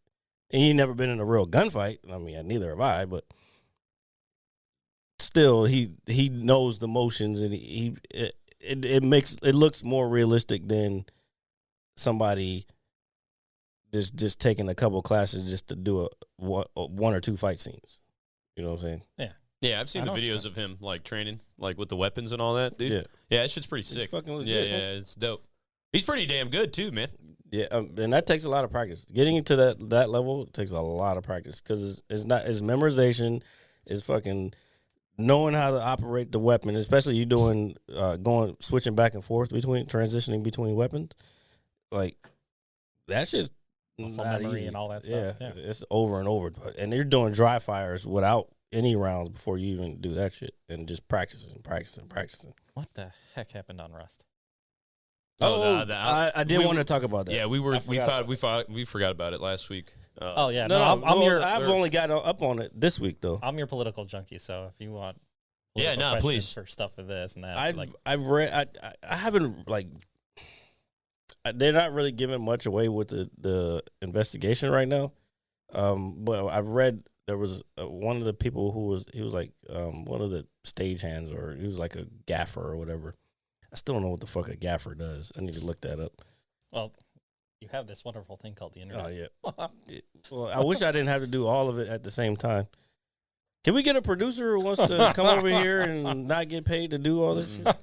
Speaker 2: and he never been in a real gunfight. I mean, neither have I, but still, he knows the motions, and it looks more realistic than somebody just taking a couple classes just to do one or two fight scenes. You know what I'm saying?
Speaker 3: Yeah.
Speaker 1: Yeah, I've seen the videos of him like training, like with the weapons and all that, dude.
Speaker 2: Yeah,
Speaker 1: yeah, that shit's pretty sick.
Speaker 2: fucking legit,
Speaker 1: yeah, it's dope. He's pretty damn good too, man.
Speaker 2: Yeah, and that takes a lot of practice. Getting into that level takes a lot of practice because it's memorization, is fucking knowing how to operate the weapon, especially you doing switching back and forth transitioning between weapons. Like that's just
Speaker 3: Muscle
Speaker 2: not
Speaker 3: memory
Speaker 2: easy.
Speaker 3: and all that stuff. Yeah.
Speaker 2: It's over and over, and you're doing dry fires without any rounds before you even do that shit, and just practicing.
Speaker 3: What the heck happened on Rust?
Speaker 2: I did want to talk about that.
Speaker 1: Yeah, we forgot about it last week.
Speaker 3: Oh yeah,
Speaker 2: I've only got up on it this week though.
Speaker 3: I'm your political junkie, so if you want,
Speaker 1: please
Speaker 3: for stuff for this and that.
Speaker 2: I've read. I haven't like. They're not really giving much away with the investigation right now. But I've read there was one of the people he was like one of the stagehands, or he was like a gaffer or whatever. I still don't know what the fuck a gaffer does. I need to look that up.
Speaker 3: Well, you have this wonderful thing called the internet.
Speaker 2: Oh yeah. Well, I wish I didn't have to do all of it at the same time. Can we get a producer who wants to come over here and not get paid to do all this shit?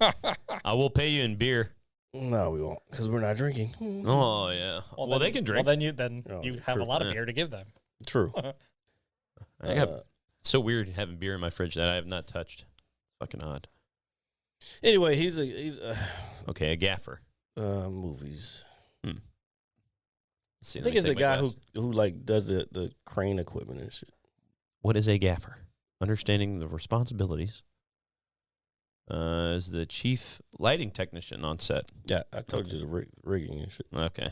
Speaker 1: I will pay you in beer.
Speaker 2: No, we won't, because we're not drinking.
Speaker 1: Oh yeah. Well, they can drink.
Speaker 3: Well, then you have
Speaker 2: true.
Speaker 3: a lot of beer to give them.
Speaker 2: True.
Speaker 1: I have so weird having beer in my fridge that I have not touched. Fucking odd.
Speaker 2: Anyway, he's
Speaker 1: okay, a gaffer.
Speaker 2: Movies.
Speaker 1: Let's see,
Speaker 2: I think it's the guy who like does the crane equipment and shit.
Speaker 1: What is a gaffer? Understanding the responsibilities. Is the chief lighting technician on set?
Speaker 2: Yeah, I told you the rigging and shit.
Speaker 1: Okay.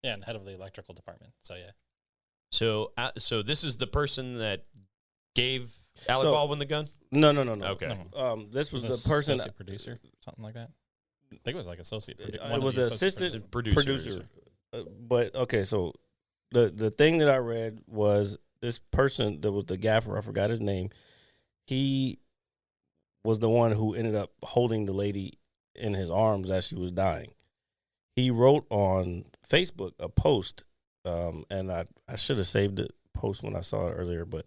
Speaker 3: Yeah, and head of the electrical department. So yeah.
Speaker 1: So this is the person that gave Alec Baldwin the gun?
Speaker 2: No.
Speaker 1: Okay.
Speaker 2: This was the person,
Speaker 3: associate producer, something like that. I think it was like associate producer.
Speaker 2: It was an assistant
Speaker 1: producer.
Speaker 2: But okay, so the thing that I read was this person that was the gaffer. I forgot his name. He was the one who ended up holding the lady in his arms as she was dying. He wrote on Facebook a post, and I should have saved the post when I saw it earlier, but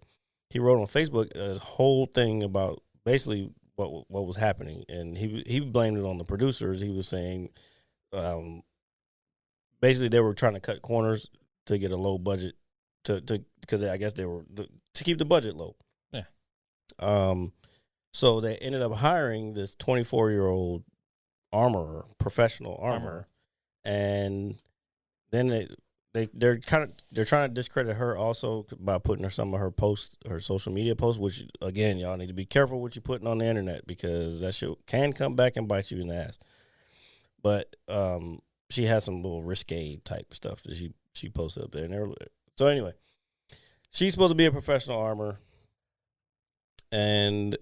Speaker 2: he wrote on Facebook a whole thing about basically what was happening, and he blamed it on the producers. He was saying, basically they were trying to cut corners to get a low budget because I guess they were to keep the budget low.
Speaker 3: Yeah.
Speaker 2: So they ended up hiring this 24-year-old professional armorer, and then they're trying to discredit her also by putting some of her social media posts, which again, y'all need to be careful what you're putting on the internet because that shit can come back and bite you in the ass. But she has some little risque type stuff that she posted up there. So anyway, she's supposed to be a professional armorer. And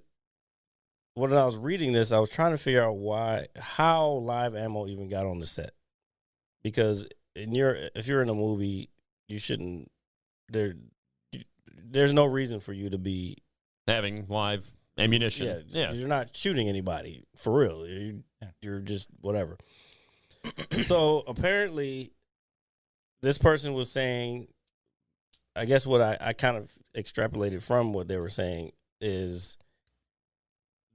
Speaker 2: when I was reading this, I was trying to figure out how live ammo even got on the set. Because if you're in a movie, you shouldn't. There's no reason for you to be
Speaker 1: having live ammunition.
Speaker 2: Yeah, you're not shooting anybody for real. You're just whatever. So apparently, this person was saying, I guess what I kind of extrapolated from what they were saying is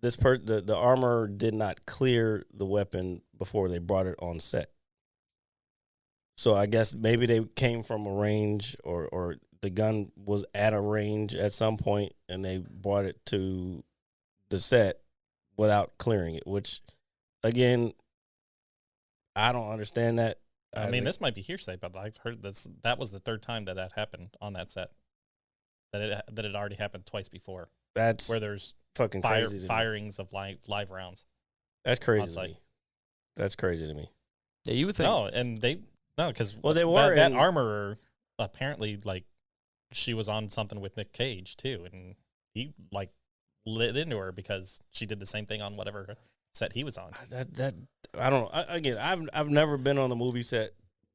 Speaker 2: the armor did not clear the weapon before they brought it on set. So I guess maybe they came from a range or the gun was at a range at some point and they brought it to the set without clearing it, which again, I don't understand that.
Speaker 3: I mean, this might be hearsay, but I've heard that was the third time that happened on that set. That it already happened twice before.
Speaker 2: That's
Speaker 3: where there's
Speaker 2: fucking crazy
Speaker 3: firings of live rounds.
Speaker 2: That's crazy to me. That's crazy to me.
Speaker 1: Yeah, you would think.
Speaker 3: Because
Speaker 2: they were
Speaker 3: that armorer apparently she was on something with Nick Cage too, and he lit into her because she did the same thing on whatever set he was on.
Speaker 2: That I don't know. Again, I've never been on a movie set.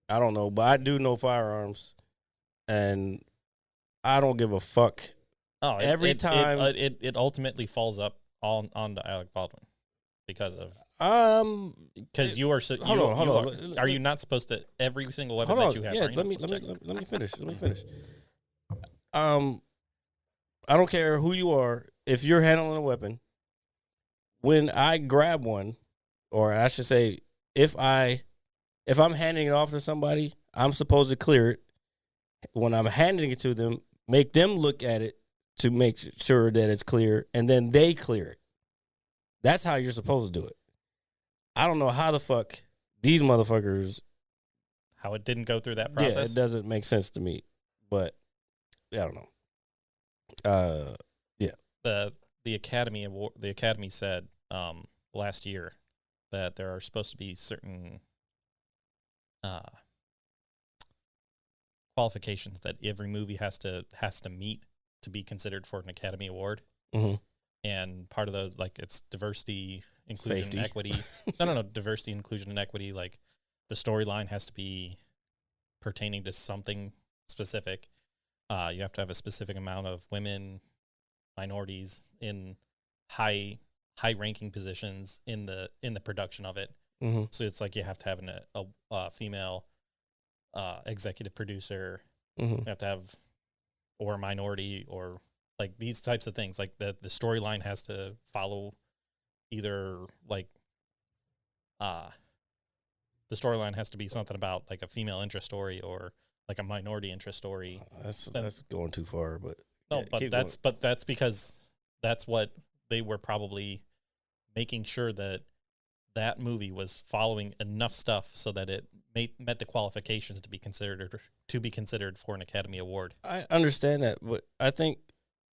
Speaker 2: I don't know, but I do know firearms, and I don't give a fuck.
Speaker 3: Oh,
Speaker 2: every time
Speaker 3: it ultimately falls up onto Alec Baldwin because of because you are hold on. Are you not supposed to every single weapon that you have?
Speaker 2: Yeah, let me finish. Let me finish. I don't care who you are. If you're handling a weapon, when I grab one, or I should say, if I'm handing it off to somebody, I'm supposed to clear it. When I'm handing it to them, make them look at it to make sure that it's clear, and then they clear it. That's how you're supposed to do it. I don't know how the fuck these motherfuckers.
Speaker 3: How it didn't go through that process?
Speaker 2: Yeah, it doesn't make sense to me. But I don't know. Yeah.
Speaker 3: The Academy said last year that there are supposed to be certain qualifications that every movie has to meet to be considered for an Academy Award.
Speaker 2: Mm-hmm.
Speaker 3: And part of the it's diversity, inclusion,
Speaker 2: Safety.
Speaker 3: and equity. No, diversity, inclusion, and equity. The storyline has to be pertaining to something specific. You have to have a specific amount of women, minorities in high ranking positions in the production of it.
Speaker 2: Mm-hmm.
Speaker 3: So it's you have to have a female executive producer.
Speaker 2: Mm-hmm.
Speaker 3: You have to have or a minority or these types of things. The storyline has to follow either the storyline has to be something about a female interest story or a minority interest story.
Speaker 2: That's going too far, but
Speaker 3: no,
Speaker 2: yeah,
Speaker 3: but that's because that's what they were probably making sure that movie was following enough stuff so that it met the qualifications to be considered for an Academy Award.
Speaker 2: I understand that, but I think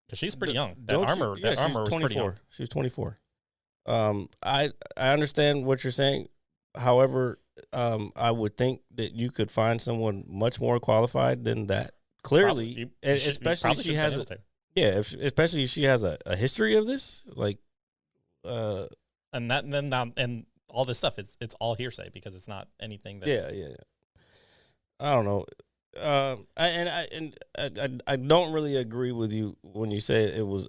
Speaker 3: because she's pretty young. That armor was pretty young.
Speaker 2: She was 24. I understand what you're saying. However, I would think that you could find someone much more qualified than that. Clearly, especially if she has especially if she has a history of this,
Speaker 3: and all this stuff. It's all hearsay because it's not anything that's
Speaker 2: yeah. I don't know. I don't really agree with you when you say it was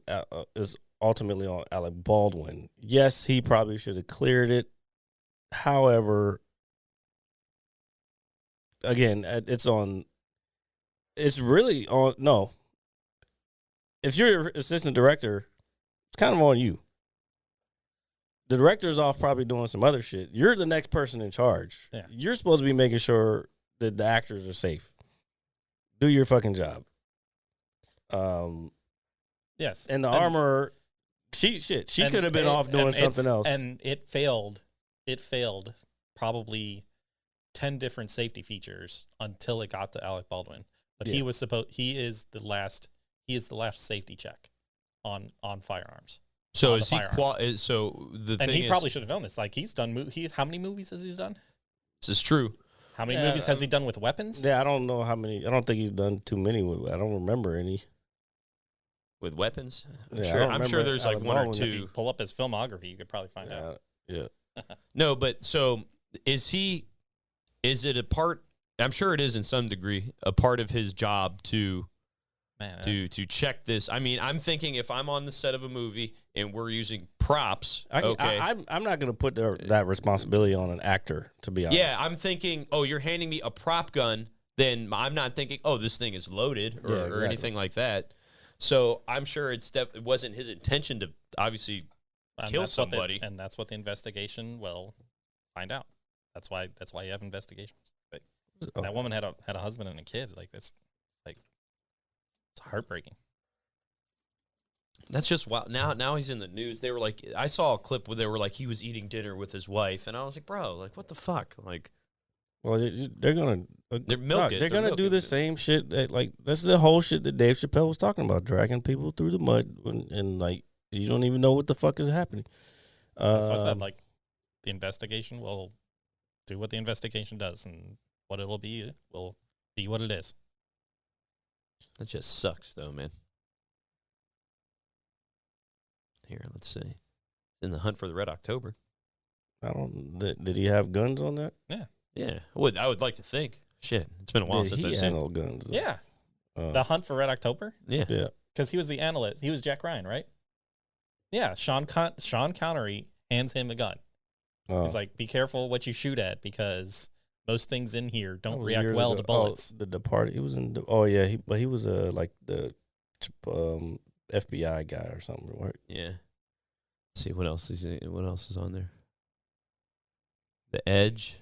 Speaker 2: ultimately on Alec Baldwin. Yes, he probably should have cleared it. However, again, it's really on. No, if you're assistant director, it's kind of on you. The director's off probably doing some other shit. You're the next person in charge.
Speaker 3: Yeah.
Speaker 2: You're supposed to be making sure that the actors are safe. Do your fucking job.
Speaker 3: Yes.
Speaker 2: And the armor, she could have been off doing something else.
Speaker 3: And it failed. It failed probably 10 different safety features until it got to Alec Baldwin. But he is the last safety check on firearms.
Speaker 1: So is he so the
Speaker 3: and
Speaker 1: thing
Speaker 3: he probably should have known this. He's done how many movies has he done?
Speaker 1: This is true.
Speaker 3: How many movies has he done with weapons?
Speaker 2: Yeah, I don't know how many. I don't think he's done too many. I don't remember any.
Speaker 1: with weapons.
Speaker 2: Yeah, I
Speaker 1: Sure,
Speaker 2: don't
Speaker 1: I'm sure
Speaker 2: remember
Speaker 1: there's like
Speaker 2: Alec
Speaker 1: one or
Speaker 2: Baldwin.
Speaker 3: If you
Speaker 1: two.
Speaker 3: pull up his filmography, you could probably find out.
Speaker 2: Yeah.
Speaker 1: No, but so is he? Is it a part? I'm sure it is in some degree a part of his job to
Speaker 3: Man,
Speaker 1: to check this. I mean, I'm thinking if I'm on the set of a movie and we're using props, okay.
Speaker 2: I'm not going to put that responsibility on an actor, to be honest.
Speaker 1: Yeah, I'm thinking, oh, you're handing me a prop gun, then I'm not thinking, oh, this thing is loaded or,
Speaker 2: Yeah,
Speaker 1: or
Speaker 2: exactly.
Speaker 1: anything like that. So I'm sure it wasn't his intention to obviously
Speaker 3: and
Speaker 1: kill
Speaker 3: that's what the-
Speaker 1: somebody.
Speaker 3: and that's what the investigation will find out. That's why you have investigations. But
Speaker 2: Oh.
Speaker 3: that woman had a husband and a kid. Like that's like it's heartbreaking.
Speaker 1: That's just wild. Now he's in the news. They were like, I saw a clip where they were like, he was eating dinner with his wife, and I was like, bro, like what the fuck? Like
Speaker 2: Well, they're gonna
Speaker 1: They're milk it.
Speaker 2: They're
Speaker 1: They're
Speaker 2: gonna do
Speaker 1: milking
Speaker 2: the
Speaker 1: it.
Speaker 2: same shit. That's the whole shit that Dave Chappelle was talking about, dragging people through the mud, and like you don't even know what the fuck is happening.
Speaker 3: That's why I said like the investigation will do what the investigation does, and what it'll be will be what it is.
Speaker 1: that just sucks, though, man. Here, let's see. In the hunt for the Red October.
Speaker 2: I don't. Did he have guns on that?
Speaker 1: Yeah, I would like to think. Shit, it's been a while
Speaker 2: Did
Speaker 1: since
Speaker 2: he
Speaker 1: I've seen.
Speaker 2: handle guns? though?
Speaker 3: Yeah,
Speaker 2: Uh,
Speaker 3: the hunt for Red October,
Speaker 1: Yeah,
Speaker 2: yeah.
Speaker 3: because he was the analyst. He was Jack Ryan, right? Yeah, Sean Connery hands him a gun. He's like, "Be careful what you shoot at, because most things in here
Speaker 2: that
Speaker 3: don't
Speaker 2: was
Speaker 3: react
Speaker 2: years
Speaker 3: well
Speaker 2: ago.
Speaker 3: to bullets."
Speaker 2: Oh, the Departed. He was in. He was like the FBI guy or something. Right?
Speaker 1: yeah. Let's see what else is on there. The Edge.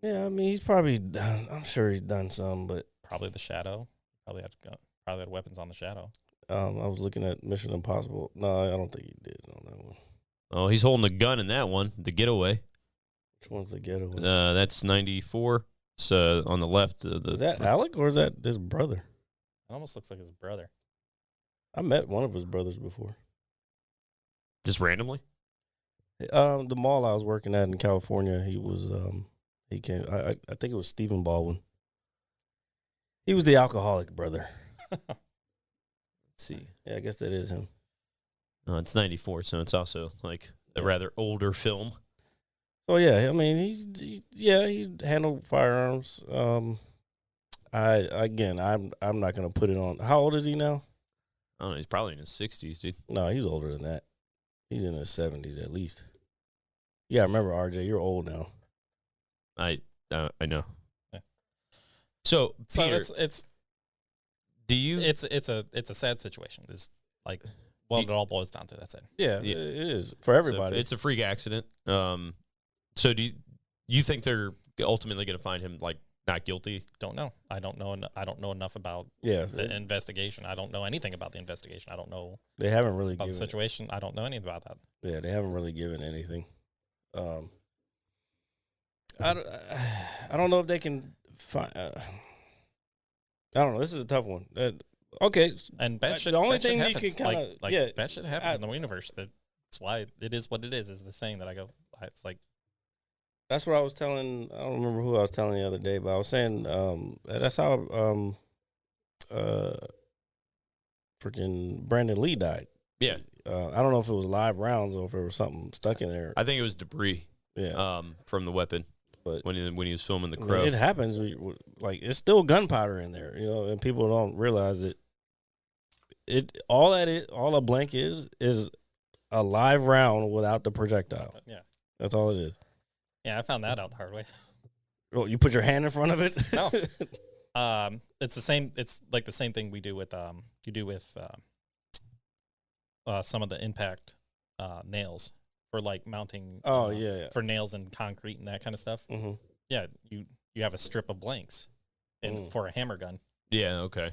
Speaker 2: Yeah, I mean he's probably done. I'm sure he's done some, but
Speaker 3: Probably the Shadow. Probably had weapons on the Shadow.
Speaker 2: I was looking at Mission Impossible. No, I don't think he did on that one.
Speaker 1: Oh, he's holding a gun in that one. The Getaway.
Speaker 2: Which one's the getaway?
Speaker 1: That's 94. So on the left.
Speaker 2: Is that Alec or is that his brother?
Speaker 3: It almost looks like his brother.
Speaker 2: I met one of his brothers before.
Speaker 1: just randomly?
Speaker 2: The mall I was working at in California, he came. I think it was Stephen Baldwin. He was the alcoholic brother.
Speaker 1: Let's see.
Speaker 2: Yeah, I guess that is him.
Speaker 1: It's 94, so it's also like a rather older film.
Speaker 2: So yeah, I mean he's handled firearms. I'm not gonna put it on. How old is he now?
Speaker 1: I don't know. He's probably in his 60s, dude.
Speaker 2: No, he's older than that. He's in his 70s at least. Yeah, remember RJ, you're old now.
Speaker 1: I know.
Speaker 3: Yeah.
Speaker 1: So,
Speaker 3: So
Speaker 1: Peter,
Speaker 3: it's
Speaker 1: do you?
Speaker 3: it's a sad situation. It's like what it all boils down to. That's it.
Speaker 2: Yeah,
Speaker 1: Yeah.
Speaker 2: it is for everybody.
Speaker 1: It's a freak accident. So do you think they're ultimately going to find him like not guilty?
Speaker 3: Don't know. I don't know. I don't know enough about
Speaker 2: yeah,
Speaker 3: the investigation. I don't know anything about the investigation. I don't know
Speaker 2: they haven't really
Speaker 3: about the
Speaker 2: given.
Speaker 3: situation. I don't know anything about that.
Speaker 2: Yeah, they haven't really given anything. I don't know if they can find. I don't know. This is a tough one. Okay,
Speaker 3: And bad shit.
Speaker 2: the only
Speaker 3: bad shit
Speaker 2: thing you
Speaker 3: happens.
Speaker 2: can kinda-
Speaker 3: like
Speaker 2: yeah,
Speaker 3: bad shit happens in the universe. That's why it is what it is. Is the saying that I go. It's like
Speaker 2: that's what I was telling. I don't remember who I was telling the other day, but I was saying that's how freaking Brandon Lee died.
Speaker 1: Yeah,
Speaker 2: I don't know if it was live rounds or if it was something stuck in there.
Speaker 1: I think it was debris.
Speaker 2: Yeah,
Speaker 1: From the weapon.
Speaker 2: But-
Speaker 1: when he was filming the
Speaker 2: I mean,
Speaker 1: Crow,
Speaker 2: it happens. Like it's still gunpowder in there, and people don't realize it. All a blank is a live round without the projectile.
Speaker 3: yeah,
Speaker 2: That's all it is.
Speaker 3: yeah. I found that out the hard way.
Speaker 2: Oh, you put your hand in front of it?
Speaker 3: No. It's the same. It's like the same thing we do with some of the impact nails for like mounting.
Speaker 2: Oh, yeah.
Speaker 3: For nails and concrete and that kind of stuff.
Speaker 2: Mm-hmm.
Speaker 3: Yeah, you have a strip of blanks, for a hammer gun.
Speaker 1: yeah, okay.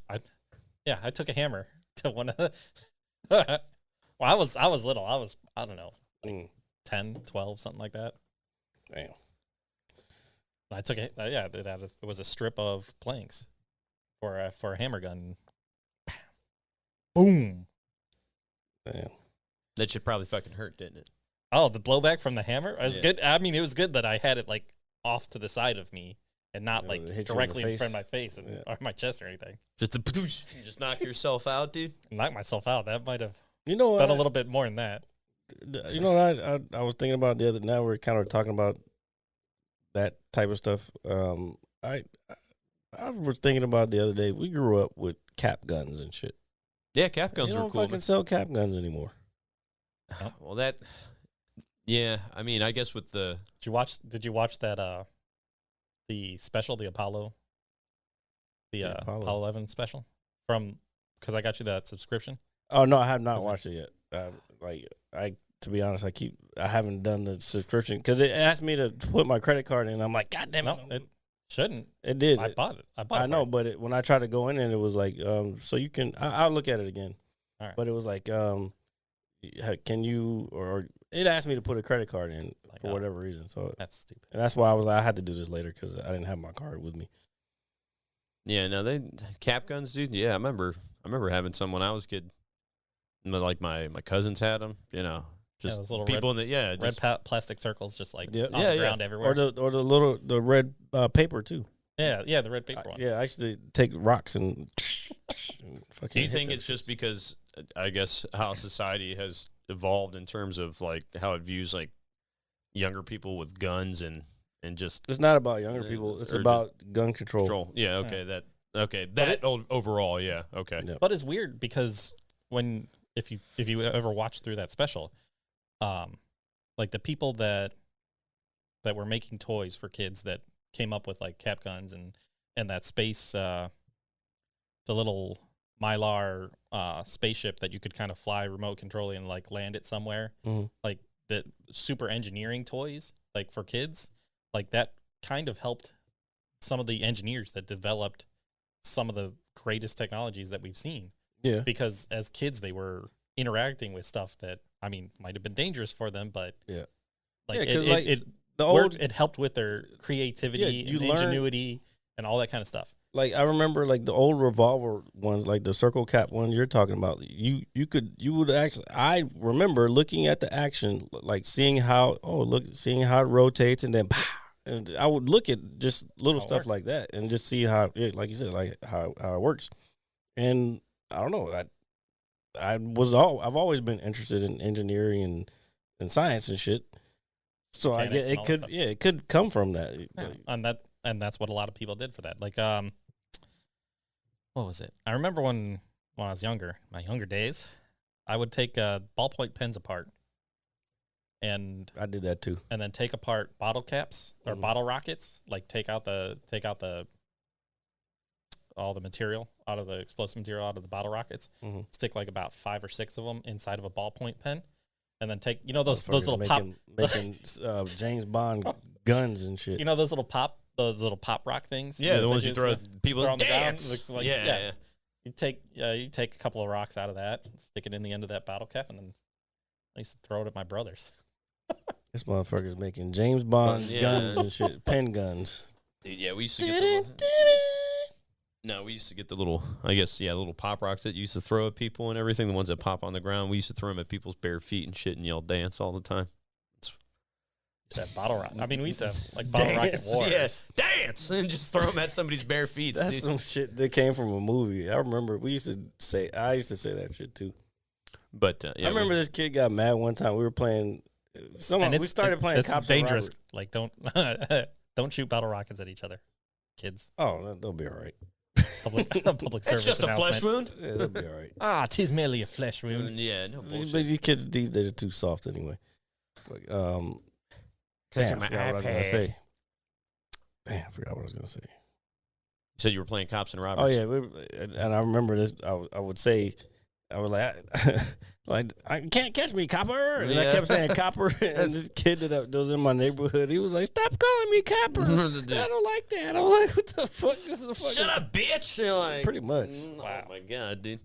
Speaker 3: I took a hammer to one of the. Well, I was little. I don't know, like 10, 12, something like that.
Speaker 2: Damn.
Speaker 3: And I took it. It was a strip of planks for a hammer gun. Boom.
Speaker 2: Damn.
Speaker 1: That should probably fucking hurt, didn't it?
Speaker 3: Oh, the blowback from the hammer was
Speaker 1: Yeah.
Speaker 3: good. I mean, it was good that I had it like off to the side of me and not
Speaker 2: Yeah,
Speaker 3: like
Speaker 2: hit you in the
Speaker 3: directly in
Speaker 2: face.
Speaker 3: front of my face or my chest or anything.
Speaker 1: Just knock yourself out, dude.
Speaker 3: Knock myself out. That might have
Speaker 2: You know what?
Speaker 3: done a little bit more than that.
Speaker 2: You know what I was thinking about the other. Now we're kind of talking about that type of stuff. I was thinking about the other day. We grew up with cap guns and shit.
Speaker 1: Yeah, cap guns
Speaker 2: They
Speaker 1: were
Speaker 2: don't
Speaker 1: cool.
Speaker 2: fucking sell cap guns anymore.
Speaker 1: Well, that. Yeah, I mean, I guess with the.
Speaker 3: Did you watch that? The special, the Apollo. The
Speaker 2: Apollo.
Speaker 3: Apollo 11 special because I got you that subscription.
Speaker 2: Oh no, I have not
Speaker 3: Is it-
Speaker 2: watched it yet. To be honest, I haven't done the subscription because it asked me to put my credit card in. I'm like, God damn it!
Speaker 3: No, it shouldn't.
Speaker 2: It did.
Speaker 3: I bought it. I bought it.
Speaker 2: I
Speaker 3: for
Speaker 2: know,
Speaker 3: you.
Speaker 2: but when I tried to go in and it was like, so you can. I'll look at it again.
Speaker 3: All right.
Speaker 2: But it was like, can you or it asked me to put a credit card in
Speaker 3: Like,
Speaker 2: for
Speaker 3: oh.
Speaker 2: whatever reason. So
Speaker 3: That's stupid.
Speaker 2: and that's why I had to do this later because I didn't have my card with me.
Speaker 1: Yeah, no, they cap guns, dude. Yeah, I remember having some when I was a kid. Like my cousins had them, you know, just
Speaker 3: those little
Speaker 1: people in the
Speaker 3: Red
Speaker 1: just,
Speaker 3: plastic circles just like
Speaker 2: Yep.
Speaker 3: on
Speaker 1: Yeah,
Speaker 3: the
Speaker 1: yeah.
Speaker 3: ground everywhere.
Speaker 2: Or the red paper too.
Speaker 3: yeah, the red paper ones.
Speaker 2: Yeah, I used to take rocks and. fucking
Speaker 1: Do you
Speaker 2: hit
Speaker 1: think
Speaker 2: them
Speaker 1: it's just because I guess how society has evolved in terms of like how it views like younger people with guns and just
Speaker 2: It's not about younger people. It's
Speaker 1: or
Speaker 2: about gun control.
Speaker 1: control? Yeah, okay, that overall, yeah, okay.
Speaker 2: Yeah.
Speaker 3: But it's weird because if you ever watch through that special, like the people that were making toys for kids that came up with like cap guns and that space, the little Mylar spaceship that you could kind of fly remote control and like land it somewhere,
Speaker 2: Mhm.
Speaker 3: like the super engineering toys like for kids, like that kind of helped some of the engineers that developed some of the greatest technologies that we've seen.
Speaker 2: Yeah.
Speaker 3: Because as kids, they were interacting with stuff that, I mean, might have been dangerous for them, but
Speaker 2: Yeah.
Speaker 3: like,
Speaker 2: Yeah,
Speaker 3: it,
Speaker 2: 'cause,
Speaker 3: it,
Speaker 2: like,
Speaker 3: it,
Speaker 2: The
Speaker 3: it helped with their creativity
Speaker 2: Yeah, you
Speaker 3: and
Speaker 2: learn-
Speaker 3: ingenuity and all that kind of stuff.
Speaker 2: Like I remember like the old revolver ones, like the circle cap ones you're talking about. You would actually. I remember looking at the action, like seeing how seeing how it rotates, and then and I would look at just little
Speaker 3: How it
Speaker 2: stuff
Speaker 3: works.
Speaker 2: like that, and just see how, like you said, like how it works. And I don't know. I've always been interested in engineering and science and shit. So I
Speaker 3: Mechanics
Speaker 2: get
Speaker 3: and all that stuff.
Speaker 2: it could come from that.
Speaker 3: And that's what a lot of people did for that. Like, what was it? I remember when I was younger, my younger days, I would take ballpoint pens apart and
Speaker 2: I did that too.
Speaker 3: then take apart bottle caps or
Speaker 2: Mhm.
Speaker 3: bottle rockets, like take out all the material out of the explosive material out of the bottle rockets,
Speaker 2: Mhm.
Speaker 3: stick like about 5 or 6 of them inside of a ballpoint pen, and then take those
Speaker 2: Motherfuckers
Speaker 3: little pop
Speaker 2: making James Bond guns and shit.
Speaker 3: those little pop rock things.
Speaker 1: Yeah, the
Speaker 3: that
Speaker 1: ones you throw people
Speaker 3: throw on the ground.
Speaker 1: dance.
Speaker 3: Looks like-
Speaker 1: yeah,
Speaker 3: yeah.
Speaker 1: yeah.
Speaker 3: You take a couple of rocks out of that, stick it in the end of that bottle cap, and then I used to throw it at my brothers.
Speaker 2: This motherfucker's making James Bond
Speaker 1: Yeah.
Speaker 2: guns and shit, pen guns.
Speaker 1: Dude, yeah, we used to get the we used to get the little, I guess, little pop rocks that you used to throw at people and everything. The ones that pop on the ground, we used to throw them at people's bare feet and shit, and yell dance all the time.
Speaker 3: Used to have bottle rock. I mean, we used to have like bottle rocket
Speaker 2: Dance.
Speaker 3: wars.
Speaker 1: Yes, dance, and just throw them at somebody's bare feet.
Speaker 2: That's
Speaker 1: dude.
Speaker 2: some shit that came from a movie. I remember I used to say that shit too.
Speaker 1: But
Speaker 2: I remember this kid got mad one time. We were playing.
Speaker 3: And
Speaker 2: We started playing
Speaker 3: it's
Speaker 2: Cops and
Speaker 3: dangerous.
Speaker 2: Robbers.
Speaker 3: Like don't shoot bottle rockets at each other, kids.
Speaker 2: Oh, they'll be all right.
Speaker 3: Public
Speaker 1: it's
Speaker 3: service
Speaker 1: just a flesh
Speaker 3: announcement.
Speaker 1: wound.
Speaker 2: Yeah, they'll be all right.
Speaker 3: Ah, 'tis merely a flesh wound.
Speaker 1: Yeah, no
Speaker 2: But
Speaker 1: bullshit.
Speaker 2: these kids these days are too soft anyway. Like, damn, I
Speaker 1: my
Speaker 2: forgot what I was gonna
Speaker 1: iPad.
Speaker 2: say. Damn, I forgot what I was gonna say.
Speaker 1: You said you were playing cops and
Speaker 2: Oh
Speaker 1: robbers.
Speaker 2: yeah, and I remember this. I would say, I would like I can't catch me, copper. And I
Speaker 1: Yeah.
Speaker 2: kept saying copper. And this kid that was in my neighborhood, he was like, "Stop calling me copper. I don't like that." I'm like, "What the fuck? This is a fucking."
Speaker 1: Shut up, bitch! You're like,
Speaker 2: Pretty much.
Speaker 1: Oh my god, dude.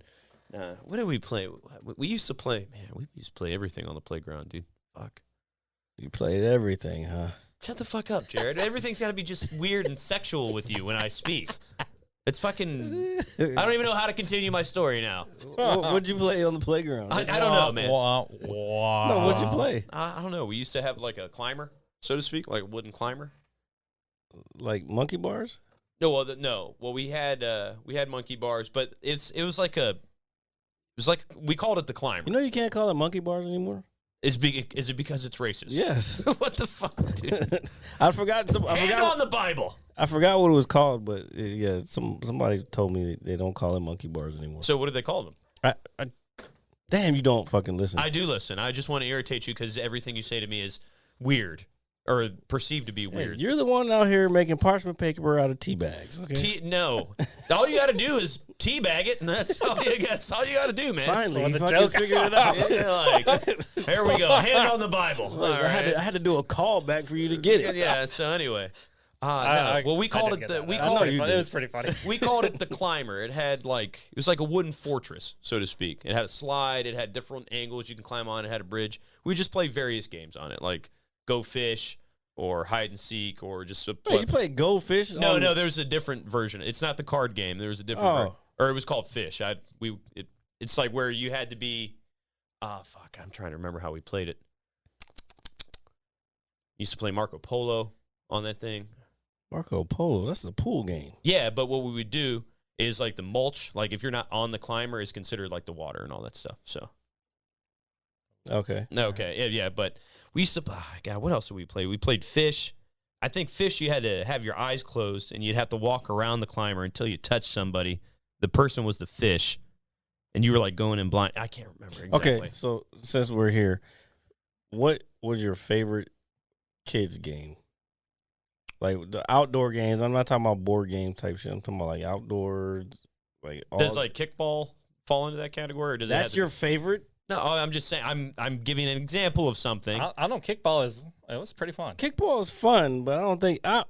Speaker 1: Nah, what did we play? We used to play. Man, we used to play everything on the playground, dude. Fuck.
Speaker 2: You played everything, huh?
Speaker 1: Shut the fuck up, Jared. Everything's got to be just weird and sexual with you when I speak. It's fucking. I don't even know how to continue my story now.
Speaker 2: What'd you play on the playground?
Speaker 1: I don't know, man.
Speaker 2: No, what'd you play?
Speaker 1: I don't know. We used to have like a climber, so to speak, like a wooden climber.
Speaker 2: like monkey bars?
Speaker 1: No, well, we had monkey bars, but it was like we called it the climber.
Speaker 2: You know you can't call it monkey bars anymore.
Speaker 1: Is it because it's racist?
Speaker 2: Yes.
Speaker 1: What the fuck, dude?
Speaker 2: I forgot.
Speaker 1: Hand on the Bible.
Speaker 2: I forgot what it was called, but somebody told me they don't call it monkey bars anymore.
Speaker 1: So what do they call them?
Speaker 2: Damn, you don't fucking listen.
Speaker 1: I do listen. I just want to irritate you because everything you say to me is weird or perceived to be
Speaker 2: Hey,
Speaker 1: weird.
Speaker 2: you're the one out here making parchment paper out of tea bags. Okay.
Speaker 1: No, all you got to do is teabag it, and that's all you got to do, man.
Speaker 2: Finally, you
Speaker 3: the
Speaker 2: fucking
Speaker 3: joke.
Speaker 2: figured it out.
Speaker 1: Yeah, here we go. Hand on the Bible.
Speaker 2: Look,
Speaker 1: All
Speaker 2: I
Speaker 1: right.
Speaker 2: had to do a call back for you to get it.
Speaker 1: Yeah. So anyway, we called it the
Speaker 3: It was pretty funny.
Speaker 1: we called it the climber. It was like a wooden fortress, so to speak. It had a slide. It had different angles you can climb on. It had a bridge. We just played various games on it, like Go Fish or hide and seek or just
Speaker 2: Wait, you played Go Fish?
Speaker 1: No, there's a different version. It's not the card game. There was a different version. Or it was called Fish. It's like where you had to be I'm trying to remember how we played it. Used to play Marco Polo on that thing.
Speaker 2: Marco Polo, that's the pool game.
Speaker 1: Yeah, but what we would do is like the mulch, like if you're not on the climber is considered like the water and all that stuff. So
Speaker 2: Okay.
Speaker 1: yeah, but we used to God, what else did we play? We played Fish. I think Fish you had to have your eyes closed and you'd have to walk around the climber until you touched somebody. The person was the fish, and you were like going in blind. I can't remember exactly.
Speaker 2: Okay, so since we're here, what was your favorite kids game? Like the outdoor games. I'm not talking about board game type shit. I'm talking about like outdoors. Like
Speaker 1: does like kickball fall into that category, or does
Speaker 2: that's
Speaker 1: it
Speaker 2: your favorite?
Speaker 1: No, I'm just saying. I'm giving an example of something.
Speaker 3: I don't kickball it was pretty fun.
Speaker 2: Kickball is fun, but I don't think. I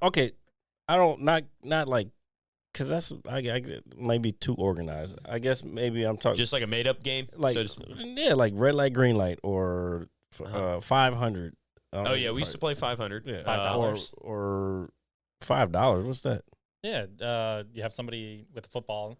Speaker 2: don't not like. Because that's I might be too organized. I guess maybe I'm talking
Speaker 1: just like a made up game,
Speaker 2: like like red light, green light, or 500.
Speaker 1: Oh yeah, we used to play 500.
Speaker 2: Yeah,
Speaker 3: $5
Speaker 2: or $5. What's that?
Speaker 3: Yeah, you have somebody with a football.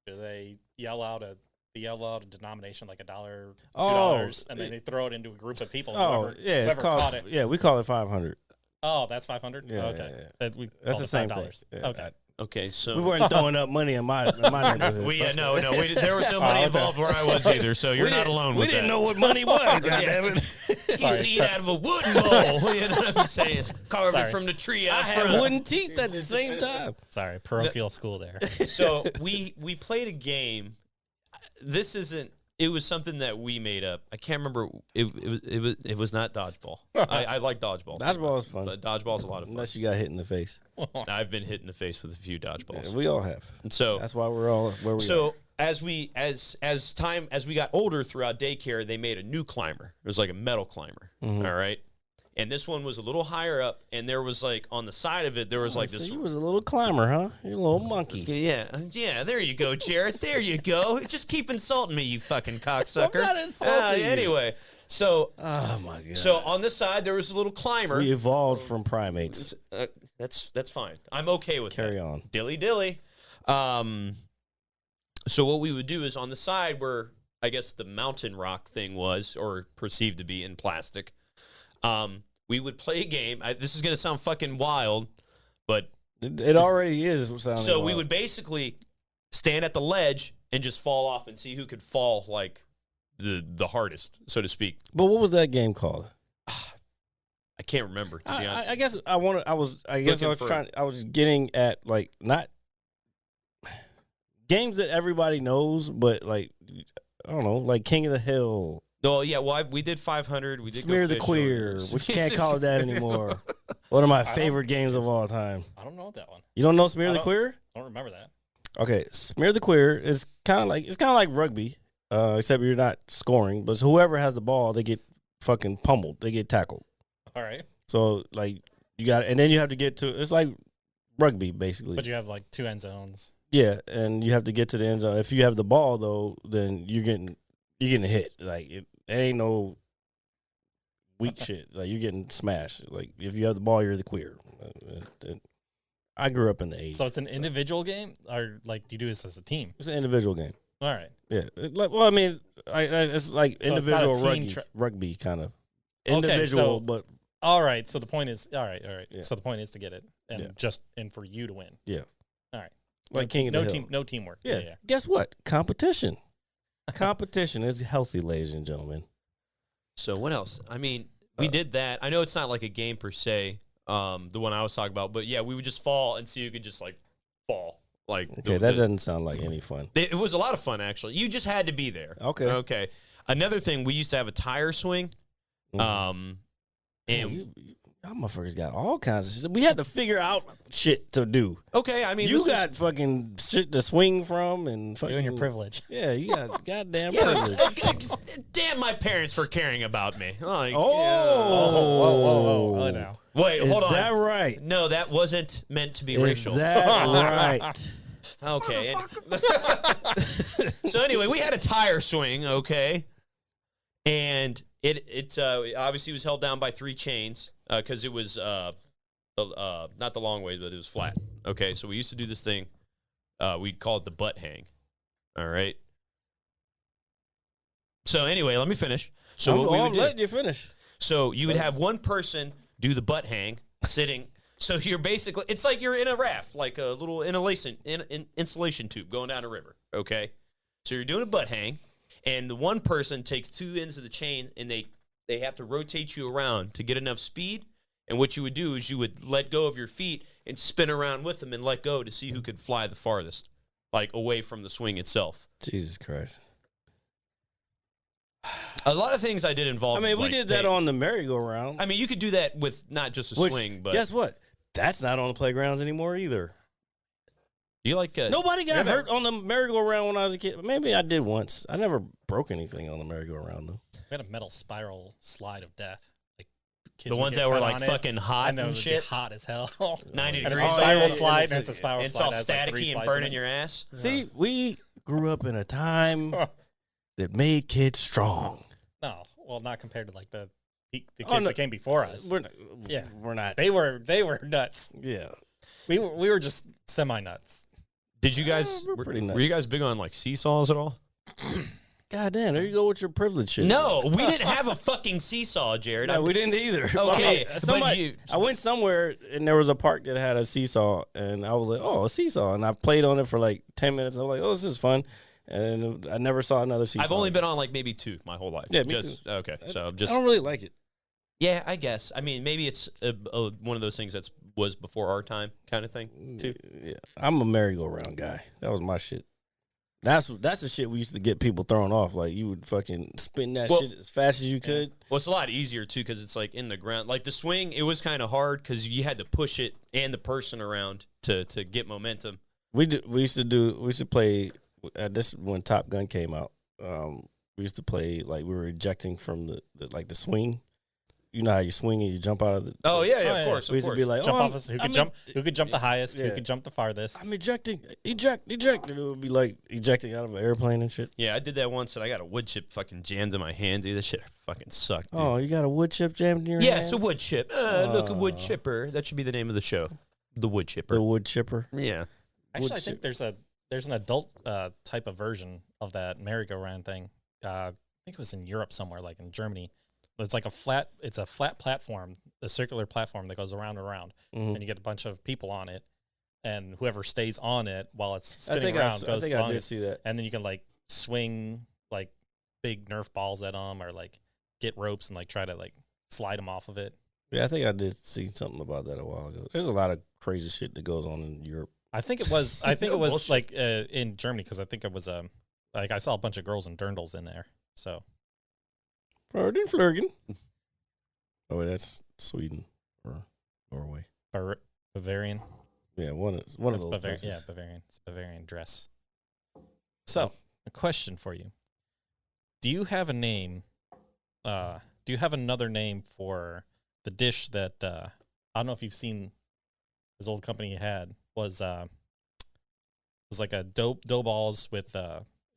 Speaker 3: They yell out a denomination like $1, $2, and then they throw it into a group of people. Whoever caught it.
Speaker 2: Yeah, we call it 500.
Speaker 3: Oh, that's 500.
Speaker 2: Yeah,
Speaker 3: okay,
Speaker 2: yeah. That's the same thing. Yeah,
Speaker 3: okay.
Speaker 1: Okay, so
Speaker 2: we weren't throwing up money in my neighborhood.
Speaker 1: There was no money involved where I was either, so you're not alone with that.
Speaker 2: We didn't know what money was, goddammit.
Speaker 1: Used to eat out of a wooden bowl, you know what I'm saying? Carved it from the tree out
Speaker 2: I
Speaker 1: front.
Speaker 2: had wooden teeth at the same time.
Speaker 3: Sorry, parochial school there.
Speaker 1: So we played a game. It was something that we made up. I can't remember. It was not dodgeball. I like dodgeball.
Speaker 2: Dodgeball is fun.
Speaker 1: But dodgeball's a lot of fun.
Speaker 2: Unless you got hit in the face.
Speaker 1: I've been hit in the face with a few dodgeballs.
Speaker 2: Yeah, we all have.
Speaker 1: And so
Speaker 2: that's why we're all where we are.
Speaker 1: So as we got older throughout daycare, they made a new climber. It was like a metal climber.
Speaker 2: Mm-hmm.
Speaker 1: All right. And this one was a little higher up, and there was like on the side of it, there was like this.
Speaker 2: You was a little climber, huh? You're a little monkey.
Speaker 1: Yeah. There you go, Jared. There you go. Just keep insulting me, you fucking cocksucker.
Speaker 2: I'm not insulting you.
Speaker 1: Anyway, so
Speaker 2: oh my god.
Speaker 1: So on this side there was a little climber.
Speaker 2: We evolved from primates.
Speaker 1: That's fine. I'm okay with
Speaker 2: Carry
Speaker 1: that.
Speaker 2: on.
Speaker 1: Dilly. So what we would do is on the side where I guess the mountain rock thing was, or perceived to be in plastic. We would play a game. This is going to sound fucking wild, but
Speaker 2: it already is.
Speaker 1: So we would basically stand at the ledge and just fall off and see who could fall like the hardest, so to speak.
Speaker 2: But what was that game called?
Speaker 1: I can't remember, to be honest.
Speaker 2: I guess I was getting at like not games that everybody knows, but like I don't know, like King of the Hill.
Speaker 1: No, yeah, well, we did 500. We did
Speaker 2: Smear the Queer, which you can't call it that anymore. One of my favorite games of all time.
Speaker 3: I don't know that one.
Speaker 2: You don't know Smear the Queer?
Speaker 3: I don't remember that.
Speaker 2: Okay, Smear the Queer is kind of like rugby, except you're not scoring. But whoever has the ball, they get fucking pummeled. They get tackled.
Speaker 3: All right.
Speaker 2: So like you got, and then you have to get to. It's like rugby basically.
Speaker 3: But you have like 2 end zones.
Speaker 2: Yeah, and you have to get to the end zone. If you have the ball though, then you're getting hit. Like it ain't no weak shit. Like you're getting smashed. Like if you have the ball, you're the queer. I grew up in the 80s.
Speaker 3: So it's an individual game, or like do you do this as a team?
Speaker 2: It's an individual game.
Speaker 3: All right.
Speaker 2: Yeah. I mean, it's like
Speaker 3: so
Speaker 2: individual
Speaker 3: it's not a team
Speaker 2: rugby kind of individual,
Speaker 3: so
Speaker 2: but
Speaker 3: All right. So the point is, all right.
Speaker 2: Yeah.
Speaker 3: So the point is to get it, and and for you to win.
Speaker 2: Yeah.
Speaker 3: All right.
Speaker 2: Like King of the Hill.
Speaker 3: No teamwork.
Speaker 2: Yeah. Guess what? Competition. Competition is healthy, ladies and gentlemen.
Speaker 1: So what else? I mean, we did that. I know it's not like a game per se, the one I was talking about, but yeah, we would just fall and see who could just like fall. Like
Speaker 2: Okay, that doesn't sound like any fun.
Speaker 1: It was a lot of fun actually. You just had to be there.
Speaker 2: Okay.
Speaker 1: Okay. Another thing, we used to have a tire swing.
Speaker 2: Mhm.
Speaker 1: And
Speaker 2: y'all motherfuckers got all kinds of shit. We had to figure out shit to do.
Speaker 1: okay, I mean,
Speaker 2: You got fucking shit to swing from and fucking.
Speaker 3: You and your privilege.
Speaker 2: Yeah, you got goddamn
Speaker 1: yeah,
Speaker 2: privilege.
Speaker 1: damn my parents for caring about me. Like,
Speaker 3: Whoa. Now.
Speaker 1: wait,
Speaker 2: Is
Speaker 1: hold on.
Speaker 2: that right?
Speaker 1: No, that wasn't meant to be
Speaker 2: Is
Speaker 1: racial.
Speaker 2: that right?
Speaker 1: Okay. So anyway, we had a tire swing, okay, and it obviously was held down by 3 chains because it was not the long way, but it was flat. Okay, so we used to do this thing. We'd call it the butt hang. All right. So anyway, let me finish. So what we would
Speaker 2: I'm
Speaker 1: do.
Speaker 2: letting you finish.
Speaker 1: So you would have one person do the butt hang, sitting. So you're basically, it's like you're in a raft, like a little insulation tube going down a river, okay? So you're doing a butt hang, and the one person takes 2 ends of the chain, and they have to rotate you around to get enough speed. And what you would do is you would let go of your feet and spin around with them and let go to see who could fly the farthest, like away from the swing itself.
Speaker 2: Jesus Christ.
Speaker 1: A lot of things I did involve.
Speaker 2: I mean, we did that on the merry-go-round.
Speaker 1: I mean, you could do that with not just a
Speaker 2: Which,
Speaker 1: swing, but
Speaker 2: guess what? That's not on the playgrounds anymore either.
Speaker 1: you like
Speaker 2: Nobody got hurt on the merry-go-round when I was a kid. Maybe I did once. I never broke anything on the merry-go-round though.
Speaker 3: We had a metal spiral slide of death. Like kids
Speaker 1: the
Speaker 3: would
Speaker 1: ones
Speaker 3: get
Speaker 1: that were
Speaker 3: caught
Speaker 1: like
Speaker 3: on it,
Speaker 1: fucking hot
Speaker 3: and
Speaker 1: and shit.
Speaker 3: hot as hell.
Speaker 1: 90
Speaker 3: And
Speaker 1: degrees.
Speaker 3: it's a spiral
Speaker 2: yeah,
Speaker 3: slide,
Speaker 2: and
Speaker 3: and it's a spiral
Speaker 1: It's
Speaker 3: slide.
Speaker 1: all
Speaker 3: that has, like, 3
Speaker 1: staticky and
Speaker 3: slides
Speaker 1: burning
Speaker 3: in it.
Speaker 1: your ass.
Speaker 2: See, we grew up in a time that made kids strong.
Speaker 3: No, well, not compared to like the kids
Speaker 2: Oh, no.
Speaker 3: that came before us.
Speaker 2: We're not,
Speaker 3: Yeah.
Speaker 2: we're not.
Speaker 3: They were nuts.
Speaker 2: Yeah.
Speaker 3: We were just semi nuts.
Speaker 1: Did you guys,
Speaker 2: we're pretty
Speaker 1: were
Speaker 2: nuts.
Speaker 1: you guys big on like seesaws at all?
Speaker 2: God damn, there you go with your privilege shit.
Speaker 1: No, we didn't have a fucking seesaw, Jared.
Speaker 2: No, we didn't either.
Speaker 1: Okay,
Speaker 2: Somebody,
Speaker 1: but
Speaker 2: I went somewhere and there was a park that had a seesaw, and I was like, "Oh, a seesaw!" And I played on it for like 10 minutes. I was like, "Oh, this is fun," and I never saw another seesaw.
Speaker 1: I've only been on like maybe 2 my whole life.
Speaker 2: Yeah, me
Speaker 1: just,
Speaker 2: too.
Speaker 1: Okay, so
Speaker 2: I
Speaker 1: just
Speaker 2: don't really like it.
Speaker 1: yeah, I guess. I mean, maybe it's one of those things that was before our time kind of thing too.
Speaker 2: Yeah, I'm a merry-go-round guy. That was my shit. That's the shit we used to get people thrown off. Like you would fucking spin that
Speaker 1: Well,
Speaker 2: shit as fast as you could.
Speaker 1: Well, it's a lot easier too because it's like in the ground. Like the swing, it was kind of hard because you had to push it and the person around to get momentum.
Speaker 2: We used to play at this when Top Gun came out. We used to play like we were ejecting from the swing. You know how you swing and you jump out of the.
Speaker 1: Oh yeah,
Speaker 3: yeah,
Speaker 1: of course.
Speaker 2: We used to be like,
Speaker 3: Jump
Speaker 2: oh,
Speaker 3: off us. Who could jump the highest?
Speaker 2: Yeah.
Speaker 3: Who could jump the farthest?
Speaker 2: I'm ejecting, eject. And it would be like ejecting out of an airplane and shit.
Speaker 1: Yeah, I did that once, and I got a wood chip fucking jammed in my hand, dude. That shit fucking sucked, dude.
Speaker 2: Oh, you got a wood chip jammed in your
Speaker 1: yeah,
Speaker 2: hand?
Speaker 1: it's a wood chip. Look, a wood chipper. That should be the name of the show. The wood chipper.
Speaker 2: The wood chipper.
Speaker 1: Yeah.
Speaker 3: Actually, I think there's an adult type of version of that merry-go-round thing. I think it was in Europe somewhere, like in Germany. It's like a flat platform, a circular platform that goes around and around, and you get a bunch of people on it, and whoever stays on it while it's spinning around goes
Speaker 2: I think
Speaker 3: the
Speaker 2: I did
Speaker 3: longest.
Speaker 2: see that.
Speaker 3: And then you can like swing like big Nerf balls at them, or like get ropes and like try to like slide them off of it.
Speaker 2: Yeah, I think I did see something about that a while ago. There's a lot of crazy shit that goes on in Europe.
Speaker 3: I think it was
Speaker 1: Bullshit.
Speaker 3: like in Germany, because I think it was like I saw a bunch of girls in dirndls in there. So
Speaker 2: Flirgen, Flirgen. Oh, wait, that's Sweden or Norway.
Speaker 3: Bavarian.
Speaker 2: Yeah, one of those
Speaker 3: Bavarian.
Speaker 2: places.
Speaker 3: Yeah, Bavarian. It's Bavarian dress. So, a question for you: do you have a name? Do you have another name for the dish that I don't know if you've seen? This old company had was like a dough balls with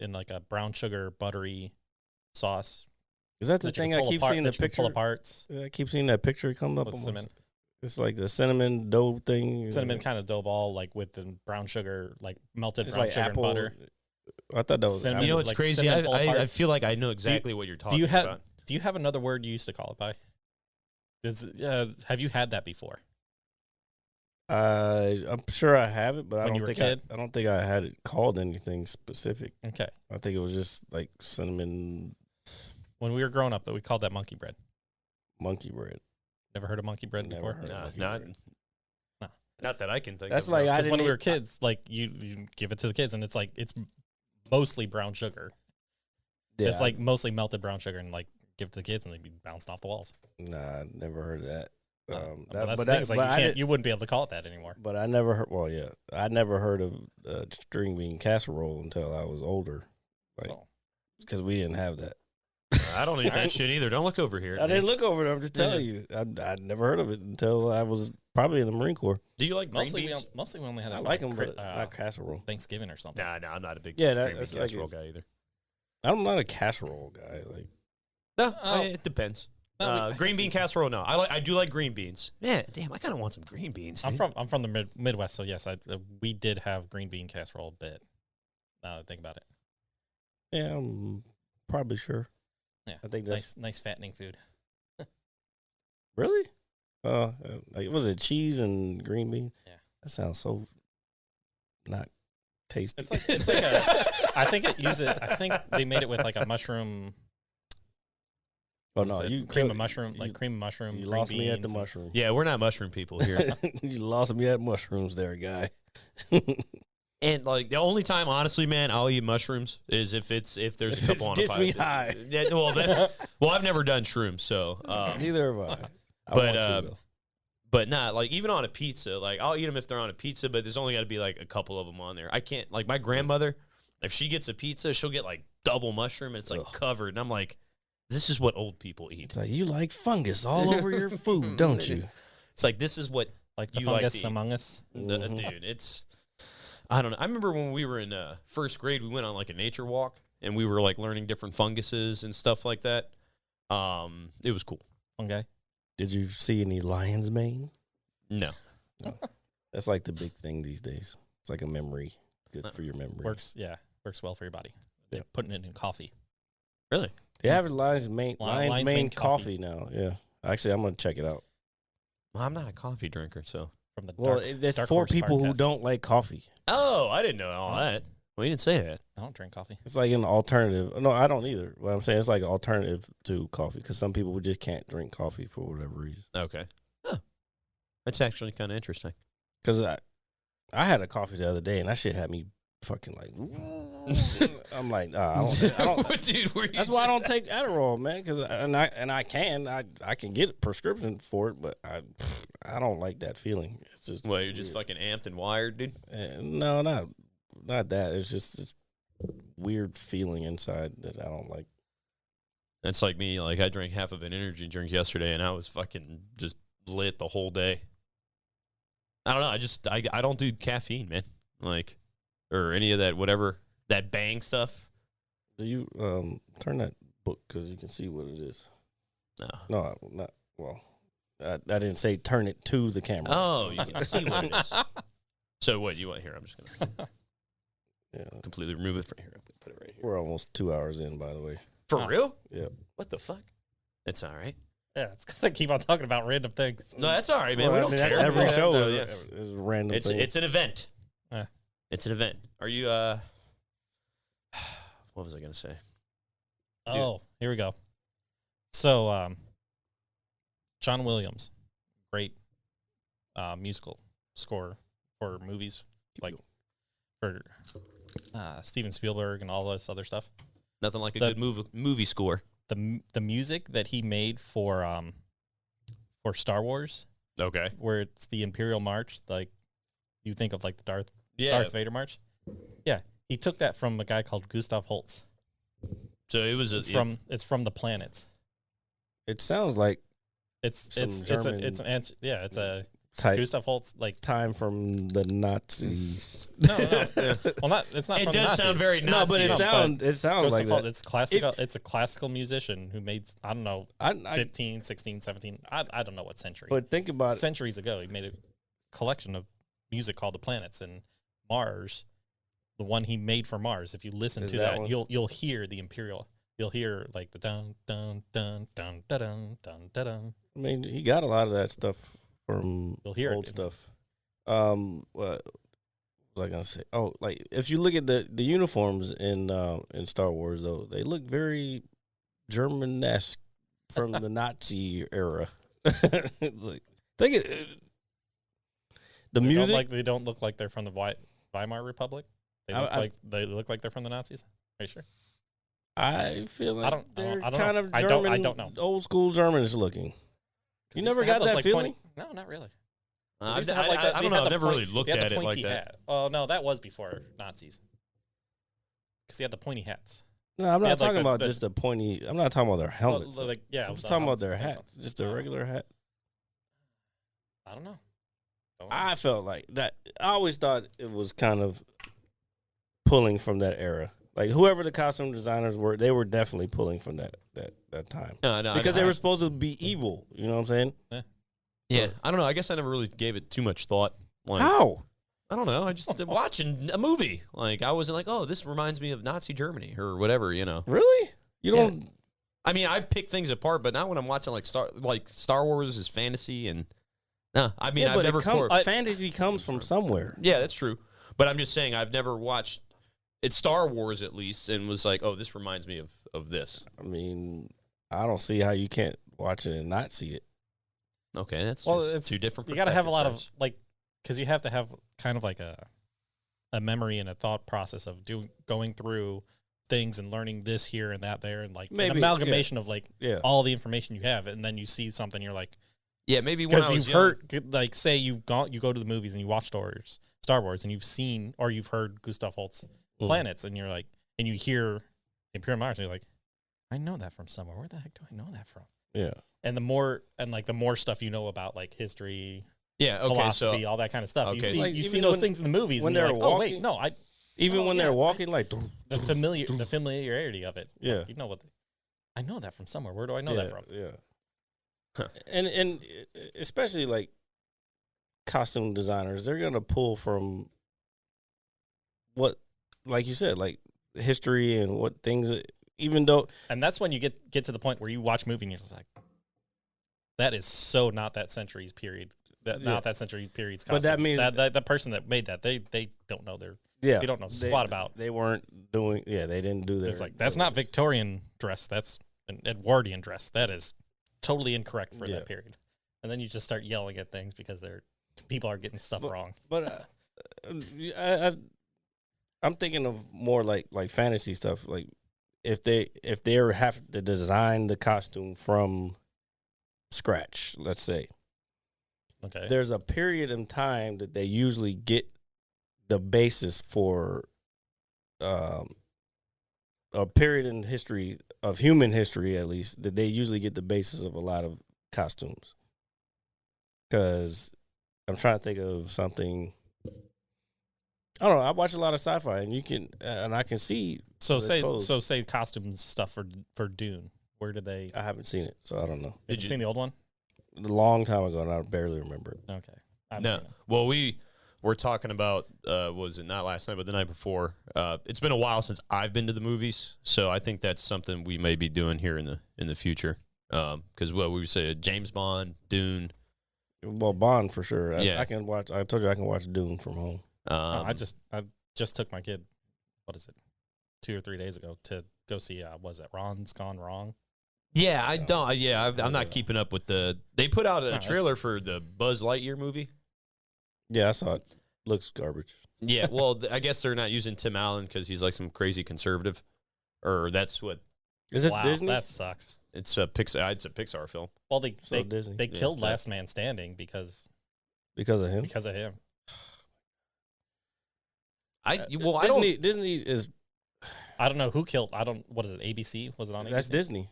Speaker 3: in like a brown sugar buttery sauce.
Speaker 2: Is that the
Speaker 3: that you
Speaker 2: thing
Speaker 3: can
Speaker 2: I
Speaker 3: pull
Speaker 2: keep
Speaker 3: apart-
Speaker 2: seeing
Speaker 3: that
Speaker 2: the
Speaker 3: you can
Speaker 2: picture?
Speaker 3: pull apart
Speaker 2: I keep seeing that picture come up.
Speaker 3: with
Speaker 2: on
Speaker 3: cinnamon.
Speaker 2: It's like the cinnamon dough thing.
Speaker 3: Cinnamon kind of dough ball, like with the brown sugar, like melted
Speaker 2: It's
Speaker 3: brown
Speaker 2: like
Speaker 3: sugar
Speaker 2: apple.
Speaker 3: and butter.
Speaker 2: I thought that was
Speaker 3: Cinnamon.
Speaker 2: apple.
Speaker 1: You know what's
Speaker 3: like
Speaker 1: crazy?
Speaker 3: cinnamon pull
Speaker 1: I
Speaker 3: apart.
Speaker 1: feel like I know exactly what you're talking
Speaker 3: Do you have
Speaker 1: about.
Speaker 3: Do you have another word you used to call it by? Have you had that before?
Speaker 2: I'm sure I have it, but
Speaker 3: When you were a kid?
Speaker 2: I don't think I had it called anything specific.
Speaker 3: Okay.
Speaker 2: I think it was just like cinnamon
Speaker 3: When we were growing up, though, we called that monkey bread.
Speaker 2: monkey bread.
Speaker 3: Never heard of monkey bread
Speaker 2: Never
Speaker 3: before?
Speaker 2: heard of monkey
Speaker 1: not,
Speaker 2: bread.
Speaker 1: not that I can think
Speaker 2: That's
Speaker 1: of.
Speaker 2: like
Speaker 1: no.
Speaker 2: I
Speaker 3: Because
Speaker 2: didn't
Speaker 3: when we
Speaker 2: eat-
Speaker 3: were kids, like you give it to the kids, and it's mostly brown sugar.
Speaker 2: Yeah,
Speaker 3: It's like mostly melted brown sugar, and like give it to the kids, and they'd be bouncing off the walls.
Speaker 2: nah, I never heard of that.
Speaker 3: But that's the thing. It's like you wouldn't be able to call it that anymore.
Speaker 2: But I never heard. Well, yeah, I never heard of string bean casserole until I was older, like
Speaker 3: Oh.
Speaker 2: because we didn't have that.
Speaker 1: I don't eat that shit either. Don't look over here.
Speaker 2: I didn't look over it. I'm just telling you, I'd never heard of it until I was probably in the Marine Corps.
Speaker 1: Do you like green
Speaker 3: Mostly,
Speaker 1: beans?
Speaker 3: we only had that
Speaker 2: I
Speaker 3: for
Speaker 2: like them,
Speaker 3: cri-
Speaker 2: but not casserole.
Speaker 3: Thanksgiving or something.
Speaker 1: Nah, I'm not a big
Speaker 2: Yeah,
Speaker 1: green bean
Speaker 2: that's like
Speaker 1: casserole
Speaker 2: it.
Speaker 1: guy either.
Speaker 2: I'm not a casserole guy. Like
Speaker 1: No,
Speaker 3: Oh.
Speaker 1: it depends.
Speaker 3: No,
Speaker 1: green bean casserole, no. I do like green beans. Man, damn, I kind of want some green beans.
Speaker 3: I'm
Speaker 1: dude.
Speaker 3: from the Midwest, so yes, we did have green bean casserole a bit. Now that I think about it,
Speaker 2: yeah, I'm probably sure.
Speaker 3: yeah,
Speaker 2: I think that's
Speaker 3: nice fattening food.
Speaker 2: really. Like was it cheese and green beans?
Speaker 3: Yeah.
Speaker 2: That sounds so not tasty.
Speaker 3: It's like a. I think they made it with like a mushroom.
Speaker 2: Oh
Speaker 3: what is
Speaker 2: no,
Speaker 3: it?
Speaker 2: you
Speaker 3: cream of mushroom, like
Speaker 2: you-
Speaker 3: cream of mushroom.
Speaker 2: You
Speaker 3: green
Speaker 2: lost me at the
Speaker 3: beans,
Speaker 2: mushroom.
Speaker 1: Yeah, we're not mushroom people here.
Speaker 2: You lost me at mushrooms, there, guy.
Speaker 1: And like the only time, honestly, man, I'll eat mushrooms is if there's a
Speaker 2: If
Speaker 1: couple
Speaker 2: it
Speaker 1: on
Speaker 2: gets
Speaker 1: a pie.
Speaker 2: me high.
Speaker 1: Yeah, well, I've never done shrooms, so.
Speaker 2: Neither have I. I
Speaker 1: But,
Speaker 2: want to, though.
Speaker 1: But not like even on a pizza. Like I'll eat them if they're on a pizza, but there's only got to be like a couple of them on there. I can't like my grandmother. If she gets a pizza, she'll get like double mushroom. And it's like covered, and I'm like, this is what old people eat.
Speaker 2: It's like you like fungus all over your food, don't you?
Speaker 1: It's like this is what
Speaker 3: like the
Speaker 1: you like
Speaker 3: fungus
Speaker 1: to eat.
Speaker 3: among us.
Speaker 2: Mhm.
Speaker 1: Dude. It's I don't know. I remember when we were in first grade, we went on like a nature walk, and we were like learning different funguses and stuff like that. It was cool.
Speaker 3: Fungi.
Speaker 2: Did you see any lion's mane?
Speaker 1: No,
Speaker 2: That's like the big thing these days. It's like a memory, good for your memory.
Speaker 3: Works well for your body. They're putting it in coffee.
Speaker 1: really.
Speaker 2: They have lion's mane
Speaker 3: Lion's
Speaker 2: mane
Speaker 3: mane
Speaker 2: coffee now. Yeah, actually, I'm gonna check it out.
Speaker 1: Well, I'm not a coffee drinker, so.
Speaker 3: From the
Speaker 2: Well, there's
Speaker 3: Dark
Speaker 2: for
Speaker 3: Horse
Speaker 2: people who
Speaker 3: Podcast.
Speaker 2: don't like coffee.
Speaker 1: Oh, I didn't know all that. Well, you didn't say that.
Speaker 3: I don't drink coffee.
Speaker 2: It's like an alternative. No, I don't either. What I'm saying, it's like an alternative to coffee because some people just can't drink coffee for whatever reason.
Speaker 1: Okay. Huh. That's actually kind of interesting.
Speaker 2: Because I had a coffee the other day and that shit had me fucking like. I'm like, I don't.
Speaker 1: Dude, were you
Speaker 2: That's why I don't take Adderall, man. Because I can get a prescription for it, but I don't like that feeling. It's just
Speaker 1: Well, you're just fucking amped and wired, dude.
Speaker 2: no, not that. It's just this weird feeling inside that I don't like.
Speaker 1: That's like me. Like I drank half of an energy drink yesterday, and I was fucking just lit the whole day. I don't know. I don't do caffeine, man. Like, or any of that whatever that bang stuff.
Speaker 2: Do you turn that book because you can see what it is?
Speaker 1: No.
Speaker 2: No, not well. I didn't say turn it to the camera.
Speaker 1: Oh, you can see what it is. So what you want here? I'm just gonna
Speaker 2: Yeah,
Speaker 1: completely remove it from here. I'm gonna put it right here.
Speaker 2: we're almost 2 hours in, by the way.
Speaker 1: For real?
Speaker 2: Yeah.
Speaker 1: What the fuck? It's all right.
Speaker 3: Yeah, it's because I keep on talking about random things.
Speaker 1: No, that's all right, man.
Speaker 2: Well,
Speaker 1: we
Speaker 2: I
Speaker 1: don't
Speaker 2: mean,
Speaker 1: care.
Speaker 2: that's every
Speaker 1: Yeah,
Speaker 2: show
Speaker 1: no,
Speaker 2: is,
Speaker 1: yeah.
Speaker 2: is a random
Speaker 1: It's
Speaker 2: thing.
Speaker 1: it's an event.
Speaker 3: Yeah.
Speaker 1: It's an event. Are you what was I gonna say?
Speaker 3: Oh, here we go. So, John Williams, great musical score for movies, like for Steven Spielberg and all this other stuff.
Speaker 1: Nothing like a
Speaker 3: The-
Speaker 1: good movie score.
Speaker 3: The music that he made for Star Wars,
Speaker 1: Okay.
Speaker 3: where it's the Imperial March, like you think of like the Darth Vader March. Yeah, he took that from a guy called Gustav Holst.
Speaker 1: So it was
Speaker 3: It's from the planets.
Speaker 2: It sounds like
Speaker 3: It's
Speaker 2: Some German
Speaker 3: it's a
Speaker 2: type
Speaker 3: Gustav Holst like
Speaker 2: time from the Nazis.
Speaker 3: no. Well, it's not.
Speaker 1: It
Speaker 3: from
Speaker 1: does
Speaker 3: Nazis.
Speaker 1: sound very
Speaker 2: No, but
Speaker 1: Nazi.
Speaker 2: it sounds like
Speaker 3: Gustav Holst,
Speaker 2: that.
Speaker 3: it's classical. It's a classical musician who made, I don't know,
Speaker 2: I
Speaker 3: 15, 16, 17. I don't know what century.
Speaker 2: but think about it.
Speaker 3: Centuries ago, he made a collection of music called The Planets, and Mars, the one he made for Mars. If you listen
Speaker 2: Is
Speaker 3: to
Speaker 2: that
Speaker 3: that,
Speaker 2: one?
Speaker 3: you'll hear the Imperial. You'll hear like the dun dun dun dun dun dun dun dun.
Speaker 2: I mean, he got a lot of that stuff from
Speaker 3: You'll hear it
Speaker 2: old
Speaker 3: in-
Speaker 2: stuff. What was I gonna say? Oh, like if you look at the uniforms in Star Wars, though, they look very German-esque from the Nazi era. Like, think it. The music.
Speaker 3: They don't look like they're from the Weimar Republic. They look like they're from the Nazis. Are you sure?
Speaker 2: I feel like they're
Speaker 3: I don't
Speaker 2: kind
Speaker 3: know.
Speaker 2: of
Speaker 3: I
Speaker 2: German,
Speaker 3: don't know.
Speaker 2: old school Germans looking. You never got that feeling?
Speaker 3: No, not really.
Speaker 1: I don't know. I've never really looked at it like that.
Speaker 3: Hat. Oh no, that was before Nazis. Because he had the pointy hats.
Speaker 2: No, I'm not
Speaker 3: had, like,
Speaker 2: talking about just the pointy. I'm not talking about their helmets.
Speaker 3: I'm
Speaker 2: just talking about their hat, just a regular hat.
Speaker 3: I don't know.
Speaker 2: I felt like that. I always thought it was kind of pulling from that era. Like whoever the costume designers were, they were definitely pulling from that time.
Speaker 1: No,
Speaker 2: because they were supposed to be evil. You know what I'm saying?
Speaker 1: Yeah, I don't know. I guess I never really gave it too much thought. Like,
Speaker 2: How?
Speaker 1: I don't know. I just watching a movie. Like I wasn't like, oh, this reminds me of Nazi Germany or whatever. You know?
Speaker 2: Really? You don't?
Speaker 1: Yeah. I mean, I pick things apart, but not when I'm watching like Star Wars is fantasy and. No, I mean I've never.
Speaker 2: Fantasy comes from somewhere.
Speaker 1: Yeah, that's true. But I'm just saying I've never watched. It's Star Wars at least, and was like, oh, this reminds me of this.
Speaker 2: I mean, I don't see how you can't watch it and not see it.
Speaker 1: Okay, that's
Speaker 3: it's
Speaker 1: two different.
Speaker 3: You got to have a lot of
Speaker 1: perspectives.
Speaker 3: because you have to have kind of like a memory and a thought process of going through things and learning this here and that there and like
Speaker 2: Maybe,
Speaker 3: an amalgamation of like
Speaker 2: Yeah.
Speaker 3: all the information you have, and then you see something you're like,
Speaker 1: Yeah, maybe when
Speaker 3: because
Speaker 1: I was
Speaker 3: you've
Speaker 1: young,
Speaker 3: heard like say you go to the movies and you watch Star Wars and you've seen or you've heard Gustav Holst's planets and you're like and you hear Imperial Mars and you're like, I know that from somewhere. Where the heck do I know that from?
Speaker 2: Yeah.
Speaker 3: And the more stuff you know about like history,
Speaker 1: yeah, okay,
Speaker 3: philosophy,
Speaker 1: so
Speaker 3: all that kind of stuff.
Speaker 1: okay,
Speaker 3: You
Speaker 2: like,
Speaker 3: see
Speaker 2: even
Speaker 3: those
Speaker 2: when-
Speaker 3: things in the movies
Speaker 2: when
Speaker 3: and you're
Speaker 2: they're
Speaker 3: like, oh wait,
Speaker 2: walking-
Speaker 3: no,
Speaker 2: Even when they're walking, like,
Speaker 3: the familiarity of it.
Speaker 2: Yeah.
Speaker 3: Like, you know what? I know that from somewhere. Where do I know that from?
Speaker 2: Yeah.
Speaker 1: Huh.
Speaker 2: And especially like costume designers, they're gonna pull from what, like you said, like history and what things. Even though,
Speaker 3: And that's when you get to the point where you watch a movie and you're just like, that is so not that century's period. Not that century period's costume.
Speaker 2: But that means
Speaker 3: that the person that made that they don't know their
Speaker 2: yeah,
Speaker 3: they don't know squat about.
Speaker 2: They weren't doing. Yeah, they didn't do their.
Speaker 3: It's like that's not Victorian dress. That's an Edwardian dress. That is totally incorrect for that period. And then you just start yelling at things because people are getting stuff wrong.
Speaker 2: But I'm thinking of more like fantasy stuff. Like if they have to design the costume from scratch, let's say.
Speaker 3: Okay.
Speaker 2: There's a period in time that they usually get the basis for a period in history of human history, at least, that they usually get the basis of a lot of costumes. Because I'm trying to think of something. I don't know. I watch a lot of sci-fi, and I can see.
Speaker 3: So
Speaker 2: the
Speaker 3: say costume stuff for Dune. Where did they?
Speaker 2: I haven't seen it, so I don't know.
Speaker 3: Did you seen the old one?
Speaker 2: A long time ago, and I barely remember it.
Speaker 3: Okay. I haven't
Speaker 1: no.
Speaker 3: seen it.
Speaker 1: Well, we were talking about was it not last night, but the night before. It's been a while since I've been to the movies, so I think that's something we may be doing here in the future. Because what we would say, James Bond, Dune.
Speaker 2: Well, Bond for sure.
Speaker 1: Yeah.
Speaker 2: I can watch. I told you I can watch Dune from home.
Speaker 3: I just took my kid. What is it? 2 or 3 days ago to go see. Was it Ron's Gone Wrong?
Speaker 1: Yeah, I don't. Yeah, I'm not keeping up with the. They put out a
Speaker 3: No,
Speaker 1: trailer for the Buzz Lightyear movie.
Speaker 2: Yeah, I saw it. Looks garbage.
Speaker 1: Yeah, well, I guess they're not using Tim Allen because he's like some crazy conservative, or that's what.
Speaker 2: Is this
Speaker 3: Wow,
Speaker 2: Disney?
Speaker 3: That sucks.
Speaker 1: It's a Pixar. It's a Pixar film.
Speaker 3: Well,
Speaker 2: So Disney.
Speaker 3: they
Speaker 2: Yeah,
Speaker 3: killed
Speaker 2: so-
Speaker 3: Last Man Standing because
Speaker 2: because of him.
Speaker 3: of him.
Speaker 1: I don't.
Speaker 2: Disney is
Speaker 3: I don't know who killed. What is it? ABC? Was it on ABC?
Speaker 2: that's Disney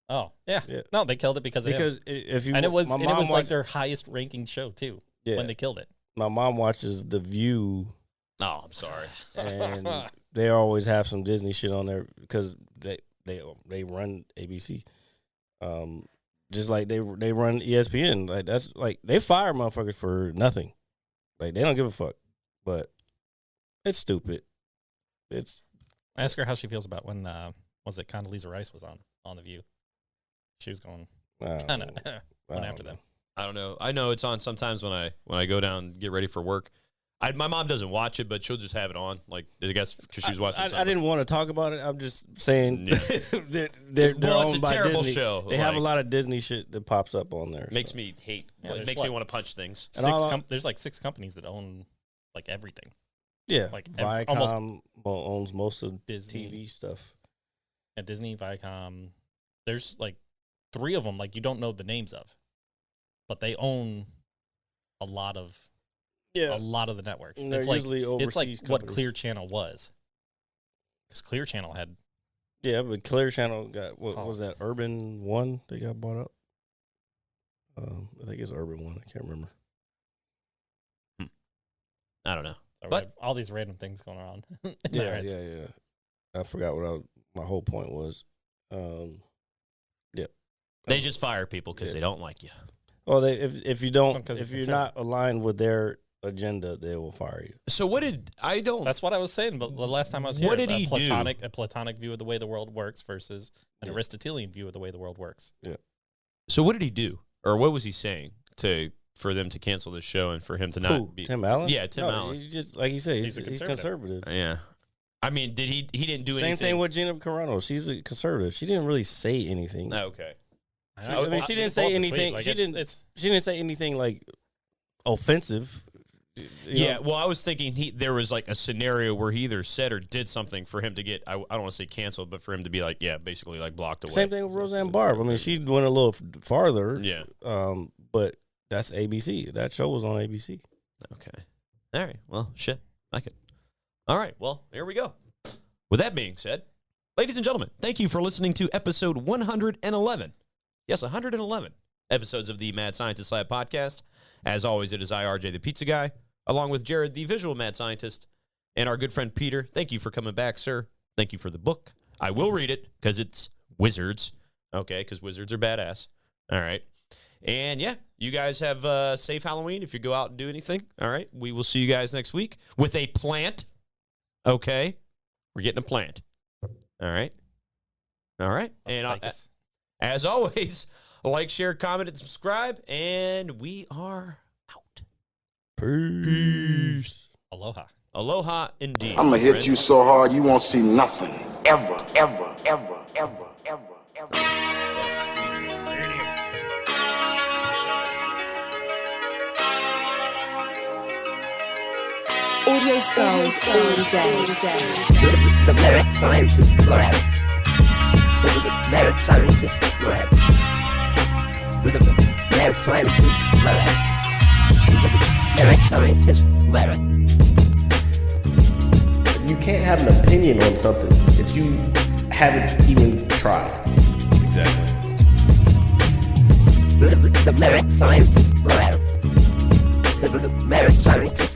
Speaker 3: Oh, yeah.
Speaker 2: Yeah.
Speaker 3: No, they killed it because of him.
Speaker 2: because if you
Speaker 3: And it was
Speaker 2: my
Speaker 3: like
Speaker 2: mom watched,
Speaker 3: their highest ranking show too
Speaker 2: yeah,
Speaker 3: when they killed it.
Speaker 2: my mom watches The View,
Speaker 1: Oh, I'm sorry.
Speaker 2: and they always have some Disney shit on there because they run ABC, just like they run ESPN. Like that's like they fire motherfuckers for nothing. Like they don't give a fuck, but it's stupid. It's
Speaker 3: Ask her how she feels about when was it Condoleezza Rice was on The View. She was going kind of. one after them.
Speaker 1: I don't know. I know it's on sometimes when I go down and get ready for work. My mom doesn't watch it, but she'll just have it on. Like, I guess because she was watching something.
Speaker 2: I didn't want to talk about it. I'm just saying they're
Speaker 1: Well, it's
Speaker 2: owned
Speaker 1: a
Speaker 2: by
Speaker 1: terrible
Speaker 2: Disney.
Speaker 1: show.
Speaker 2: They have a lot of Disney shit that pops up on there.
Speaker 1: Makes me hate.
Speaker 3: Yeah,
Speaker 1: It makes me want to punch things.
Speaker 3: There's like 6 companies that own like everything.
Speaker 2: Yeah,
Speaker 3: like
Speaker 2: Viacom
Speaker 3: almost
Speaker 2: owns most of
Speaker 3: Disney.
Speaker 2: TV stuff.
Speaker 3: And Disney, Viacom. There's like 3 of them like you don't know the names of, but they own a lot of the networks.
Speaker 2: And
Speaker 3: It's
Speaker 2: they're
Speaker 3: like
Speaker 2: usually
Speaker 3: what
Speaker 2: overseas
Speaker 3: Clear Channel was, because Clear Channel had
Speaker 2: but Clear Channel got what was that? Urban One they got bought up. I think it's Urban One. I can't remember.
Speaker 1: I don't know.
Speaker 3: so we
Speaker 1: But-
Speaker 3: have all these random things going on. in
Speaker 2: Yeah,
Speaker 3: our heads.
Speaker 2: yeah. I forgot what my whole point was.
Speaker 1: They just fire people because
Speaker 2: Yeah.
Speaker 1: they don't like you.
Speaker 2: Well, if you don't
Speaker 3: Because
Speaker 2: if
Speaker 3: you're
Speaker 2: you're not aligned with their agenda, they will fire you.
Speaker 1: So what did I don't?
Speaker 3: That's what I was saying. But the last time I was here,
Speaker 1: What did he do?
Speaker 3: a platonic view of the way the world works versus an Aristotelian view of the way the world works.
Speaker 1: So what did he do, or what was he saying for them to cancel this show and for him to not
Speaker 2: Who?
Speaker 1: be?
Speaker 2: Tim Allen?
Speaker 1: Yeah, Tim Allen.
Speaker 2: He just like you said,
Speaker 3: He's a
Speaker 2: he's
Speaker 3: conservative.
Speaker 2: conservative.
Speaker 1: Yeah. I mean, did he didn't do
Speaker 2: Same
Speaker 1: anything?
Speaker 2: thing with Gina Carano. She's a conservative. She didn't really say anything.
Speaker 1: Okay.
Speaker 2: I mean, she didn't say anything.
Speaker 3: Like,
Speaker 2: She didn't say anything like offensive. You
Speaker 1: Yeah,
Speaker 2: know?
Speaker 1: well, I was thinking there was like a scenario where he either said or did something for him to get, I don't want to say canceled, but for him to be like, yeah, basically like blocked away.
Speaker 2: Same thing with Roseanne Barr. I mean, she went a little farther.
Speaker 1: Yeah.
Speaker 2: But that's ABC. That show was on ABC.
Speaker 1: Okay. All right. Well, shit. Like it. All right. Well, here we go. With that being said, ladies and gentlemen, thank you for listening to episode 111. Yes, 111 episodes of the Mad Scientist Lab podcast. As always, it is IRJ, the pizza guy, along with Jared, the visual mad scientist, and our good friend Peter. Thank you for coming back, sir. Thank you for the book. I will read it because it's wizards. Okay, because wizards are badass. All right. And yeah, you guys have a safe Halloween if you go out and do anything. All right. We will see you guys next week with a plant. Okay. We're getting a plant. All right. All right. And as always, like, share, comment, and subscribe. And we are out.
Speaker 2: Peace.
Speaker 3: Aloha.
Speaker 1: Aloha indeed.
Speaker 4: I'm gonna hit
Speaker 1: friend.
Speaker 4: you so hard you won't see nothing. Ever, ever, ever, ever, ever, ever.
Speaker 5: Audio skulls all day.
Speaker 6: The merit scientist lab. The merit scientist lab. The merit scientist lab. The merit scientist lab.
Speaker 7: You can't have an opinion on something that you haven't even tried.
Speaker 1: Exactly.
Speaker 6: The merit scientist lab. The merit scientist